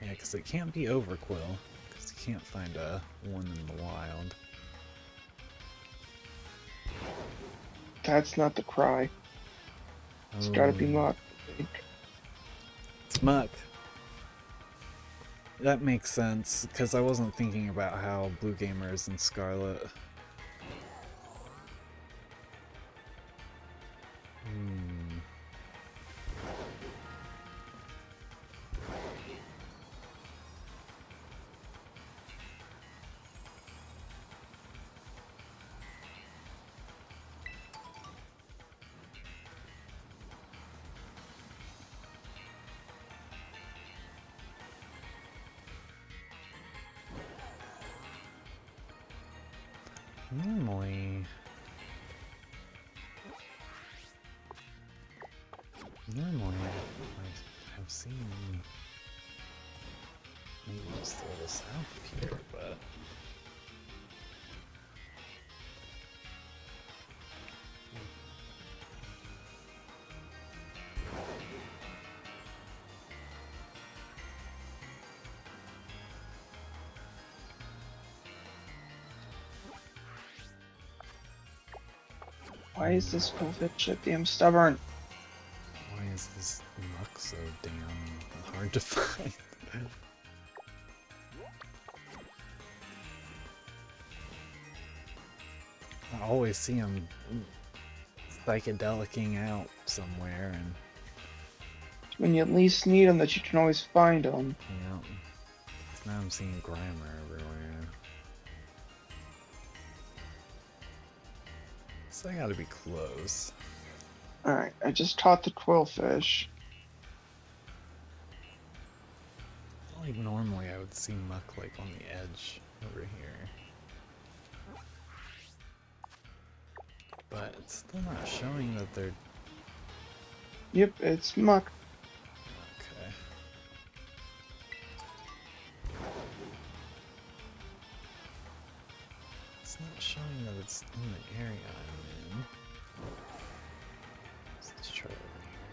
Yeah, because it can't be Overquill, because you can't find one in the wild. That's not the cry. It's gotta be Muck, I think. It's Muck. That makes sense, because I wasn't thinking about how Blue Gamer is in Scarlet. Normally, I have seen maybe just a little south of here, but Why is this quillfish so damn stubborn? why is this Muck so damn hard to find? I always see him psychedelicing out somewhere, and When you least need them, that you can always find them. yeah, now I'm seeing Grimer everywhere. So I gotta be close. Alright, I just taught the quillfish. Like normally I would see Muck like on the edge over here. But it's still not showing that they're... Yep, it's Muck. Okay. It's not showing that it's in the area I'm in. Let's try over here.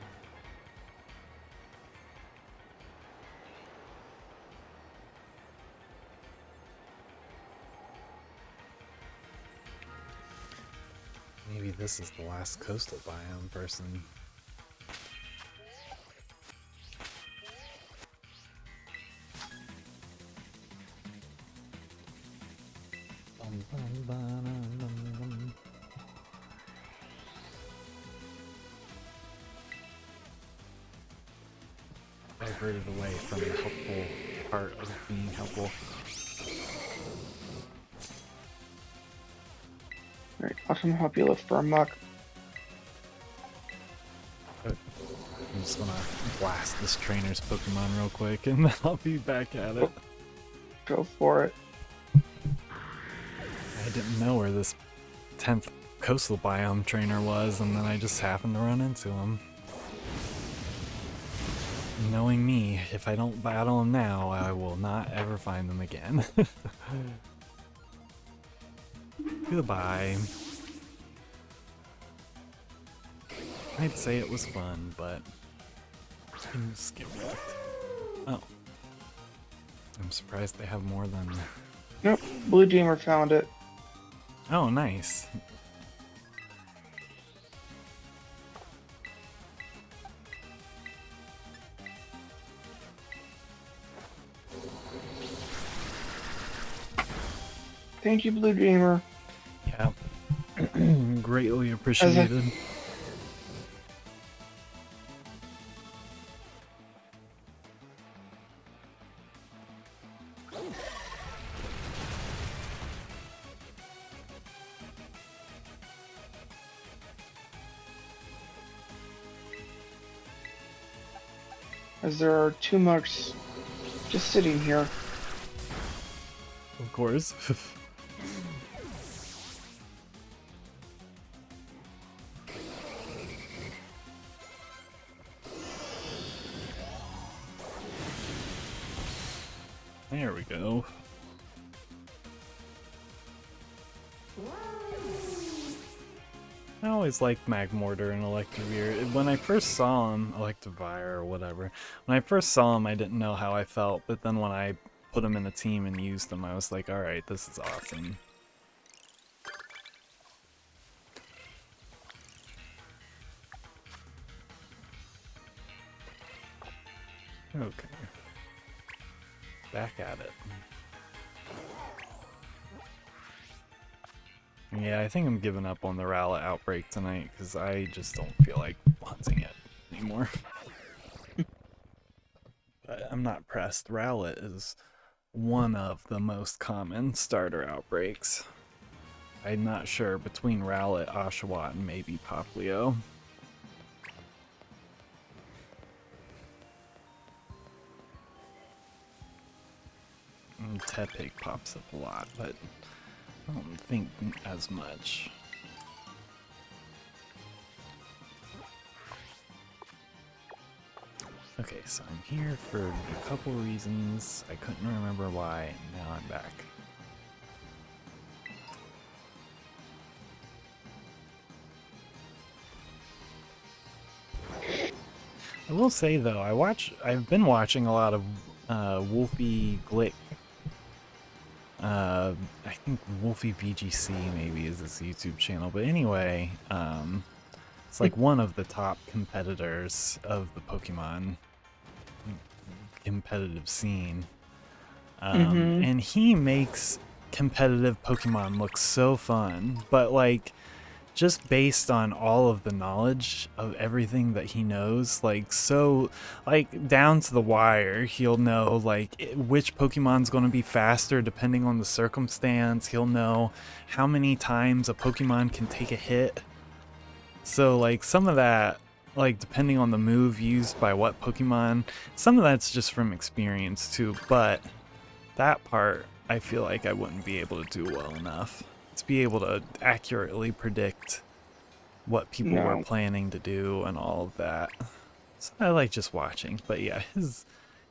Maybe this is the last coastal biome person. Diverted away from the helpful part of being helpful. Alright, I'll come help you look for a Muck. I'm just gonna blast this trainer's Pokemon real quick and then I'll be back at it. Go for it. I didn't know where this 10th coastal biome trainer was, and then I just happened to run into him. Knowing me, if I don't battle him now, I will not ever find them again. Goodbye. I'd say it was fun, but I just get wrecked. Oh. I'm surprised they have more than... Nope, Blue Dreamer found it. Oh, nice. Thank you, Blue Dreamer. Yeah. Greatly appreciated. as there are 2 mugs just sitting here. Of course. There we go. I always liked Magmortar and Electivire. When I first saw him, Electivire or whatever, when I first saw him I didn't know how I felt, but then when I put him in a team and used him I was like, alright, this is awesome. Okay. Back at it. Yeah, I think I'm giving up on the Rowlet outbreak tonight because I just don't feel like hunting it anymore. But I'm not pressed. Rowlet is one of the most common starter outbreaks. I'm not sure between Rowlet, Oshawott, and maybe Poplio. And Tepig pops up a lot, but I don't think as much. Okay, so I'm here for a couple reasons. I couldn't remember why, and now I'm back. I will say though, I've been watching a lot of Wolfie Glick. I think Wolfie BGC maybe is his YouTube channel, but anyway, it's like one of the top competitors of the Pokemon competitive scene. And he makes competitive Pokemon look so fun, but like just based on all of the knowledge of everything that he knows, like so like down to the wire, he'll know like which Pokemon's going to be faster depending on the circumstance. He'll know how many times a Pokemon can take a hit. So like some of that, like depending on the move used by what Pokemon, some of that's just from experience too, but that part I feel like I wouldn't be able to do well enough to be able to accurately predict what people were planning to do and all of that. So I like just watching, but yeah, his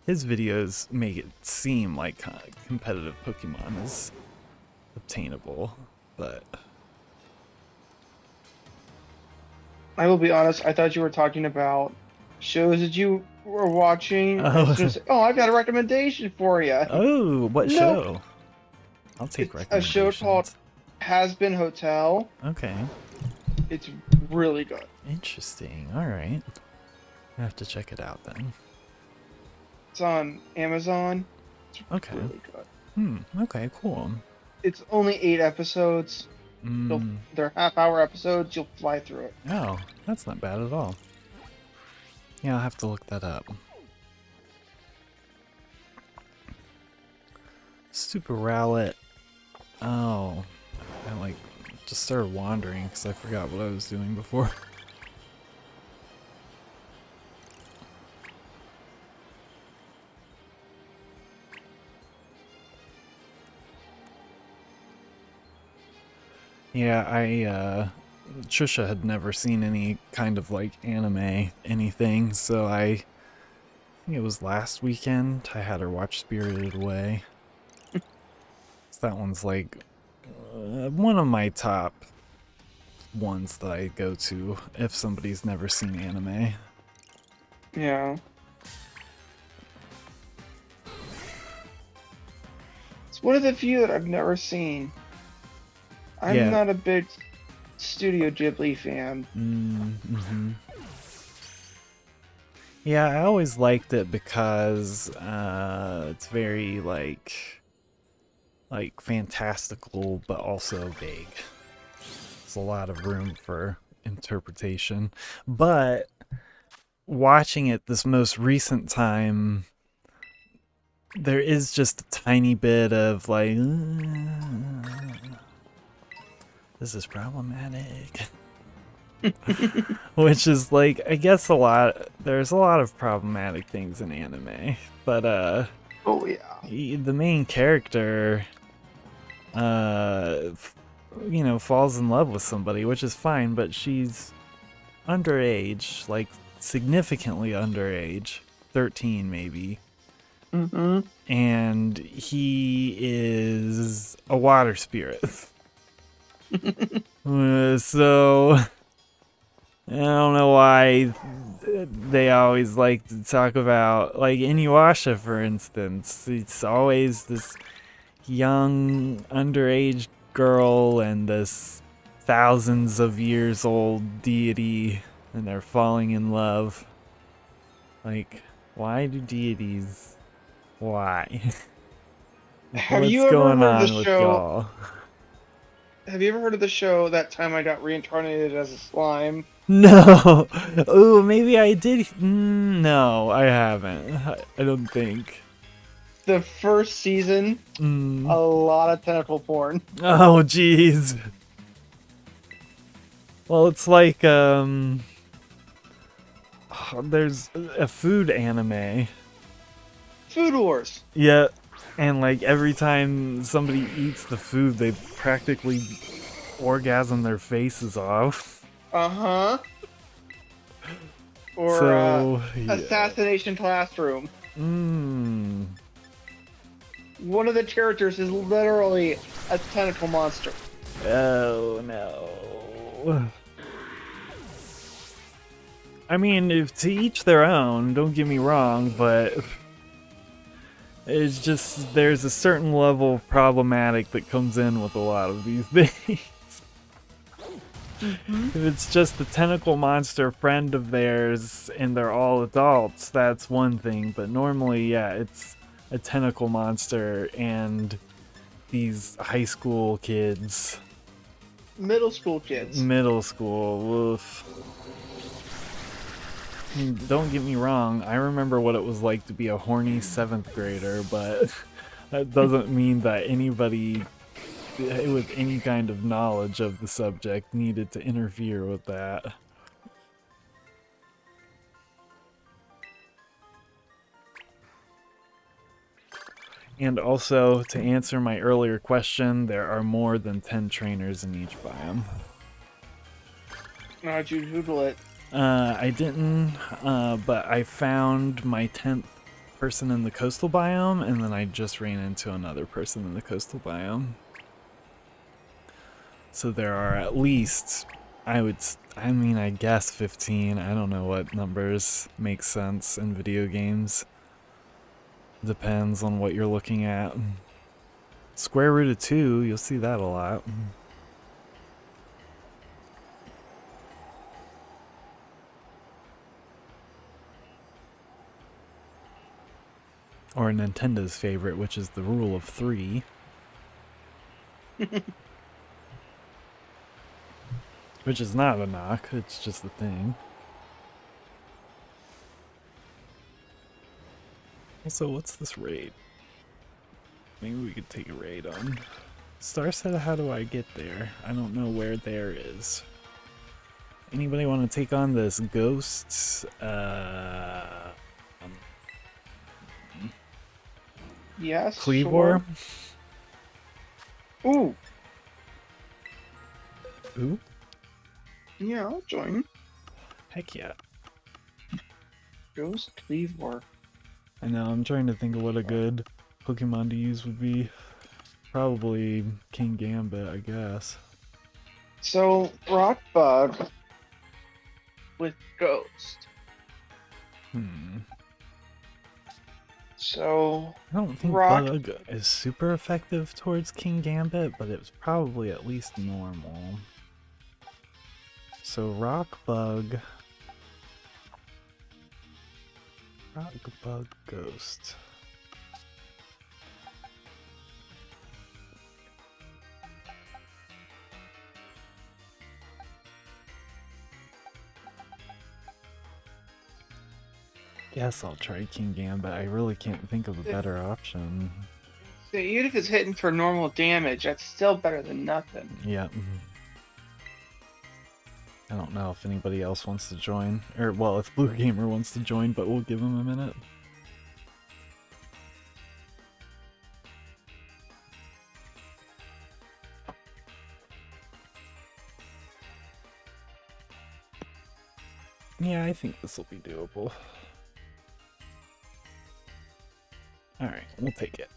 videos make it seem like competitive Pokemon is obtainable, but I will be honest, I thought you were talking about shows that you were watching. I was just, I've got a recommendation for you. Oh, what show? I'll take recommendations. A show called Has Been Hotel. Okay. It's really good. Interesting. All right. I have to check it out then. It's on Amazon. It's okay. Really good. Okay, cool. It's only 8 episodes. They're half-hour episodes. You'll fly through it. Oh, that's not bad at all. Yeah, I'll have to look that up. Super Rowlet. Oh, I like just started wandering because I forgot what I was doing before. Yeah, Trisha had never seen any kind of like anime anything, so I think it was last weekend I had her watch Spirited Away. So that one's like one of my top ones that I go to if somebody's never seen anime. Yeah. It's one of the few that I've never seen. I'm not a big Studio Ghibli fan. Yeah, I always liked it because it's very like fantastical but also vague. There's a lot of room for interpretation. But watching it this most recent time, there is just a tiny bit of like this is problematic. Which is like, I guess there's a lot of problematic things in anime, but Oh yeah. the main character falls in love with somebody, which is fine, but she's underage, like significantly underage, 13 maybe. Mm-hmm. And he is a water spirit. So I don't know why they always like to talk about, like, Inuyasha, for instance. It's always this young underage girl and this thousands of years old deity, and they're falling in love. Like, why do deities? Why? Have What's you ever going heard of the on with show? y'all? Have you ever heard of the show That Time I Got Reincarnated as a Slime? No. Oh, maybe I did. No, I haven't. I don't think. The first season, a lot of tentacle porn. Oh, jeez. Well, it's like, there's a food anime. Food Wars. Yeah, and like every time somebody eats the food, they practically orgasm their faces off. Uh-huh. Or So, yeah. Assassination Classroom. One of the characters is literally a tentacle monster. Oh, no. I mean, to each their own, don't get me wrong, but it's just, there's a certain level of problematic that comes in with a lot of these things. If it's just the tentacle monster friend of theirs and they're all adults, that's one thing, but normally, yeah, it's a tentacle monster and these high school kids. Middle school kids. Middle school, woof. I mean, don't get me wrong, I remember what it was like to be a horny 7th grader, but that doesn't mean that anybody with any kind of knowledge of the subject needed to interfere with that. And also, to answer my earlier question, there are more than 10 trainers in each biome. How'd you Google it? I didn't, but I found my 10th person in the coastal biome, and then I just ran into another person in the coastal biome. So there are at least, I guess 15. I don't know what numbers make sense in video games. Depends on what you're looking at. Square root of 2, you'll see that a lot. Or Nintendo's favorite, which is the rule of 3. Which is not a knock, it's just a thing. Also, what's this raid? Maybe we could take a raid on. Star said, how do I get there? I don't know where there is. Anybody want to take on this ghost? Yes. Cleavor? Sure. Ooh. Ooh? Yeah, I'll join. Heck yeah. Ghost Cleavor. I know, I'm trying to think of what a good Pokemon to use would be. Probably King Gambit, I guess. So, Rockbug with Ghost. So, I don't think Bug is super effective towards King Gambit, but it's probably at least normal. So Rockbug, Ghost. Guess I'll try King Gambit. I really can't think of a better option. So even if it's hitting for normal damage, that's still better than nothing. Yeah. I don't know if anybody else wants to join. Or, well, if Blue Gamer wants to join, but we'll give him a minute. Yeah, I think this will be doable. Alright, we'll take it.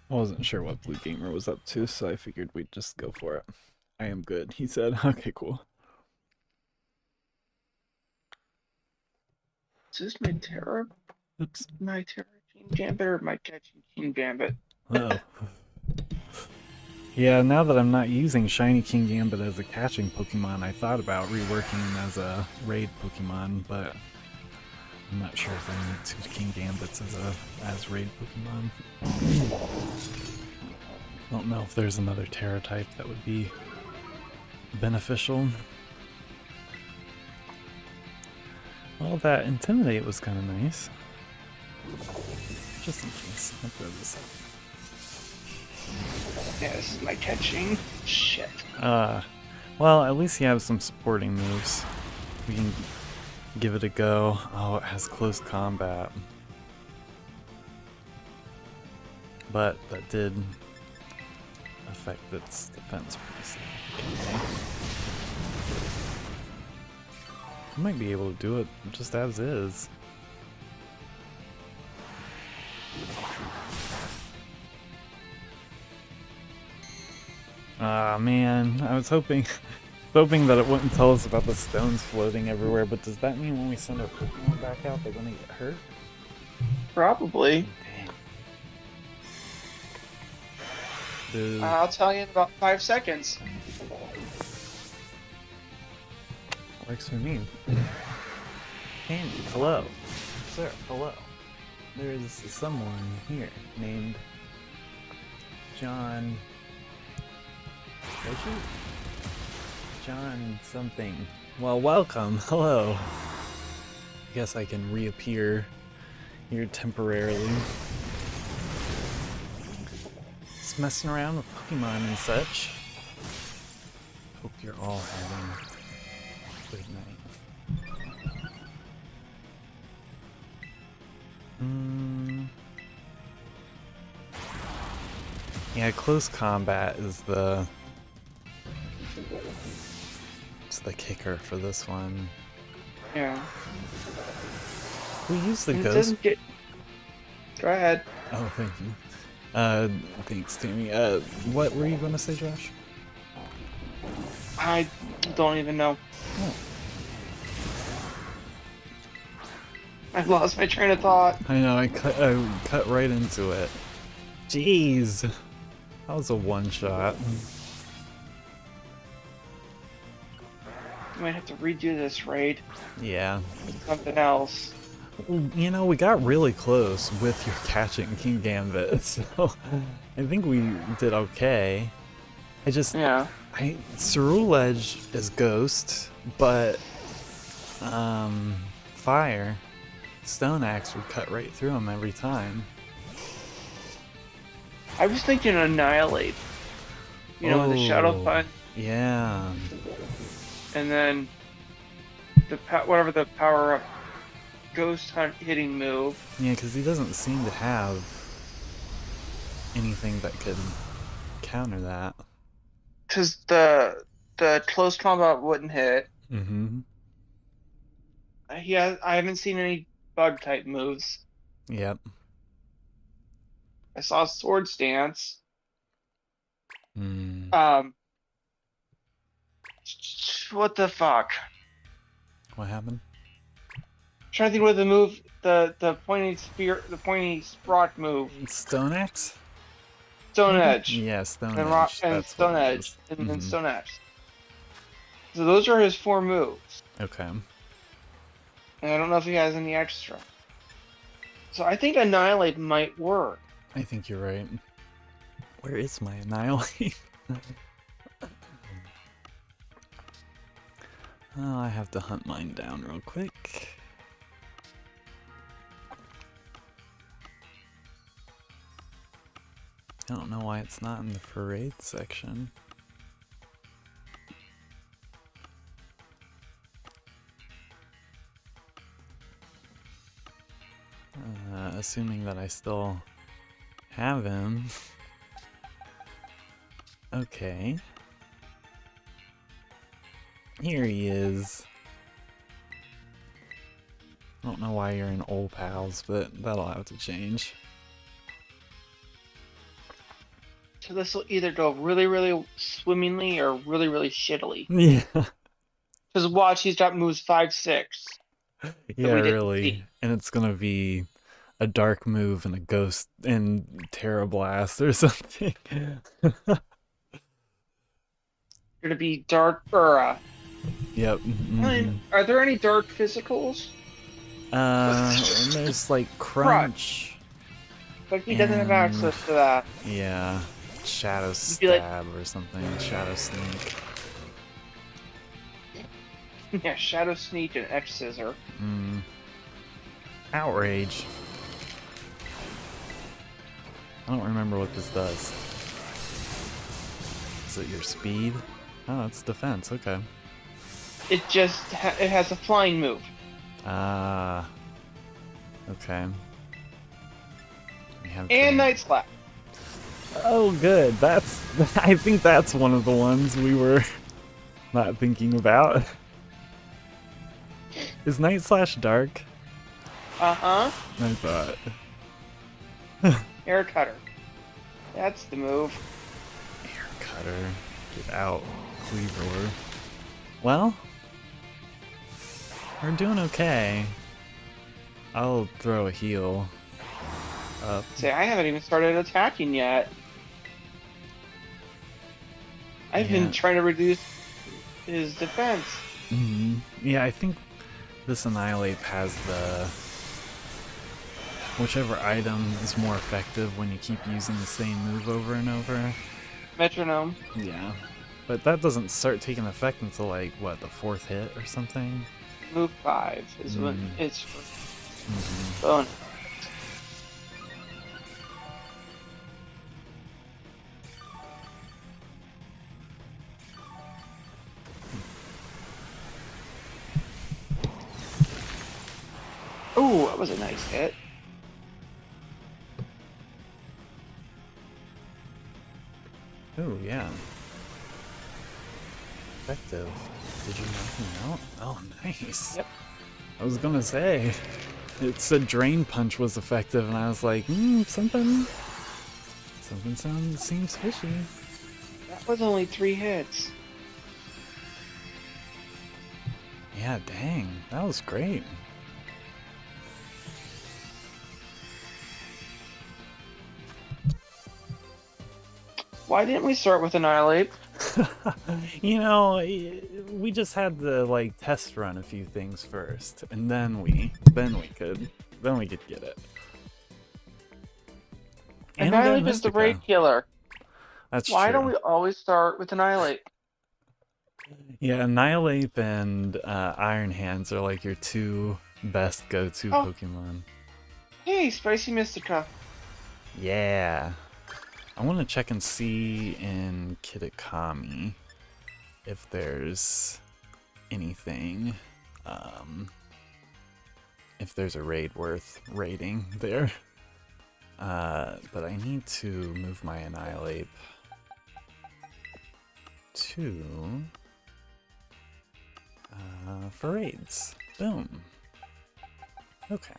I wasn't sure what Blue Gamer was up to, so I figured we'd just go for it. I am good, he said. Okay, cool. Is this my Terra? Oops. My Terra King Gambit or my Catching King Gambit? Uh-oh. Yeah, now that I'm not using Shiny King Gambit as a catching Pokemon, I thought about reworking him as a raid Pokemon, but I'm not sure if I need 2 King Gambits as raid Pokemon. I don't know if there's another Terra type that would be beneficial. Well, that Intimidate was kind of nice. Just in case. I'll throw this up. Yeah, this is my catching. Shit. Well, at least you have some supporting moves. We can give it a go. Oh, it has close combat. But that did affect its defense pretty significantly. I might be able to do it just as is. Ah, man, I was hoping that it wouldn't tell us about the stones floating everywhere, but does that mean when we send our Pokemon back out, they're gonna get hurt? Probably. Dang. I'll tell you in about 5 seconds. Works for me. Candy, hello. Sir, hello. There is someone here named John... John something. Well, welcome. Hello. I guess I can reappear here temporarily. Just messing around with Pokemon and such. Hope you're all having a good night. Yeah, close combat is it's the kicker for this one. Yeah. We use the It ghost. doesn't get... Go ahead. Oh, thank you. Thanks, Tammy. What were you gonna say, Josh? I don't even know. Oh. I lost my train of thought. I know, I cut right into it. Jeez! That was a one-shot. I might have to redo this raid. Yeah. With something else. You know, we got really close with your catching King Gambit, so I think we did okay. Yeah. Ceruledge is Ghost, but Fire, Stone Axe would cut right through him every time. I was thinking Annihilate. You know, the Shadow Punch. Yeah. And then whatever the power up Ghost Hunt hitting move. Yeah, because he doesn't seem to have anything that could counter that. Because the close combat wouldn't hit. Mm-hmm. I haven't seen any bug type moves. Yep. I saw Sword Stance. Mm. What the fuck? What happened? I'm trying to think what the move, the pointy spear, the pointy rock move. Stone Axe? Stone Edge. Yeah, Stone And Edge. rock and That's Stone what it Edge, is. and then Stone Edge. So those are his 4 moves. Okay. And I don't know if he has any extra. So I think Annihilate might work. I think you're right. Where is my Annihilate? Oh, I have to hunt mine down real quick. I don't know why it's not in the parade section. Assuming that I still have him. Okay. Here he is. I don't know why you're in old pals, but that'll have to change. So this will either go really, really swimmingly or really, really shittily. Yeah. Because watch, he's got moves 5, 6. Yeah, we didn't really. see. And it's gonna be a dark move and a ghost and Terra Blast or something. Gonna be dark or Yep. I mean, are there any dark physicals? And there's like Crunch. But he doesn't have access to that. Yeah. Shadow be Stab or something. Shadow Sneak. Yeah, Shadow Sneak and X Scissor. Outrage. I don't remember what this does. Is it your speed? Oh, it's defense. Okay. It just it has a flying move. Ah. Okay. We have And Night Slap. Oh, good. That's. I think that's one of the ones we were not thinking about. Is Night Slash dark? Uh-huh. I thought. Air Cutter. That's the move. Air Cutter. Get out, Cleaver. Well, we're doing okay. I'll throw a heal up. Say, I haven't even started attacking yet. I've been trying to reduce his defense. Yeah, I think this Annihilate has the... Whichever item is more effective when you keep using the same move over and over. Metronome. Yeah. But that doesn't start taking effect until, like, what, the 4th hit or something? Move 5 is when it's bonus. Ooh, that was a nice hit. Oh, yeah. Effective. Did you knock him out? Oh, nice. Yep. I was gonna say, it said Drain Punch was effective, and I was like, something seems fishy. That was only 3 hits. Yeah, dang, that was great. Why didn't we start with Annihilate? You know, we just had to like test run a few things first, and then we could get it. And Annihilate is the raid killer. That's Why true. don't we always start with Annihilate? Yeah, Annihilate and Iron Hands are like your 2 best go-to Pokemon. Hey, Spicy Mystica. Yeah. I want to check and see in Kitakami if there's anything, if there's a raid worth raiding there. But I need to move my Annihilate to for raids. Boom. Okay.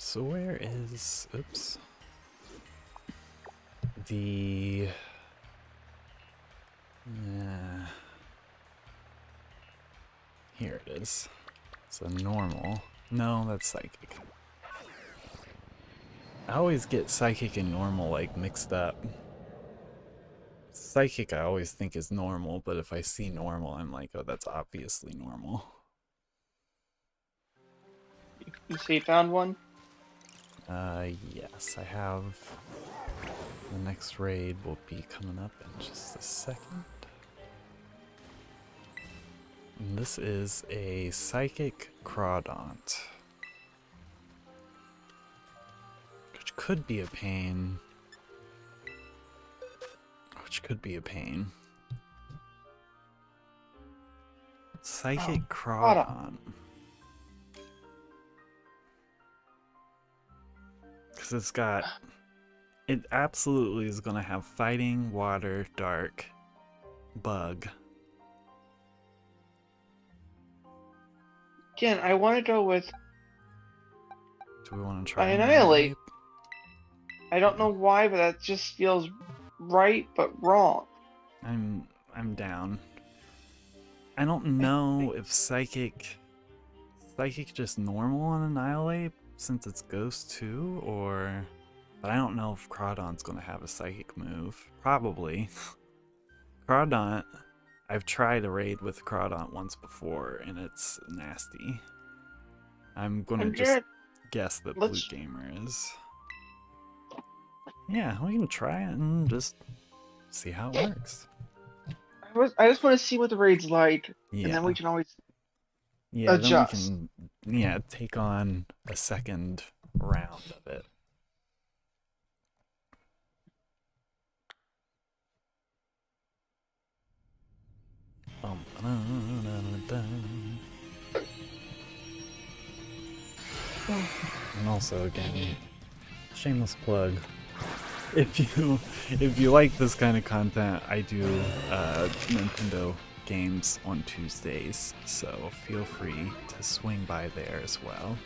So where is, oops, the, here it is. It's a normal. No, that's psychic. I always get psychic and normal like mixed up. Psychic I always think is normal, but if I see normal, I'm like, oh, that's obviously normal. You see, found one? Yes, I have. The next raid will be coming up in just a second. And this is a Psychic Crawdaunt, which could be a pain. Psychic Crawdon. Crawdon. Because it's got... It absolutely is going to have Fighting, Water, Dark, Bug. Again, I want to go with Do we want to try Annihilate. I don't know why, but that just feels right but wrong. I'm down. I don't know if Psychic just normal on Annihilate since it's Ghost too, or... But I don't know if Crawdon's gonna have a Psychic move. Probably. Crawdon, I've tried a raid with Crawdon once before, and it's nasty. I'm gonna just guess that Blue Gamer is. Yeah, we can try it and just see how it works. I just want to see what the raid's like, and then we can always adjust. Then we can, take on a second round of it. And also, again, shameless plug. If you like this kind of content, I do Nintendo games on Tuesdays, so feel free to swing by there as well.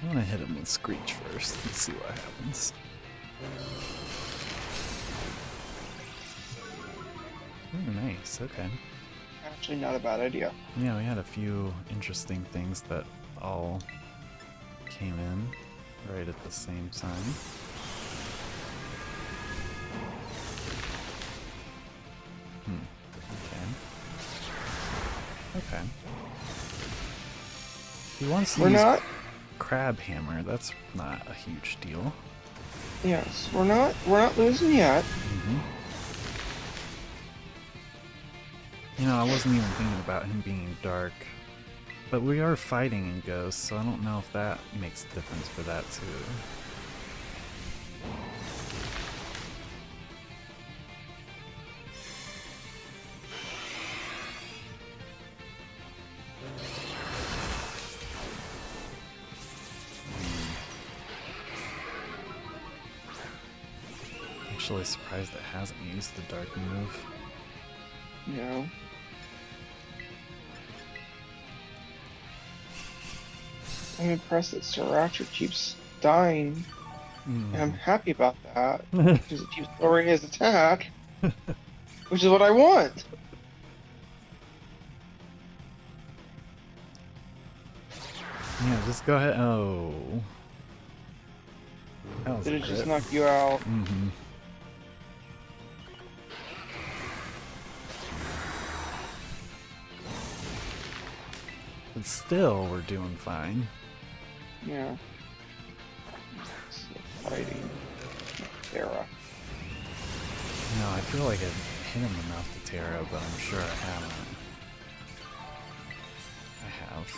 I'm gonna hit him with Screech first and see what happens. Ooh, nice, okay. Actually, not a bad idea. Yeah, we had a few interesting things that all came in right at the same time. Okay. He wants to use Crab Hammer. That's not a huge deal. Yes, we're not losing yet. You know, I wasn't even thinking about him being dark. But we are fighting in Ghost, so I don't know if that makes a difference for that too. Actually surprised it hasn't used the dark move. No. I'm impressed that Sriracha keeps dying, and I'm happy about that, because it keeps lowering his attack, which is what I want! Yeah, just go ahead. Oh. Did it just knock you out? But still, we're doing fine. Yeah. Fighting. Terra. No, I feel like I hit him enough to Terra, but I'm sure I haven't. I have.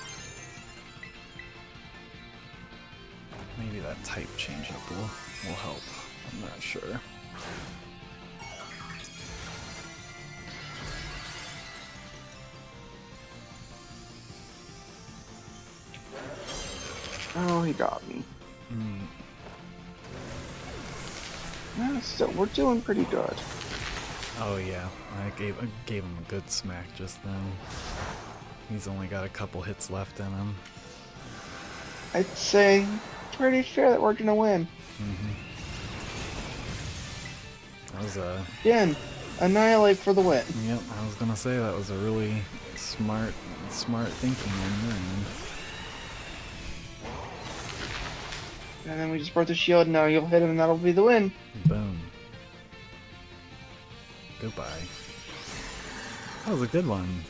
Maybe that type change-up will help. I'm not sure. Oh, he got me. Yeah, still, we're doing pretty good. Oh yeah, I gave him a good smack just then. He's only got a couple hits left in him. I'd say pretty fair that we're gonna win. That was Again, Annihilate for the win. Yep, I was gonna say that was a really smart thinking on your end. And then we just broke the shield, now you'll hit him and that'll be the win. Boom. Goodbye. That was a good one.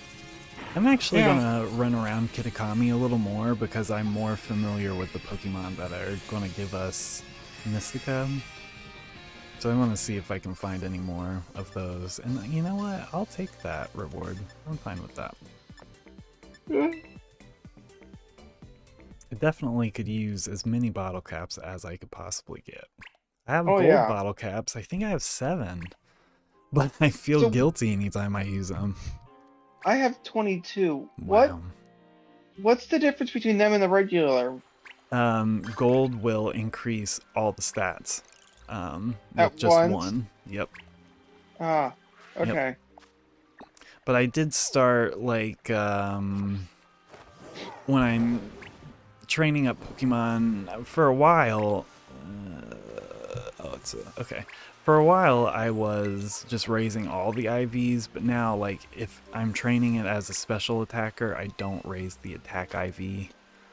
I'm actually gonna run around Kitakami a little more because I'm more familiar with the Pokemon that are gonna give us Mystica. So I want to see if I can find any more of those. And you know what? I'll take that reward. I'm fine with that. I definitely could use as many bottle caps as I could possibly get. I have gold bottle caps. I think I have 7. But I feel So guilty anytime I use them. I have 22. Wow. What's the difference between them and the regular? Gold will increase all the stats. At With just once? one. Yep. Ah, Yep. okay. But I did start, like, when I'm training up Pokemon for a while. Okay. For a while, I was just raising all the IVs, but now, like, if I'm training it as a special attacker, I don't raise the attack IV.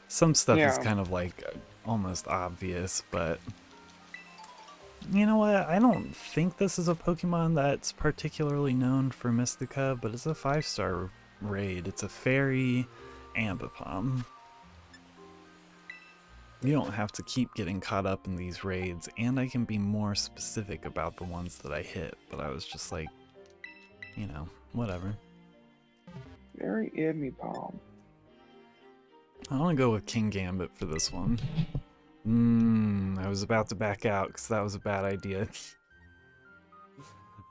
Some stuff is Yeah. kind of, like, almost obvious, but you know what? I don't think this is a Pokemon that's particularly known for Mystica, but it's a 5-star raid. It's a fairy Ambipom. You don't have to keep getting caught up in these raids, and I can be more specific about the ones that I hit, but I was just like, you know, whatever. Very Ambipom. I want to go with King Gambit for this one. I was about to back out because that was a bad idea.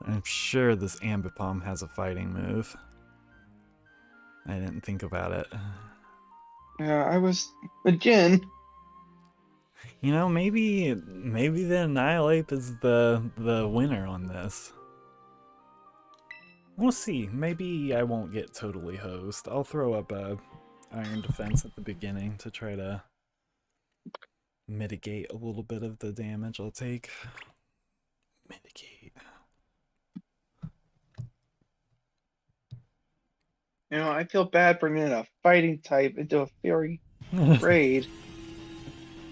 I'm sure this Ambipom has a fighting move. I didn't think about it. Yeah, I was again. You know, maybe the Annihilape is the winner on this. We'll see. Maybe I won't get totally hosed. I'll throw up a Iron Defense at the beginning to try to mitigate a little bit of the damage I'll take. Mitigate. You know, I feel bad bringing a fighting type into a fairy raid.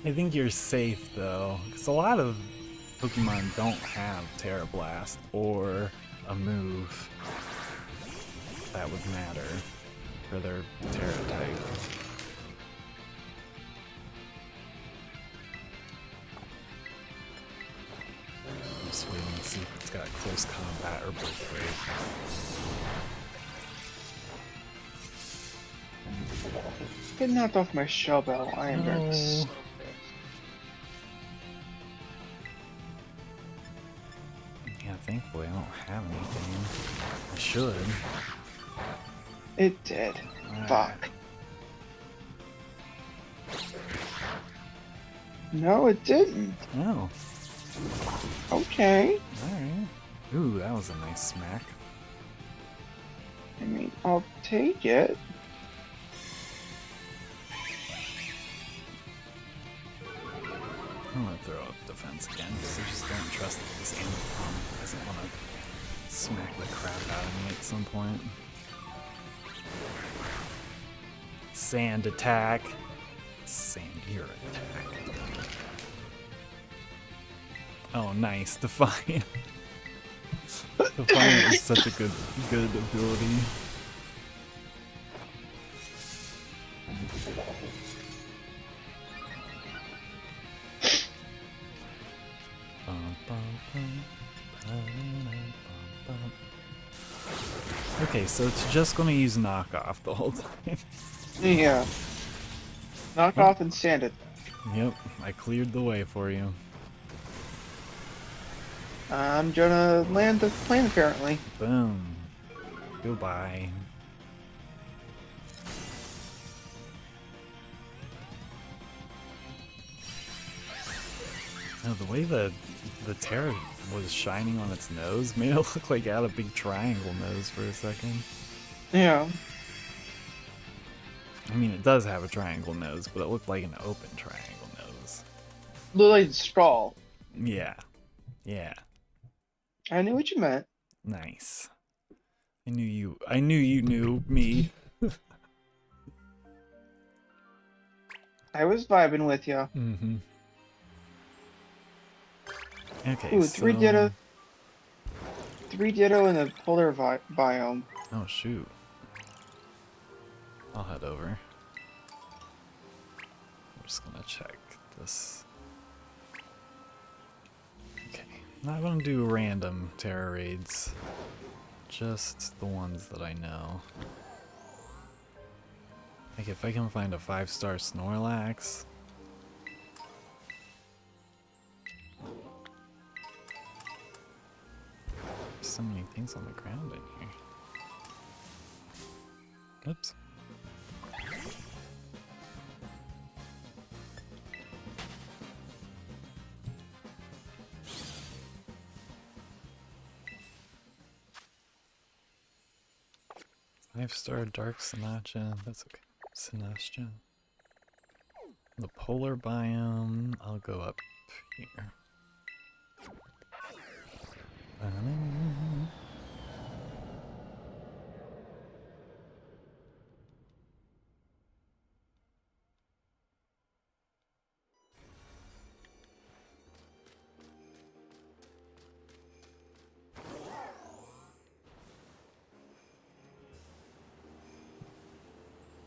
I think you're safe though, because a lot of Pokemon don't have Terra Blast or a move that would matter for their Terra type. I'm just waiting to see if it's got close combat or break rate. Get knocked off my shell bell. I am very so pissed. Yeah, thankfully I don't have anything. I should. It did. Fuck. No, it didn't. Oh. Okay. Alright. Ooh, that was a nice smack. I mean, I'll take it. I'm gonna throw up defense again because I just don't trust that this Ambipom doesn't want to smack the crap out of me at some point. Sand attack. Sandier attack. Oh, nice. Defiant. Defiant is such a good ability. Okay, so it's just gonna use knockoff the whole time. Yeah. Knock off and sand it. Yep, I cleared the way for you. I'm gonna land the plane apparently. Boom. Goodbye. Oh, the way the Terra was shining on its nose made it look like it had a big triangle nose for a second. Yeah. I mean, it does have a triangle nose, but it looked like an open triangle nose. Look like straw. Yeah. Yeah. I knew what you meant. Nice. I knew you knew me. I was vibing with you. Mm-hmm. Okay, Ooh, so... 3 Ditto. 3 Ditto in the polar biome. Oh, shoot. I'll head over. I'm just gonna check this. Okay, not gonna do random Terra raids. Just the ones that I know. Like if I can find a 5-star Snorlax. so many things on the ground in here. Oops. Five-star Dark Sinatcha. That's okay. Sinatcha. The polar biome. I'll go up here.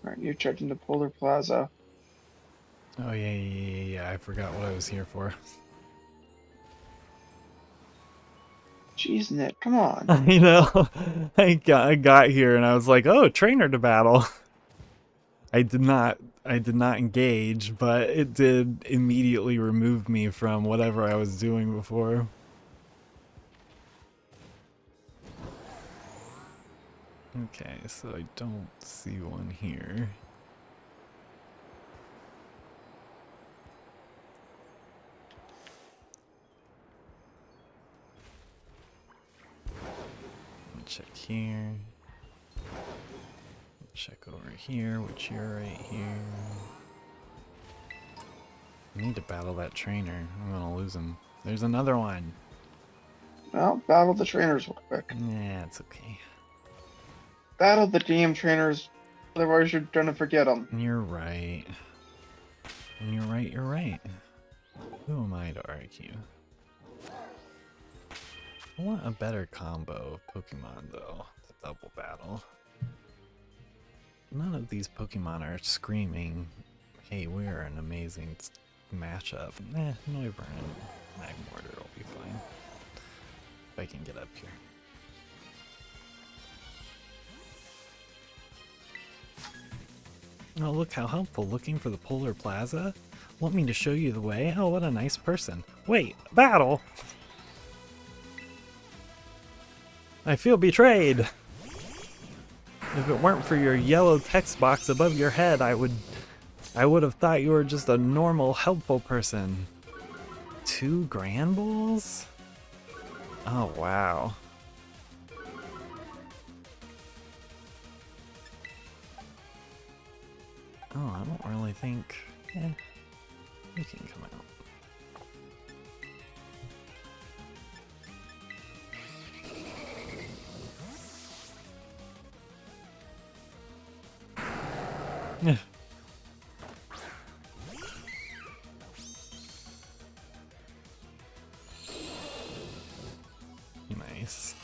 Alright, you're charging the Polar Plaza. Oh yeah, I forgot what I was here for. Jeez, Nick, come on. I know. I got here and I was like, oh, trainer to battle. I did not engage, but it did immediately remove me from whatever I was doing before. Okay, so I don't see one here. Check here. Check over here, which you're right here. I need to battle that trainer. I'm gonna lose him. There's another one. Well, battle the trainers real quick. Yeah, it's okay. Battle the damn trainers, otherwise you're gonna forget them. You're right. And you're right, you're right. Who am I to argue? I want a better combo of Pokemon, though, to double battle. None of these Pokemon are screaming, hey, we're an amazing matchup. Noivern and Magmortar will be fine. If I can get up here. Oh, look how helpful. Looking for the Polar Plaza? Want me to show you the way? Oh, what a nice person. Wait, battle! I feel betrayed! If it weren't for your yellow text box above your head, I would have thought you were just a normal, helpful person. 2 Grand Bulls? Oh, wow. Oh, I don't really think... you can come out. Yeah. Nice.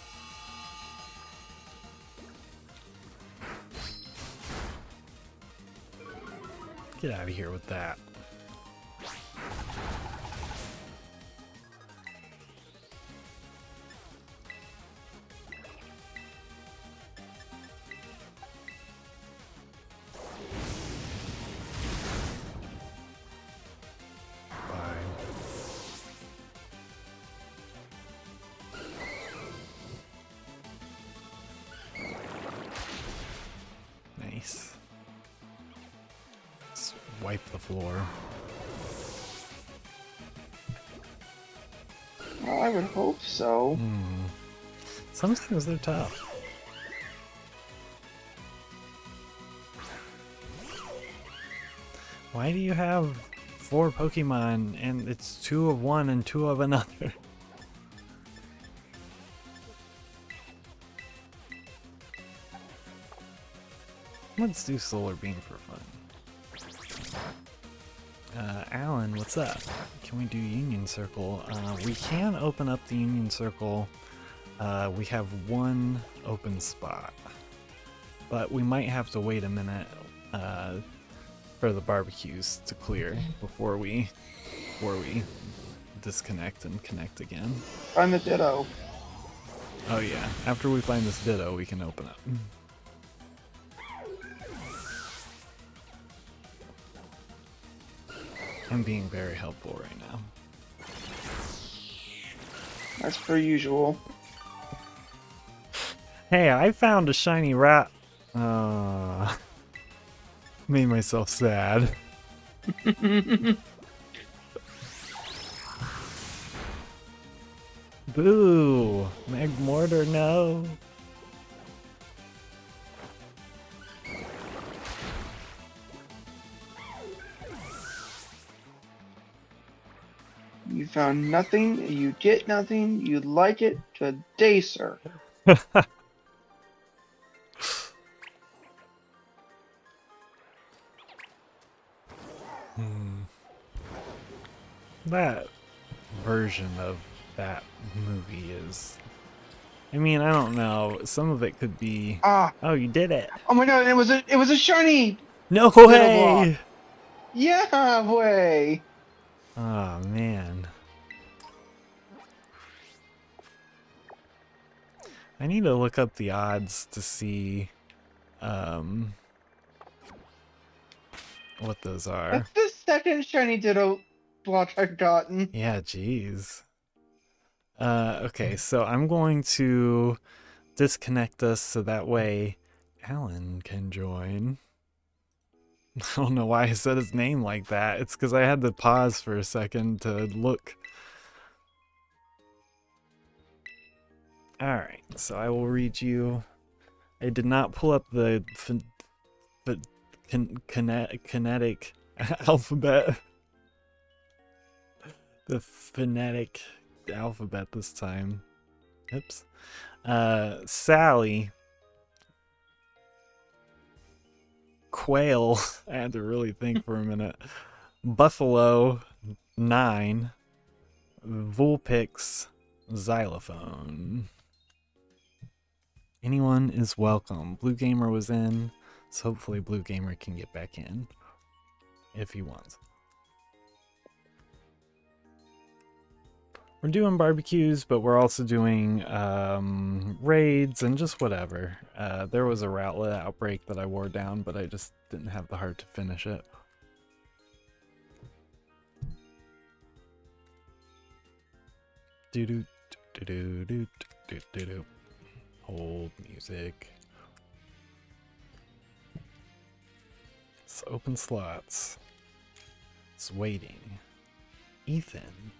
Get out of here with that. Nice. Let's wipe the floor. Well, I would hope so. Sometimes they're tough. Why do you have 4 Pokemon and it's 2 of one and 2 of another? Let's do Solar Beam for fun. Alan, what's up? Can we do Union Circle? We can open up the Union Circle. We have 1 open spot. But we might have to wait a minute for the barbecues to clear before we disconnect and connect again. Find the Ditto. Oh yeah, after we find this Ditto, we can open up. I'm being very helpful right now. As per usual. Hey, I found a shiny rat. Made myself sad. Boo! Magmortar, no! You found nothing, you get nothing, you like it today, sir. That version of that movie is... I mean, I don't know. Some of it could be... Ah! Oh, you did it! Oh my god, it was a shiny No little block. way! Yeah, way! Oh, man. I need to look up the odds to see what those are. That's the second shiny Ditto block I've gotten. Yeah, jeez. Okay, so I'm going to disconnect us so that way Alan can join. I don't know why I said his name like that. It's because I had to pause for a second to look. Alright, so I will read you. I did not pull up the kinetic alphabet. The phonetic alphabet this time. Oops. Sally. Quail. I had to really think for a minute. Buffalo. 9. Vulpix. Xylophone. Anyone is welcome. Blue Gamer was in, so hopefully Blue Gamer can get back in if he wants. We're doing barbecues, but we're also doing raids and just whatever. There was a Routlet outbreak that I wore down, but I just didn't have the heart to finish it. Do-do, do-do, do-do, do-do. Hold music. Let's open slots. It's waiting. Ethan.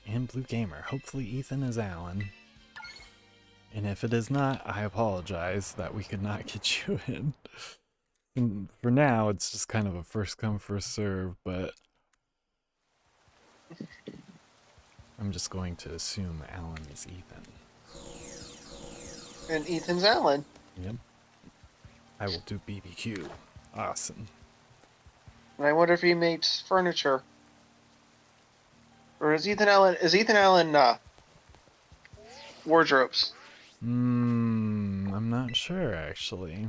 And Blue Gamer. Hopefully Ethan is Alan. And if it is not, I apologize that we could not get you in. And for now, it's just kind of a first come, first serve, but I'm just going to assume Alan is Ethan. And Ethan's Alan. Yep. I will do BBQ. Awesome. And I wonder if he makes furniture. Or is Ethan Allen wardrobes? I'm not sure actually.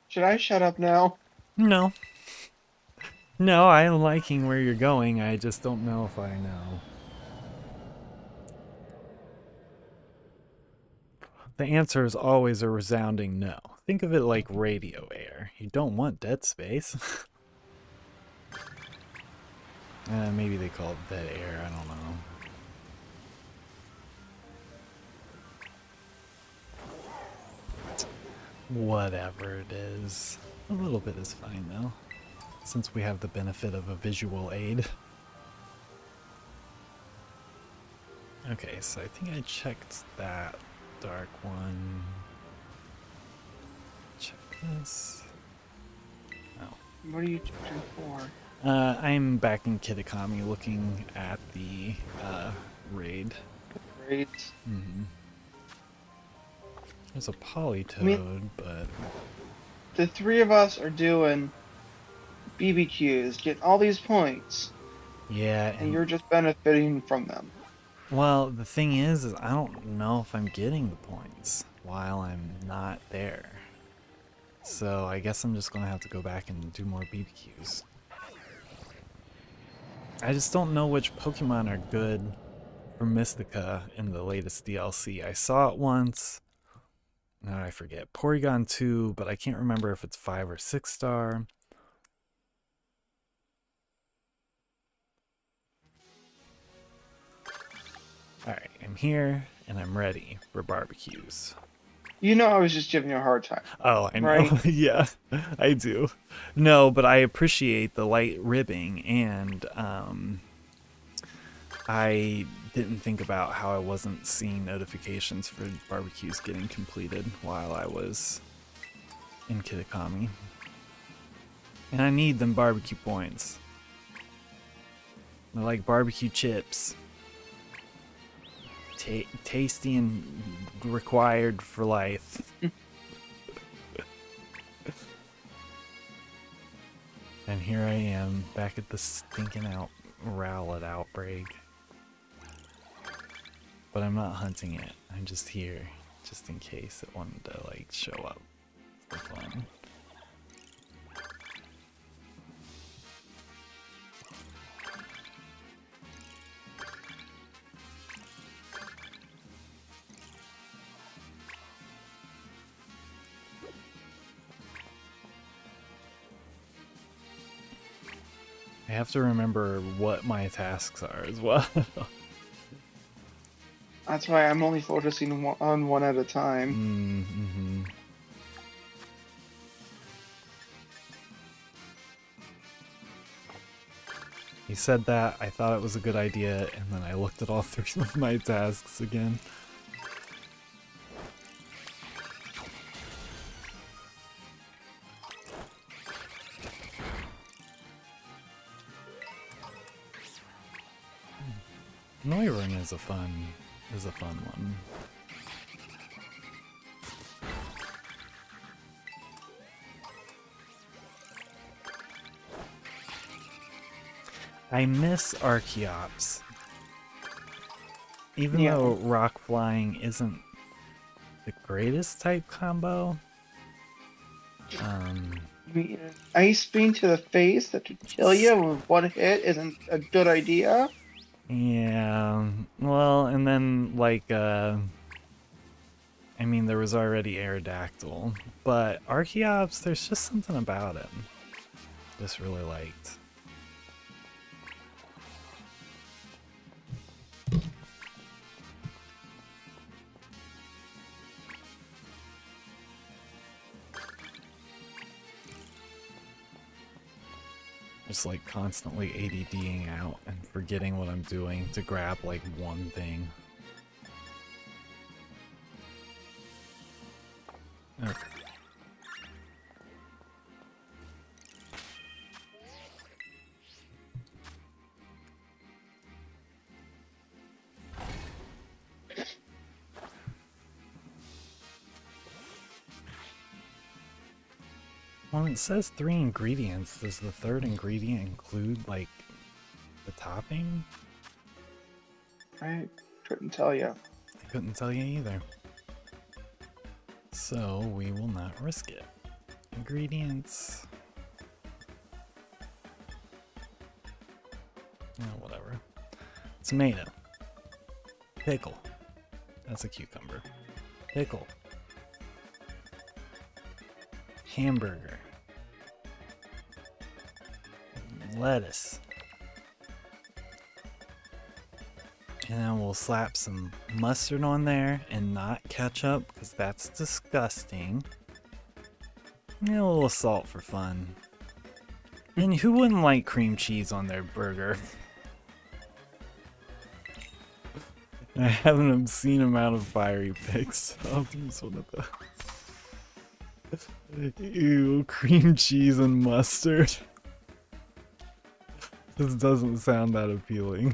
Should I shut up now? No. No, I'm liking where you're going. I just don't know if I know. The answer is always a resounding no. Think of it like radio air. You don't want dead space. Maybe they call it dead air, I don't know. Whatever it is. A little bit is fine though, since we have the benefit of a visual aid. Okay, so I think I checked that dark one. Check this. Oh. What are you checking for? I'm back in Kitakami looking at the raid. Great. There's a Polytoad, but The three of us are doing BBQs, getting all these points, yeah, and you're just benefiting from them. well, the thing is I don't know if I'm getting the points while I'm not there. So I guess I'm just gonna have to go back and do more BBQs. I just don't know which Pokemon are good for Mystica in the latest DLC. I saw it once. Now I forget. Porygon 2, but I can't remember if it's 5 or 6 star. I'm here and I'm ready for barbecues. You know I was just giving you a hard time. Oh, I know. Right? Yeah, I do. No, but I appreciate the light ribbing, and I didn't think about how I wasn't seeing notifications for barbecues getting completed while I was in Kitakami. And I need them barbecue points. They're like barbecue chips. Tasty and required for life. And here I am, back at the stinking Rowlet outbreak. But I'm not hunting it. I'm just here, just in case it wanted to, like, show up for fun. I have to remember what my tasks are as well. That's why I'm only focusing on one at a time. Mm-hmm. You said that, I thought it was a good idea, and then I looked at all 3 of my tasks again. Noirun is a fun one. I miss Archeops. Even though rock flying isn't the greatest type combo. You mean an ice beam to the face that could kill you with one hit isn't a good idea? Yeah, well, and then, like, I mean, there was already Aerodactyl, but Archeops, there's just something about him. Just really liked. Just like constantly ADDing out and forgetting what I'm doing to grab like one thing. Okay. Well, it says 3 ingredients. Does the 3rd ingredient include, like, the topping? I couldn't tell you. I couldn't tell you either. So, we will not risk it. Ingredients. Oh, whatever. Tomato. Pickle. That's a cucumber. Pickle. Hamburger. Lettuce. And then we'll slap some mustard on there and not ketchup because that's disgusting. And a little salt for fun. And who wouldn't like cream cheese on their burger? I have an obscene amount of fiery picks. I'll use one of those. Ew, cream cheese and mustard. This doesn't sound that appealing.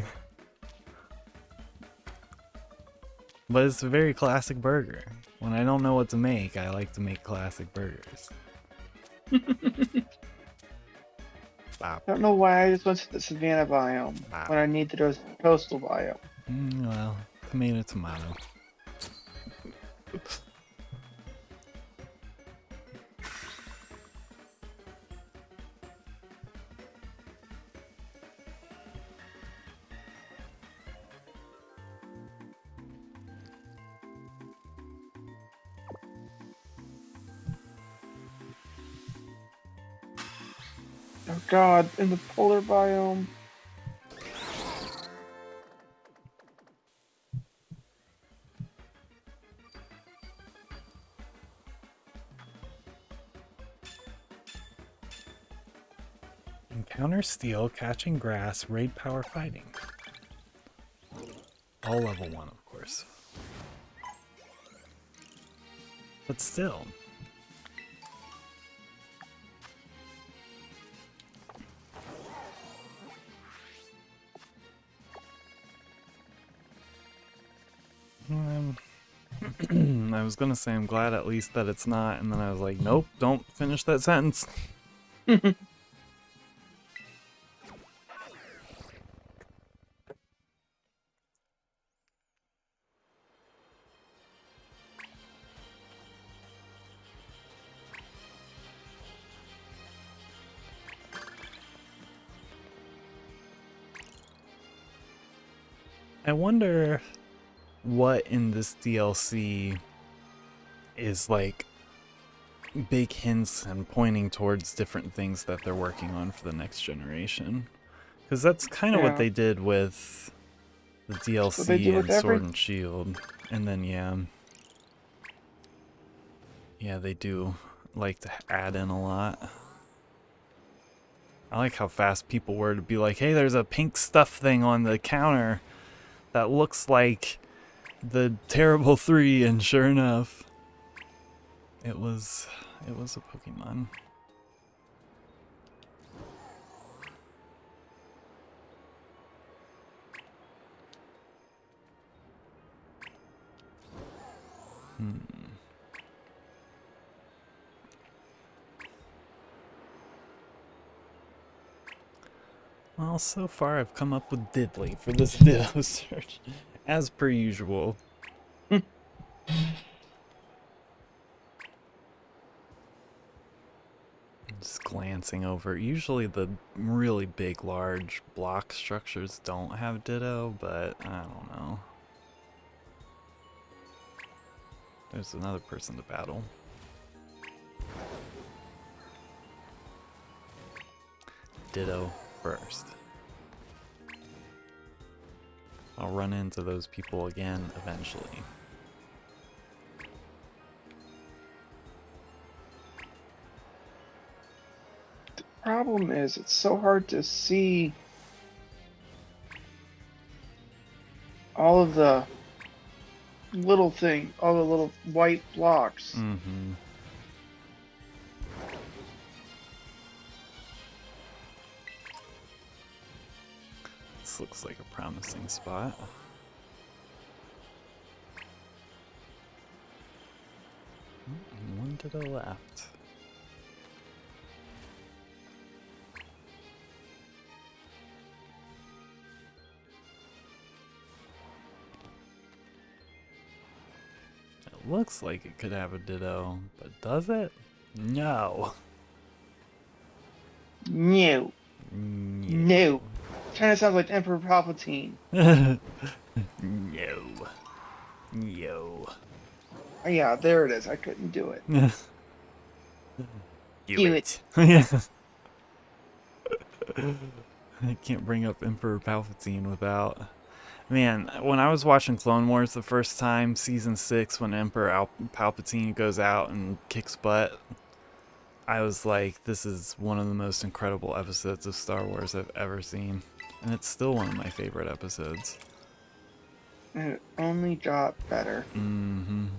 But it's a very classic burger. When I don't know what to make, I like to make classic burgers. Bop. I don't know why I just went to the savannah biome when I need to go to the coastal biome. Well, tomato. Oh god, in the polar biome. Counter steel, catching grass, raid power fighting. All level 1, of course. But still. I was gonna say I'm glad at least that it's not, and then I was like, nope, don't finish that sentence. I wonder what in this DLC is like big hints and pointing towards different things that they're working on for the next generation. Because that's kind of what they did with the DLC and Sword and Shield. And then, yeah, they do like to add in a lot. I like how fast people were to be like, hey, there's a pink stuff thing on the counter that looks like the Terrible 3, and sure enough, it was a Pokemon. Well, so far I've come up with Diddley for this Ditto search, as per usual. Just glancing over. Usually the really big, large block structures don't have Ditto, but I don't know. There's another person to battle. Ditto first. I'll run into those people again eventually. The problem is, it's so hard to see all of the little things, all the little white blocks. Mm-hmm. This looks like a promising spot. One to the left. It looks like it could have a Ditto, but does it? No. No. No. Kind of sounds like Emperor Palpatine. No. Oh, yeah, there it is. I couldn't do it. Do it. I can't bring up Emperor Palpatine without... Man, when I was watching Clone Wars the first time, Season 6, when Emperor Palpatine goes out and kicks butt, I was like, this is one of the most incredible episodes of Star Wars I've ever seen. And it's still one of my favorite episodes. And it only got better. Mm-hmm.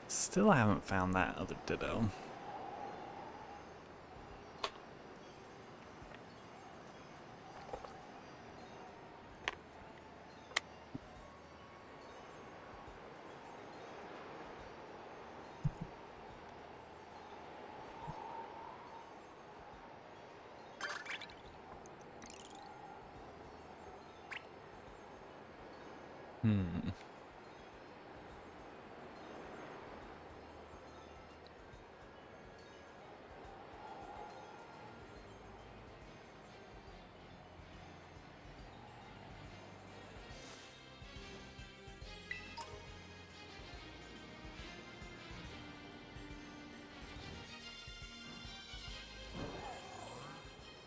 Still haven't found that other Ditto.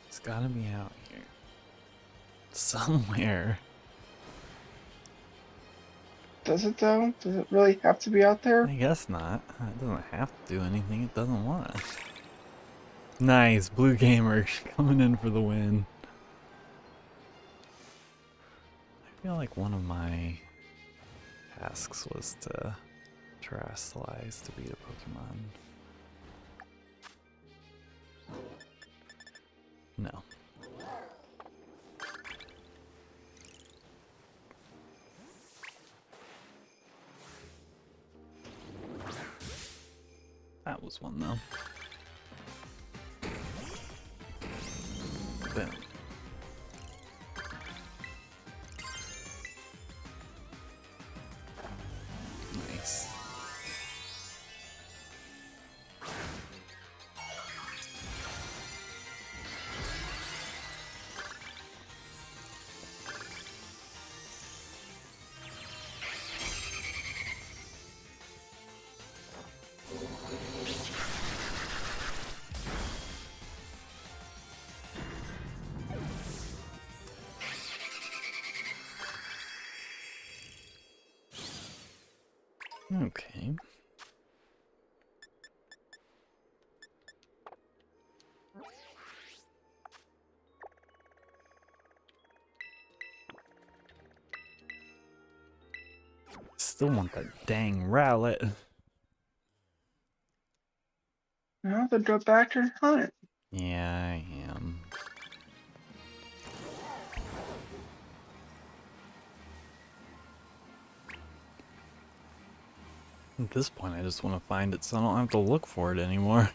It's gotta be out here. Somewhere. Does it though? Does it really have to be out there? I guess not. It doesn't have to do anything it doesn't want. Nice, Blue Gamer coming in for the win. I feel like one of my tasks was to terrestrialize to beat a Pokemon. No. That was one though. Boom. Nice. Okay. Still want that dang Rowlet. Now then go back and hunt. Yeah, I am. At this point, I just want to find it so I don't have to look for it anymore.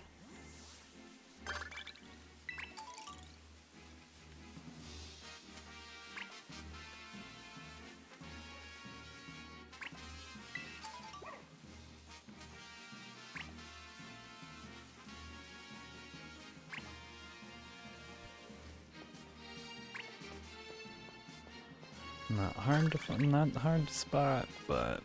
Not hard to find, not hard to spot, but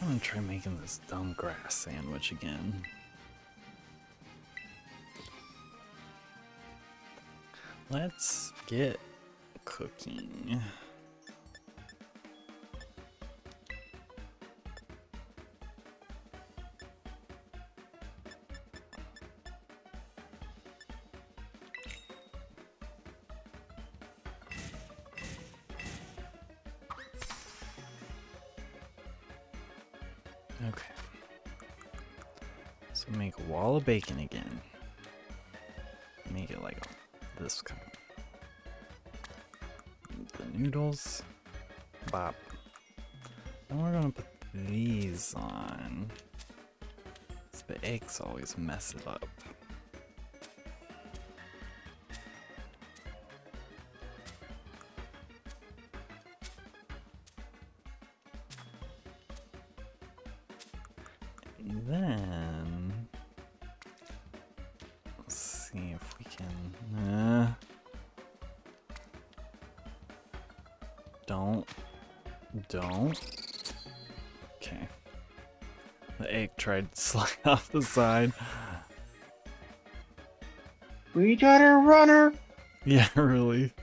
I'm gonna try making this dumb grass sandwich again. Let's get cooking. Okay. So make a wall of bacon again. Make it like this kind. The noodles. Bop. And we're gonna put these on. So the eggs always mess it up. And then let's see if we can. Don't. Okay. The egg tried to slide off the side. We got a runner. Yeah, really.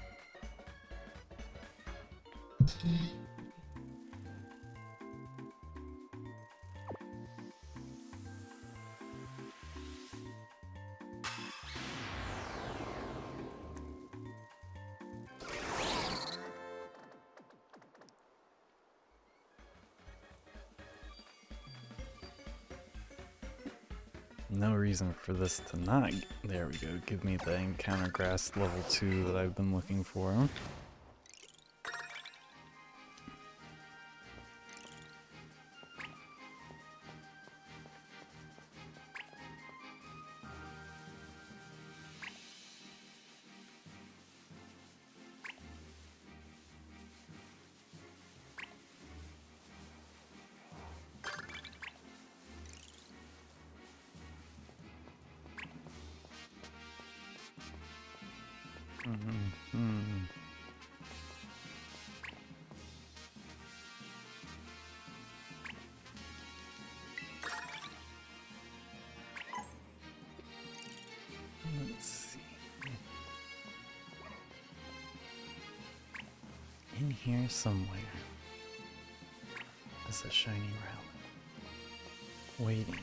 No reason for this to not. There we go. Give me the encounter grass level 2 that I've been looking for. Mm-hmm. Let's see. In here somewhere is a shiny relic waiting.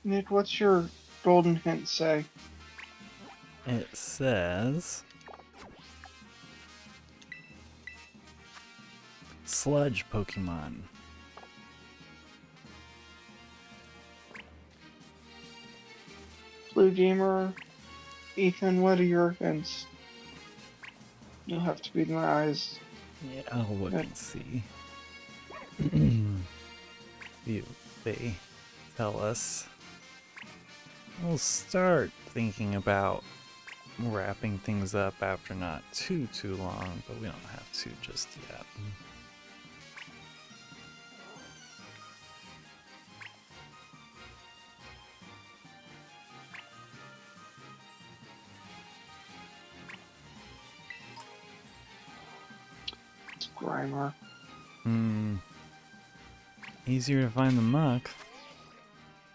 Nick, what's your golden hint say? It says Sludge Pokemon. Blue Gamer, Ethan, what are your hints? You'll have to be my eyes. Yeah, I'll look and see. They tell us. We'll start thinking about wrapping things up after not too long, but we don't have to just yet. It's Grimer. Easier to find the muck.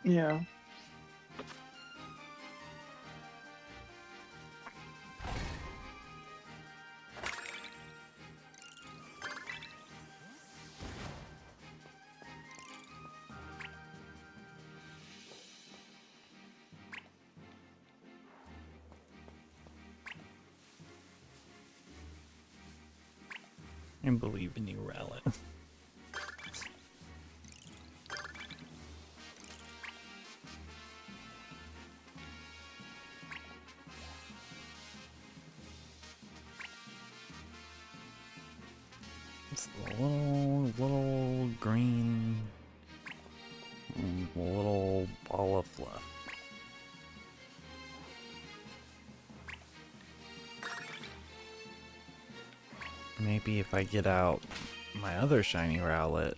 Yeah. I believe in you, Rowlet. It's the little green, little ball of fluff. Maybe if I get out my other shiny Rowlet,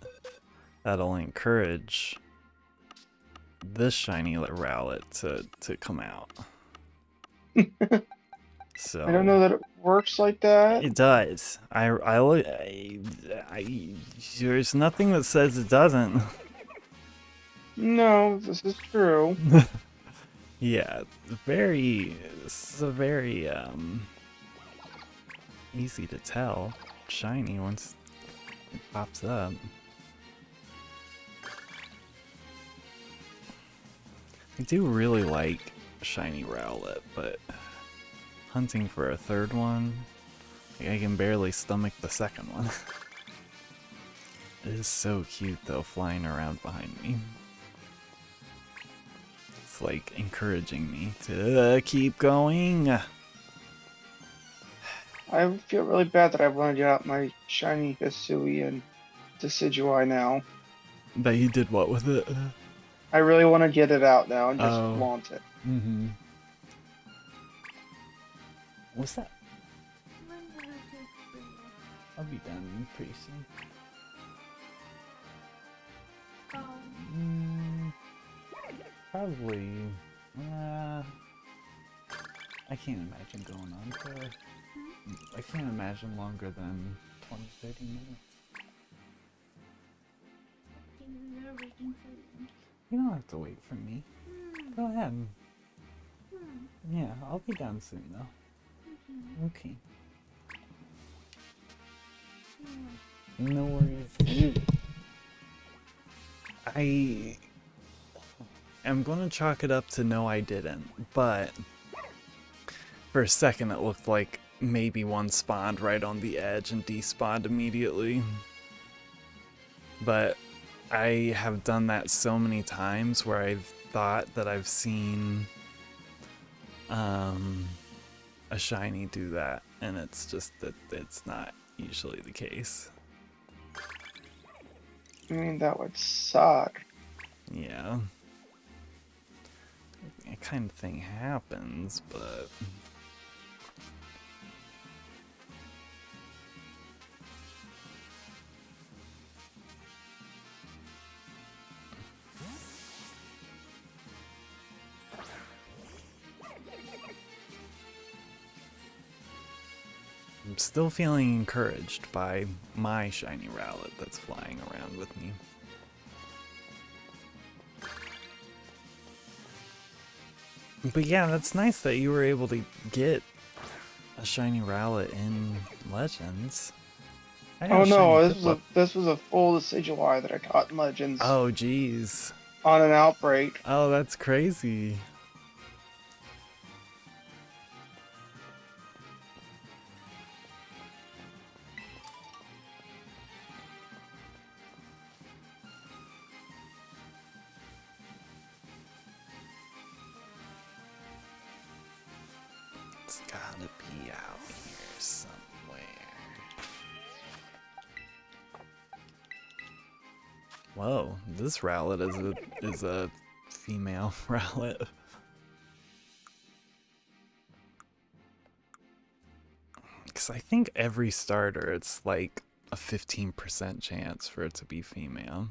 that'll encourage this shiny Rowlet to come out. So I don't know that it works like that. it does. There's nothing that says it doesn't. No, this is true. Yeah, it's a very easy to tell. Shiny once it pops up. I do really like shiny Rowlet, but hunting for a third one, I can barely stomach the second one. It is so cute though, flying around behind me. It's like encouraging me to keep going. I feel really bad that I want to get out my shiny Hisui and Decidueye now. That you did what with it? I really want to get it out now and just Oh. flaunt it. Mm-hmm. What's that? I'll be done pretty soon. Probably. I can't imagine going on for. I can't imagine longer than 20-30 minutes. You don't have to wait for me. Go ahead. Yeah, I'll be done soon though. Okay. No worries. I am gonna chalk it up to no I didn't, but for a second it looked like maybe one spawned right on the edge and despawned immediately. But I have done that so many times where I've thought that I've seen a shiny do that, and it's just that it's not usually the case. I mean, that would suck. Yeah. That kind of thing happens, but still feeling encouraged by my shiny Rowlet that's flying around with me. But yeah, that's nice that you were able to get a shiny Rowlet in Legends. I had Oh a shiny no, Piplup. this was a full Decidueye that I caught in Legends Oh jeez. on an outbreak. Oh, that's crazy. It's gotta be out here somewhere. Whoa, this Rowlet is a female Rowlet. Because I think every starter, it's like a 15% chance for it to be female.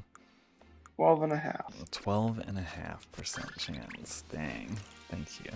12.5. 12.5% chance. Dang. Thank you.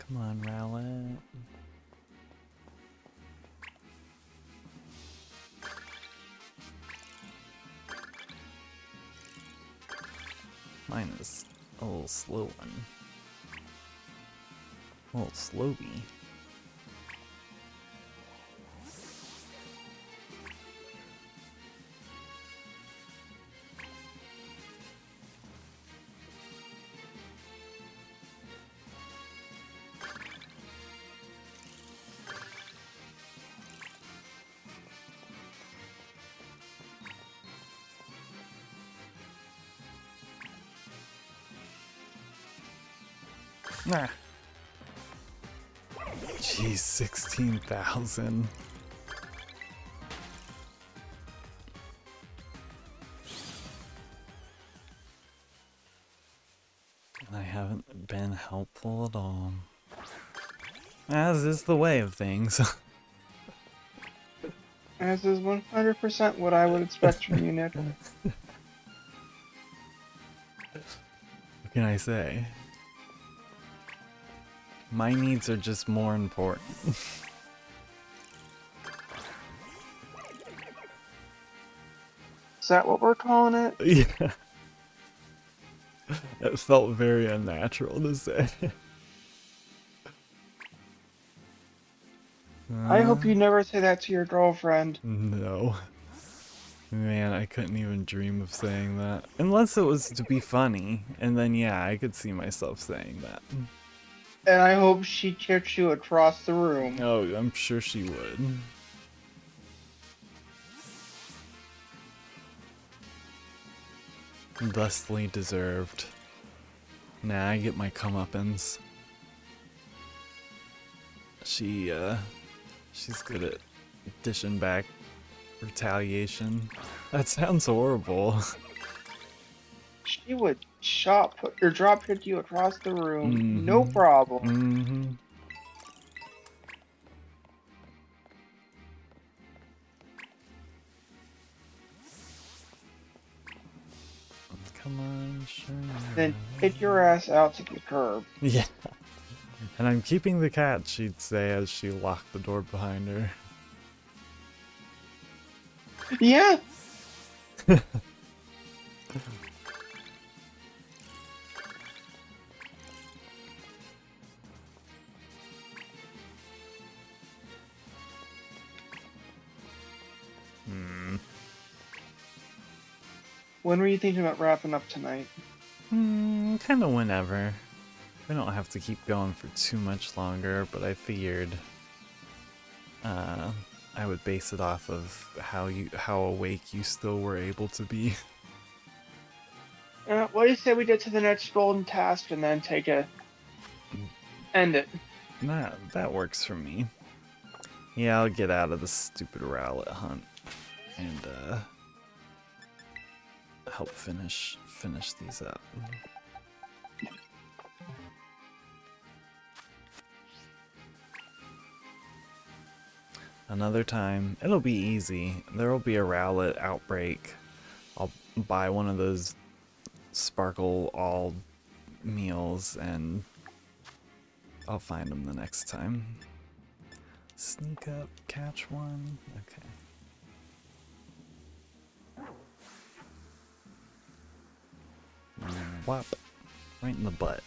Come on, Rowlet. Mine is a little slow one. A little slowby. Nah. Jeez, 16,000. I haven't been helpful at all. As is the way of things. As is 100% what I would expect from you, Nick. What can I say? My needs are just more important. Is that what we're calling it? Yeah. It felt very unnatural to say. I hope you never say that to your girlfriend. No. Man, I couldn't even dream of saying that. Unless it was to be funny, and then yeah, I could see myself saying that. And I hope she kicks you across the room. Oh, I'm sure she would. Thusly deserved. Nah, I get my comeuppance. She's good at dishing back retaliation. That sounds horrible. She would drop kick you across the room, no problem. Mm-hmm. Come on, sure. Then kick your ass out to the curb. Yeah. And I'm keeping the cat, she'd say as she locked the door behind her. Yeah. When were you thinking about wrapping up tonight? Kind of whenever. We don't have to keep going for too much longer, but I figured I would base it off of how awake you still were able to be. What do you say we get to the next golden task and then take a End it. That works for me. Yeah, I'll get out of the stupid rowlet hunt and help finish these up. Another time, it'll be easy. There will be a rowlet outbreak. I'll buy one of those sparkle all meals and I'll find them the next time. Sneak up, catch one. Okay. Whop. Right in the butt.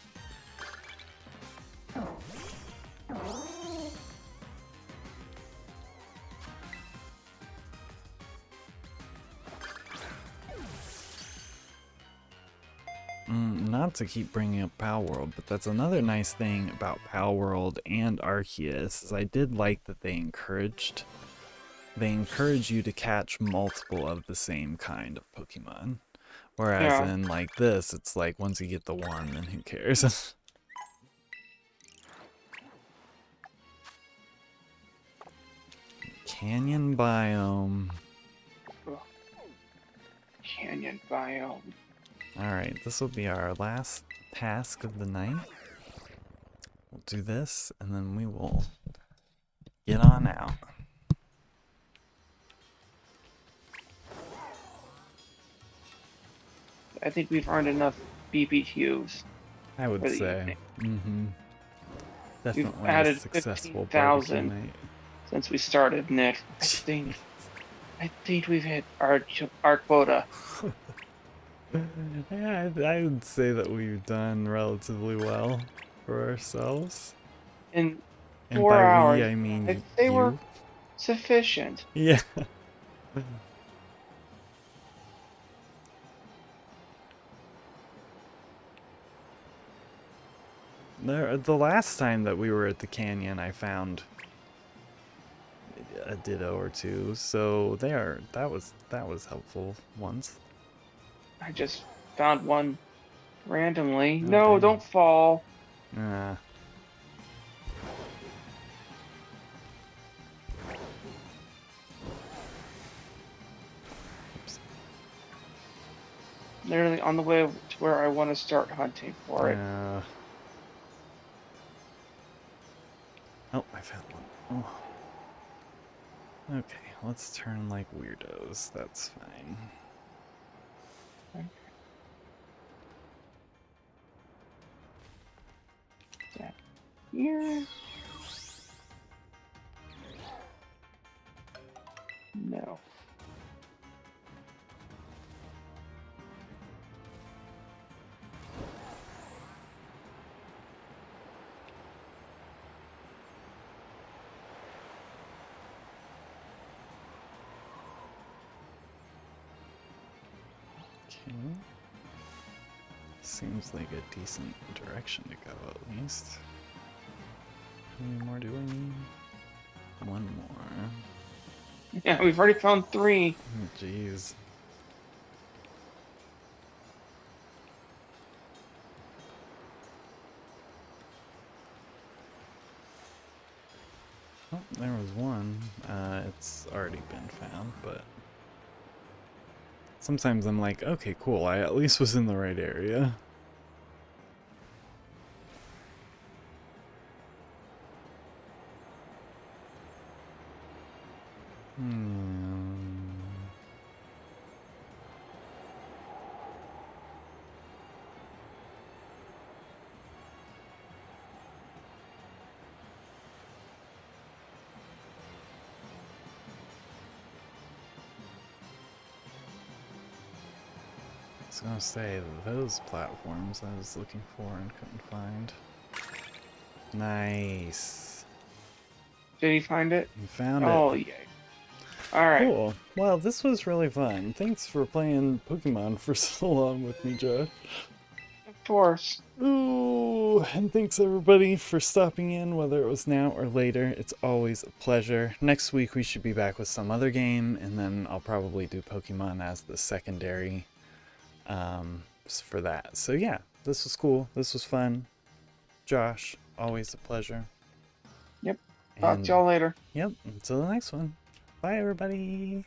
Not to keep bringing up Pal World, but that's another nice thing about Pal World and Arceus is I did like that they encourage you to catch multiple of the same kind of Pokemon. Whereas in like this, it's like once you get the one, then who cares? Canyon biome. Canyon biome. Alright, this will be our last task of the night. We'll do this, and then we will get on out. I think we've earned enough BBQs. I would say. Definitely We've added a successful 15,000 night. since we started, Nick. I think we've hit our quota. Yeah, I would say that we've done relatively well for ourselves. In And 4 by hours, we, I mean they you. were sufficient. Yeah. The last time that we were at the canyon, I found a Ditto or two, so that was helpful once. I just found one randomly. Oh, No, dang. don't fall. Oops. Literally on the way to where I want to start hunting for it. Oh, I found one. Oh. Okay, let's turn like weirdos. That's fine. Yeah. Here. No. Okay. Seems like a decent direction to go, at least. How many more do I need? One more. Yeah, we've already found 3. Oh, jeez. Oh, there was one. It's already been found, but sometimes I'm like, okay, cool, I at least was in the right area. I was gonna say, those platforms I was looking for and couldn't find. Nice. Did he find it? You found it. Oh, yay. Alright. Cool. Well, this was really fun. Thanks for playing Pokemon for so long with me, Josh. Of course. Ooh, and thanks everybody for stopping in, whether it was now or later. It's always a pleasure. Next week we should be back with some other game, and then I'll probably do Pokemon as the secondary for that. So yeah, this was cool. This was fun. Josh, Always a pleasure. Yep. Talk to y'all later. Yep. Until the next one. Bye, everybody.